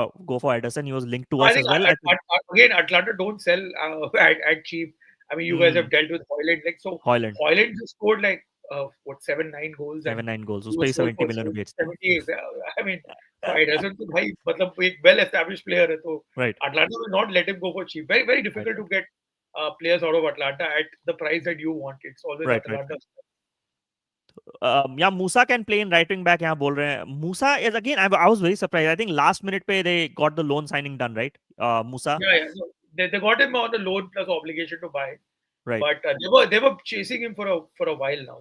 Ederson. He was linked to I us think as well. I think again Atlanta don't sell at cheap. I mean, you guys have hmm, dealt with Hoyland. Like so, Hoyland Hoyland just scored like what 7-9 goals and 7-9 goals. उस he पे was he sold 70 for million में बेचते हैं. 70. I mean, so it doesn't. भाई मतलब एक well established player है तो Right. Atlanta will not let him go for cheap. Very very Right. difficult Right. to get players out of Atlanta at the price that you want. It's always Right. Right. Atalanta. Yeah, Musa can play in right wing back. यहाँ बोल रहे हैं. Musa is again. I was very surprised. I think last minute पे they got the loan signing done, right? Musa. Yeah, yeah. No, they got him on a loan plus obligation to buy. Right. But they were chasing him for a while now,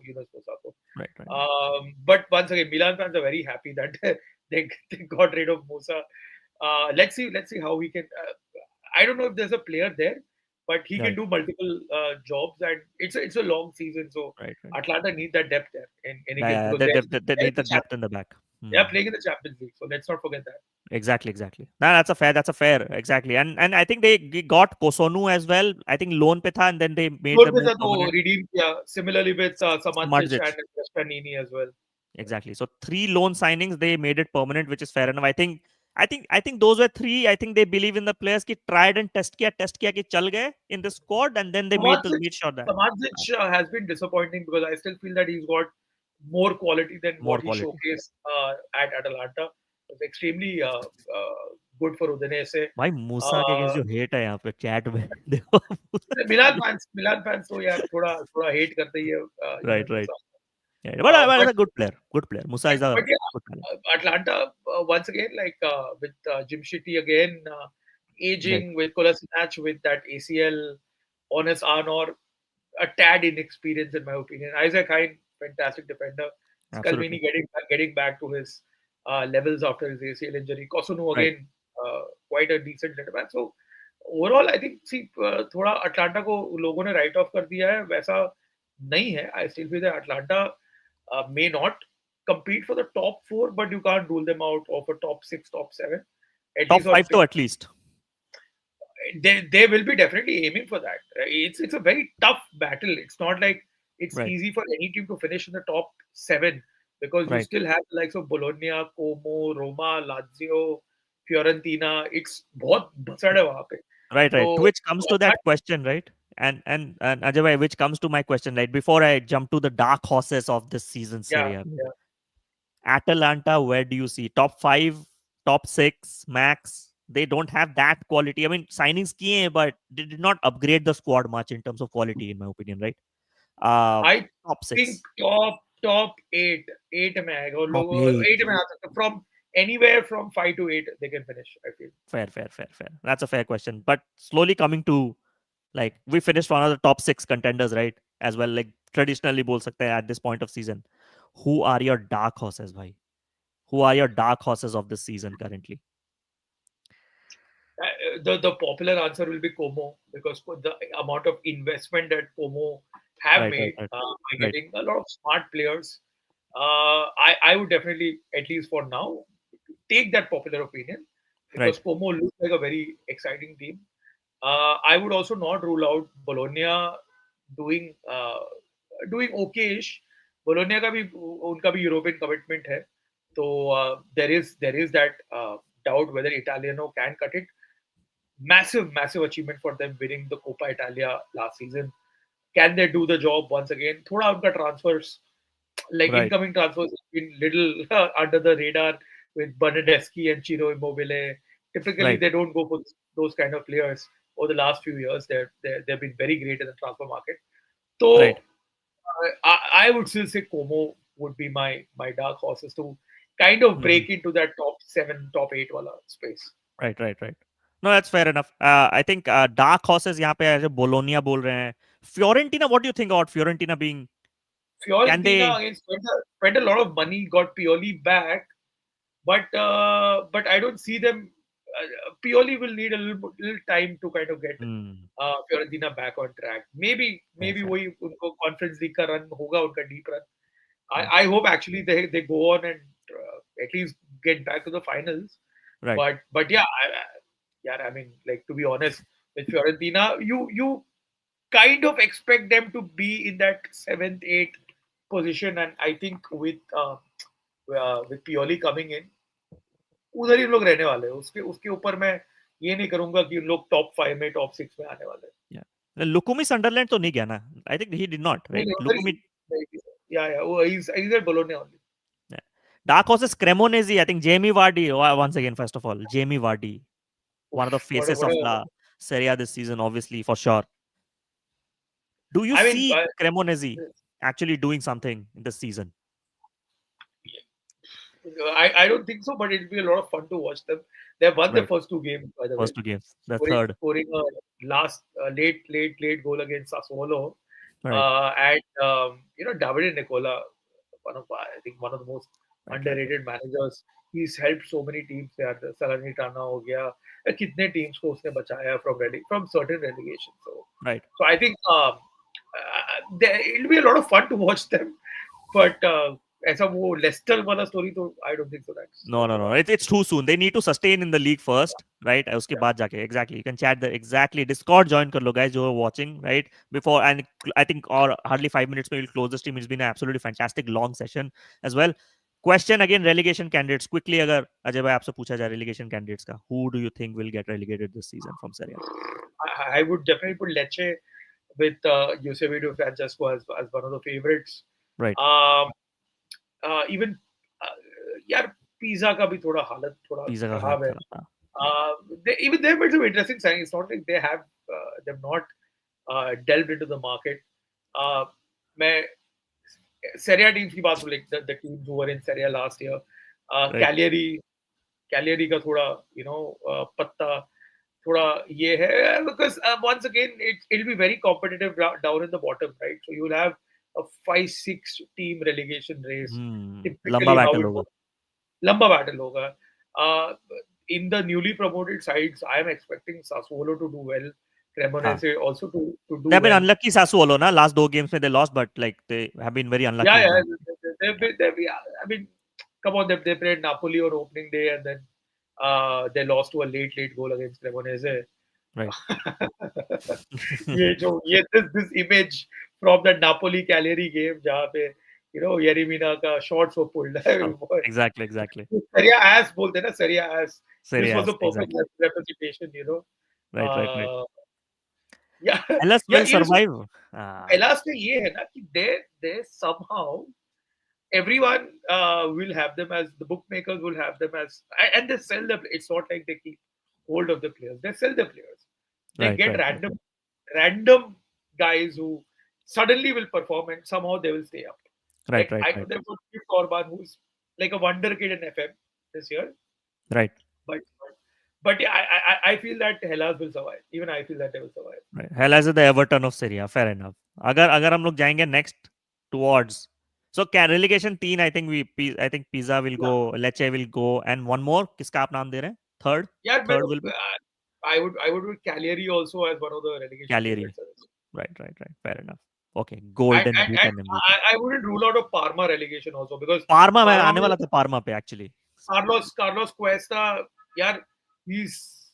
Sako. Right. Right. But once again, Milan fans are very happy that they got rid of Musa. Let's see how he can. I don't know if there's a player there, but he can Right. do multiple jobs, and it's a long season, so Right. Right. Atlanta need that depth there in any Yeah, case yeah. because They they're in need the the depth champions. in the back. They are Hmm. playing in the Champions League, so let's not forget that. Exactly. Exactly. Nah, that's a fair. That's a fair. Exactly. And I think they got Kosonu as well. I think loan पे था and then they made the Loan move पे तो permanent. redeem किया. Similarly with Samantic Marzic. and Gasperini as well. Exactly. So three loan signings, they made it permanent, which is fair enough. I think those were three. I think they believe in the players ki tried and test किया कि चल गए in the squad, and then they Samantic, made sure that Has been disappointing because I still feel that he's got more quality than more what he quality. showcased at Atalanta. It was extremely good for Udinese. भाई मूसा के against Uh, जो hate है यहाँ पे chat में देखो. Milan fans तो यार थोड़ा थोड़ा hate करते ही है Right, right. Musa. Yeah, but But a good player. Good player. Musa is a yeah, good player. Atlanta once again like with Jim Shitty again Right. aging with Kolasinac with that ACL on his arm or a tad inexperienced in my opinion. Isaac Hine, fantastic defender. Absolutely. Scalvini getting back to his levels after his ACL injury. Kosunu Right. again, quite a decent centre back. So overall, I think see थोड़ा Atlanta को लोगों ने right of कर दिया है वैसा नहीं है. I still feel that Atlanta may not compete for the top four, but you can't rule them out of a top six, top seven. At Top least on five to paper at least. they will be definitely aiming for that. It's a very tough battle. It's not like it's Right. easy for any team to finish in the top seven because you Right. still have the likes of Bologna, Como, Roma, Lazio, Fiorentina. It's बहुत भसड़ है वहाँ पे. Right. Right. To So which comes to that question, right? And Ajay bhai, which comes to my question, right? Before I jump to the dark horses of this season yeah, Serie A. yeah. Atalanta, where do you see top five, top six, max? They don't have that quality. I mean, signings kiye hain, but they did not upgrade the squad much in terms of quality, in my opinion, right? Uh, I top think six, top eight में आएगा और top लोग eight. eight में आ सकते हैं. From anywhere from 5 to 8 they can finish. I feel. Fair, fair, fair, fair. That's a fair question. But slowly coming to like we finished one of the top six contenders, right? As well, like traditionally बोल सकते हैं at this point of season. Who are your dark horses, bhai? Who are your dark horses of this season currently? The popular answer will be Como because the amount of investment that Como have Right, right, made right, by right, getting a lot of smart players. I would definitely, at least for now, take that popular opinion because right, Como looks like a very exciting team. I would also not rule out Bologna doing doing okayish. Bologna का भी उनका भी European commitment है. So there is that doubt whether Italiano can cut it. Massive achievement for them winning the Coppa Italia last season. Can they do the job once again? थोड़ा उनका transfers like right, incoming transfers have been little under the radar with Bernardeschi and Ciro Immobile. Typically, right, they don't go for those kind of players. Over the last few years, they've been very great in the transfer market. So right. I would still say Como would be my dark horses to kind of Mhm. break into that top seven, top eight wala space. Right. No, that's fair enough. I think dark horses यहाँ पे ऐसे Bologna बोल रहे हैं. Fiorentina, what do you think about Fiorentina being? Can Fiorentina they? again spent a lot of money, got Pioli back, but I don't see them. Pioli will need a little time to kind of get Hmm. Fiorentina back on track. Maybe Fair. वही उनको Conference League का run होगा उनका deep run. Right. I hope actually they go on and at least get back to the finals. Right. But yeah, yeah. I mean, like to be honest, with Fiorentina, you kind of expect them to be in that seventh, eighth position, and I think with Pioli coming in, उधर ही लोग रहने वाले हैं. उसके उसके ऊपर मैं ये नहीं करूंगा कि लोग टॉप 5 में टॉप 6 में आने वाले हैं. Yeah. Lukumi Sunderland तो नहीं गया ना. I think he did not. नहीं Right. नहीं उधर Lukumi. ही या वो he's at Bologna only. Yeah. Dark horses Cremonese. I think Jamie Vardy. Once again, first of all, Jamie Vardy, one of the Oof, faces of the Serie A this season, obviously for sure. Do you I mean, see Cremonese actually doing something in this season? I don't think so, but it'll be a lot of fun to watch them. They've won their Right. first two games, by the way. First two games. The third. Scoring a late goal against Sassuolo. Right. And Davide Nicola, I think one of the most underrated managers. He's helped so many teams. यार Salernitana हो गया, कितने teams को उसने बचाया from certain relegation. Right. So I think it'll be a lot of fun to watch them. But ऐसा वो Leicester वाला story तो I don't think so. No. It's too soon. They need to sustain in the league first, right? उसके बाद जाके exactly. You can chat the exactly Discord join कर लो guys जो watching, right? Before and I think or hardly 5 minutes we'll close the stream. It's been an absolutely fantastic long session as well. Question again, relegation candidates quickly. अगर अजय भाई आपसे पूछा जाए relegation candidates का, who do you think will get relegated this season from Serie A? I would definitely put Lecce with Eusebio Francesco as one of the favorites. Right. Even यार Pisa का भी थोड़ा हालत थोड़ा खराब है. Even they've made some interesting signings. It's not like they've not delved into the market. मैं Serie A teams की बात करूँ, like the teams who were in Serie A last year, Cagliari का थोड़ा पत्ता थोड़ा ये है, because once again it'll be very competitive down in the bottom, right? So you'll have a 5-6 team relegation race. लंबा battle होगा. लंबा battle होगा. In the newly promoted sides, I am expecting Sassuolo to do well. Cremonese also to do They've been well. unlucky, Sassuolo, na? Last 2 games they lost, but like they have been very unlucky. Yeah. I mean, come on, they played Napoli on opening day and then they lost to a late goal against Cremonese. Right. this image from the Napoli Cagliari game, जहाँ पे Yerimina का shots were pulled. Exactly. Serie A ass बोलते ना, Serie A ass. This was a perfect representation, Right. Yeah. Hellas will survive. Hellas में ये है ना कि they somehow everyone will have them as the bookmakers will have them as, and they sell them. It's not like they keep hold of the players. They sell the players. They get random guys who suddenly will perform and somehow they will stay up. Right. I know they've got Orban, who's like a wonder kid in FM this year. Right. But yeah, I feel that Hellas will survive. Even I feel that they will survive. Right. Hellas is the Everton of Serie A. Fair enough. अगर हम लोग जाएंगे next towards, so relegation 3, I think Pisa will go, Lecce will go, and one more. किसका आप नाम दे रहे हैं? Third will be. I would put Cagliari also as one of the relegation. Cagliari. Right. Fair enough. Okay, golden boot and MVP. I wouldn't rule out a Parma relegation also, because Parma मैं आने वाला था Parma पे actually. Carlos Cuesta, yeah, he's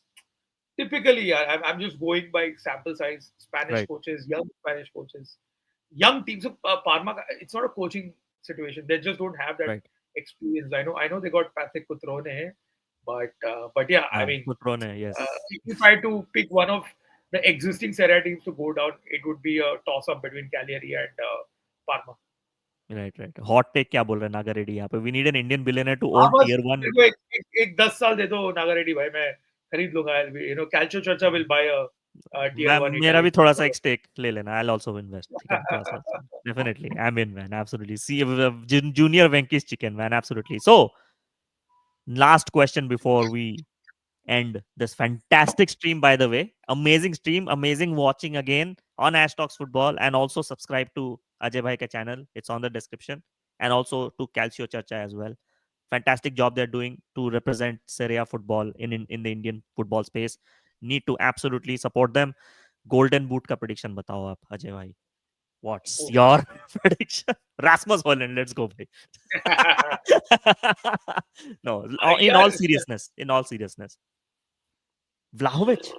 typically, I'm just going by sample size. Spanish coaches, young Spanish coaches, young teams. So Parma, it's not a coaching situation. They just don't have that experience. I know they got Patrick Cutrone, but yeah, I mean, Cutrone, yes. If I had to pick one of the existing Serie A teams to go down, it would be a toss-up between Cagliari and Parma. Right. Hot take क्या बोल रहे हैं नागा रेड्डी यहाँ पे? We need an Indian billionaire to own tier 1. एक 10 साल दे दो नागा रेड्डी भाई, मैं खरीद लूंगा. Calcio Chacha will buy a tier 1. मेरा भी थोड़ा सा एक stake ले लेना. I'll also invest. Definitely, I'm in, man. Absolutely. See, Junior Venki's chicken, man. Absolutely. So, last question before we end this fantastic stream, by the way. Amazing stream, amazing watching again on Ash Talks Football. And also subscribe to Ajay Bhai ka channel. It's on the description. And also to Calcio Charcha as well. Fantastic job they're doing to represent Serie A football in the Indian football space. Need to absolutely support them. Golden Boot ka prediction batao aap, Ajay Bhai. What's Oh. your prediction? Rasmus Holland, let's go, bhai. No, in Yeah, all seriousness, Vlahovic,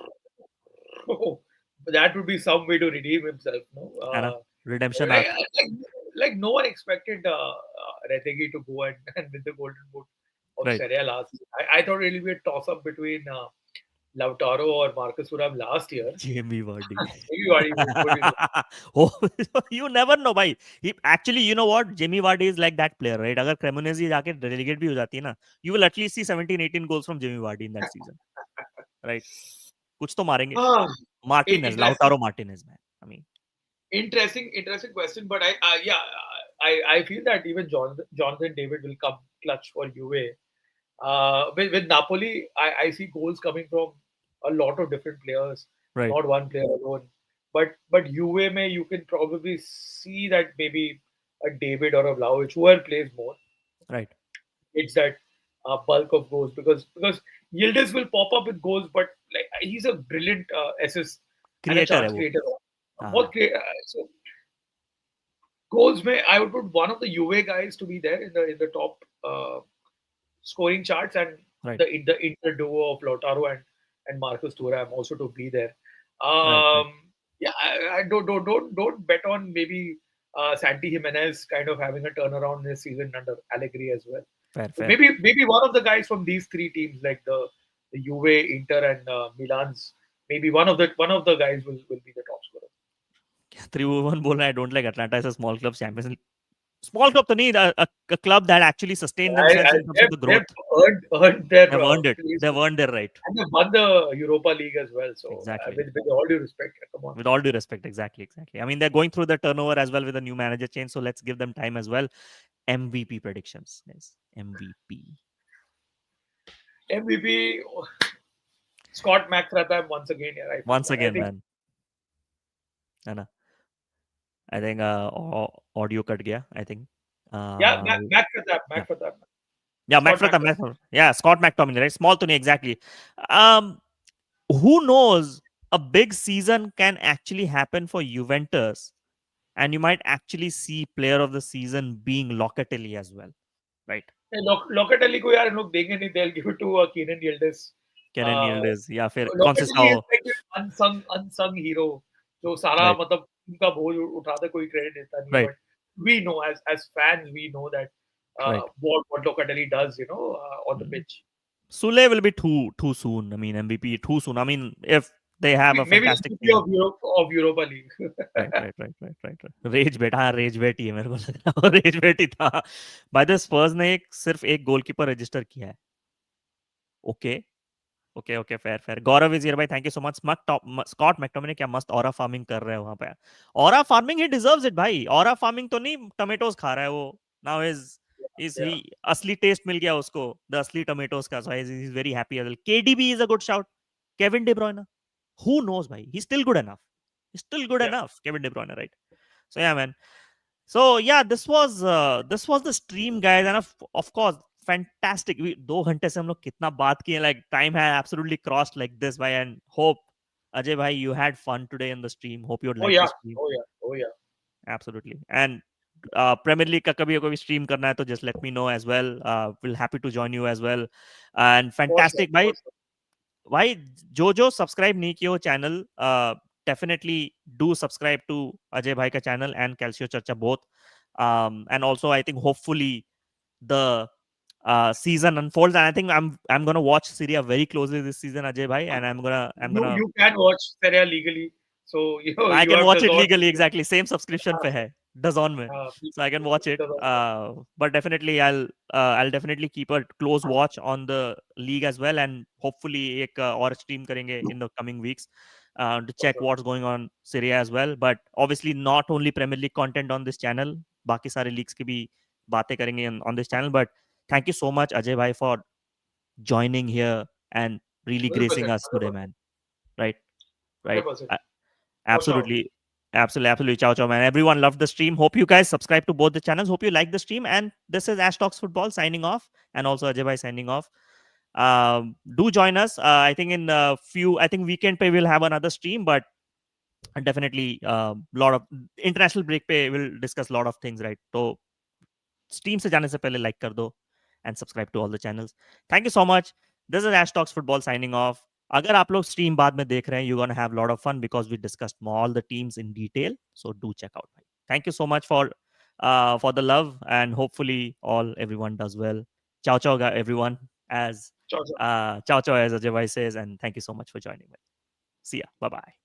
oh, that would be some way to redeem himself, no? है ना? Redemption Like, arc, no one expected Retegui to go and win the Golden Boot of right? Serie A last year. I thought it would be a toss-up between Lautaro or Marcus Thuram last year. Jamie Vardy. Maybe Vardy would be Oh, you never know, bhai. He actually, you know what? Jamie Vardy is like that player, right? अगर Cremonese जाके relegate भी हो जाती है ना, you will at least see 17, 18 goals from Jamie Vardy in that season, right? कुछ तो मारेंगे. Ah, Martinez, interesting, Lautaro Martinez, man. I mean, interesting question. But yeah, I feel that even Jonathan David will come clutch for Juve. With Napoli, I see goals coming from a lot of different players, right, not one player alone. But Juve may you can probably see that maybe a David or a Vlahovic, whoever plays more, right. it's that bulk of goals because Yildiz will pop up with goals, but like he's a brilliant assist and a Creator है chance वो. creator. हाँ, So goals may I would put one of the UA guys to be there in the top scoring charts and right, the inter duo of Lautaro and Marcus Thuram also to be there. right, right. Yeah, I don't bet on maybe Santi Jimenez kind of having a turnaround this season under Allegri as well. Fair, So fair. maybe one of the guys from these three teams like the Juve, Inter, and Milan's maybe one of the guys will be the top scorer. 3-1 बोल रहा है. I don't like Atlanta as a small club Champions League. Small club तो नहीं, a club that actually sustained themselves in terms of the They've growth. earned their They've earned it. place. They've earned their right. And they won the Europa League as well. So, Exactly. with all due respect, come on. With all due respect, exactly. I mean, they're going through the turnover as well with a new manager change, so let's give them time as well. MVP predictions, guys. MVP. MVP, Scott McTominay once again. Yeah, Once again, think, man. है ना? I think audio cut गया. I think. yeah, Uh, yeah. McTominay. Yeah, Scott McTominay. Yeah, Scott McTominay, right? Small to me, exactly. Um, who knows? A big season can actually happen for Juventus, and you might actually see player of the season being Locatelli as well, right? Locatelli को यार लोग देंगे नहीं. They'll give it to Keenan Yildiz. Kenan Yildiz, या फिर कौन से Locatelli is Sao, like an unsung hero. जो सारा right, मतलब उनका बोझ उठाता कोई क्रेडिट देता नहीं है. right, But we know as fans we know that right. what Locatelli does, on the Mm. pitch. Sule will be too soon. I mean, MVP too soon. I mean, if they have a Maybe fantastic MVP team. of Europa League. right. रेज बेटा, हाँ raise बेटी है, मेरे को लग रहा है रेज बेटी था. बाय द स्पर्स ने सिर्फ एक गोलकीपर रजिस्टर किया है. Okay okay fair. Gaurav is here भाई, thank you so much. Scott McTominay क्या मस्त ऑरा फार्मिंग कर रहे हैं वहां पे. Aura farming, he deserves it भाई. ऑरा फार्मिंग तो नहीं टमेटोज खा रहा है वो. Now is he Yeah. असली टेस्ट मिल गया उसको, द असली टमेटोज का. So is very happy as well. KDB is a good shout. Kevin De Bruyne, who knows भाई, he's still good enough. Yeah. Kevin De Bruyne, right? So yeah, man. So yeah, this was the stream, guys, and of course, fantastic. We 2 घंटे से हम लोग कितना बात किए, like time had absolutely crossed like this, भाई. And hope Ajay bhai, you had fun today in the stream. Hope you Oh liked yeah. the stream. Oh yeah. Oh yeah. Absolutely. And Premier League का कभी stream करना है तो just let me know as well. We'll happy to join you as well. And For sure. fantastic, भाई. For sure. भाई जो subscribe नहीं किए हो channel, definitely do subscribe to Ajay bhai ka channel and Calcio Charcha both. And also I think hopefully the season unfolds, and I think I'm gonna watch Syria very closely this season, Ajay bhai, and I'm gonna You can watch Serie A legally, so I you can have watch it DAZN. legally, exactly. Same subscription पे है, DAZN में. So I can watch it. DAZN. But definitely I'll definitely keep a close watch on the league as well, and hopefully एक और stream करेंगे in the coming weeks to For check sure. what's going on Serie A as well. But obviously not only Premier League content on this channel, बाकी सारे leagues की भी बातें करेंगे on this channel. But thank you so much Ajay bhai for joining here and really gracing 100%, us today, man. Right, right. 100%. Ciao, ciao. Absolutely. Absolutely. Ciao, ciao, man. Everyone loved the stream. Hope you guys subscribe to both the channels. Hope you like the stream. And this is Ash Talks Football signing off, and also Ajay Bhai signing off. Do join us. I think in a few, I think weekend pay we'll have another stream, but definitely lot of international break pay will discuss a lot of things, right? So stream से जाने से पहले like कर दो and subscribe to all the channels thank you so much this is Ash talks football signing off अगर आप लोग stream बाद में देख रहे हैं you gonna have lot of fun because we discussed all the teams in detail so do check out भाई thank you so much for the love and hopefully all everyone does well ciao ciao everyone as Ciao, ciao. ciao ciao as Ajay Bhai says and thank you so much for joining me see ya bye bye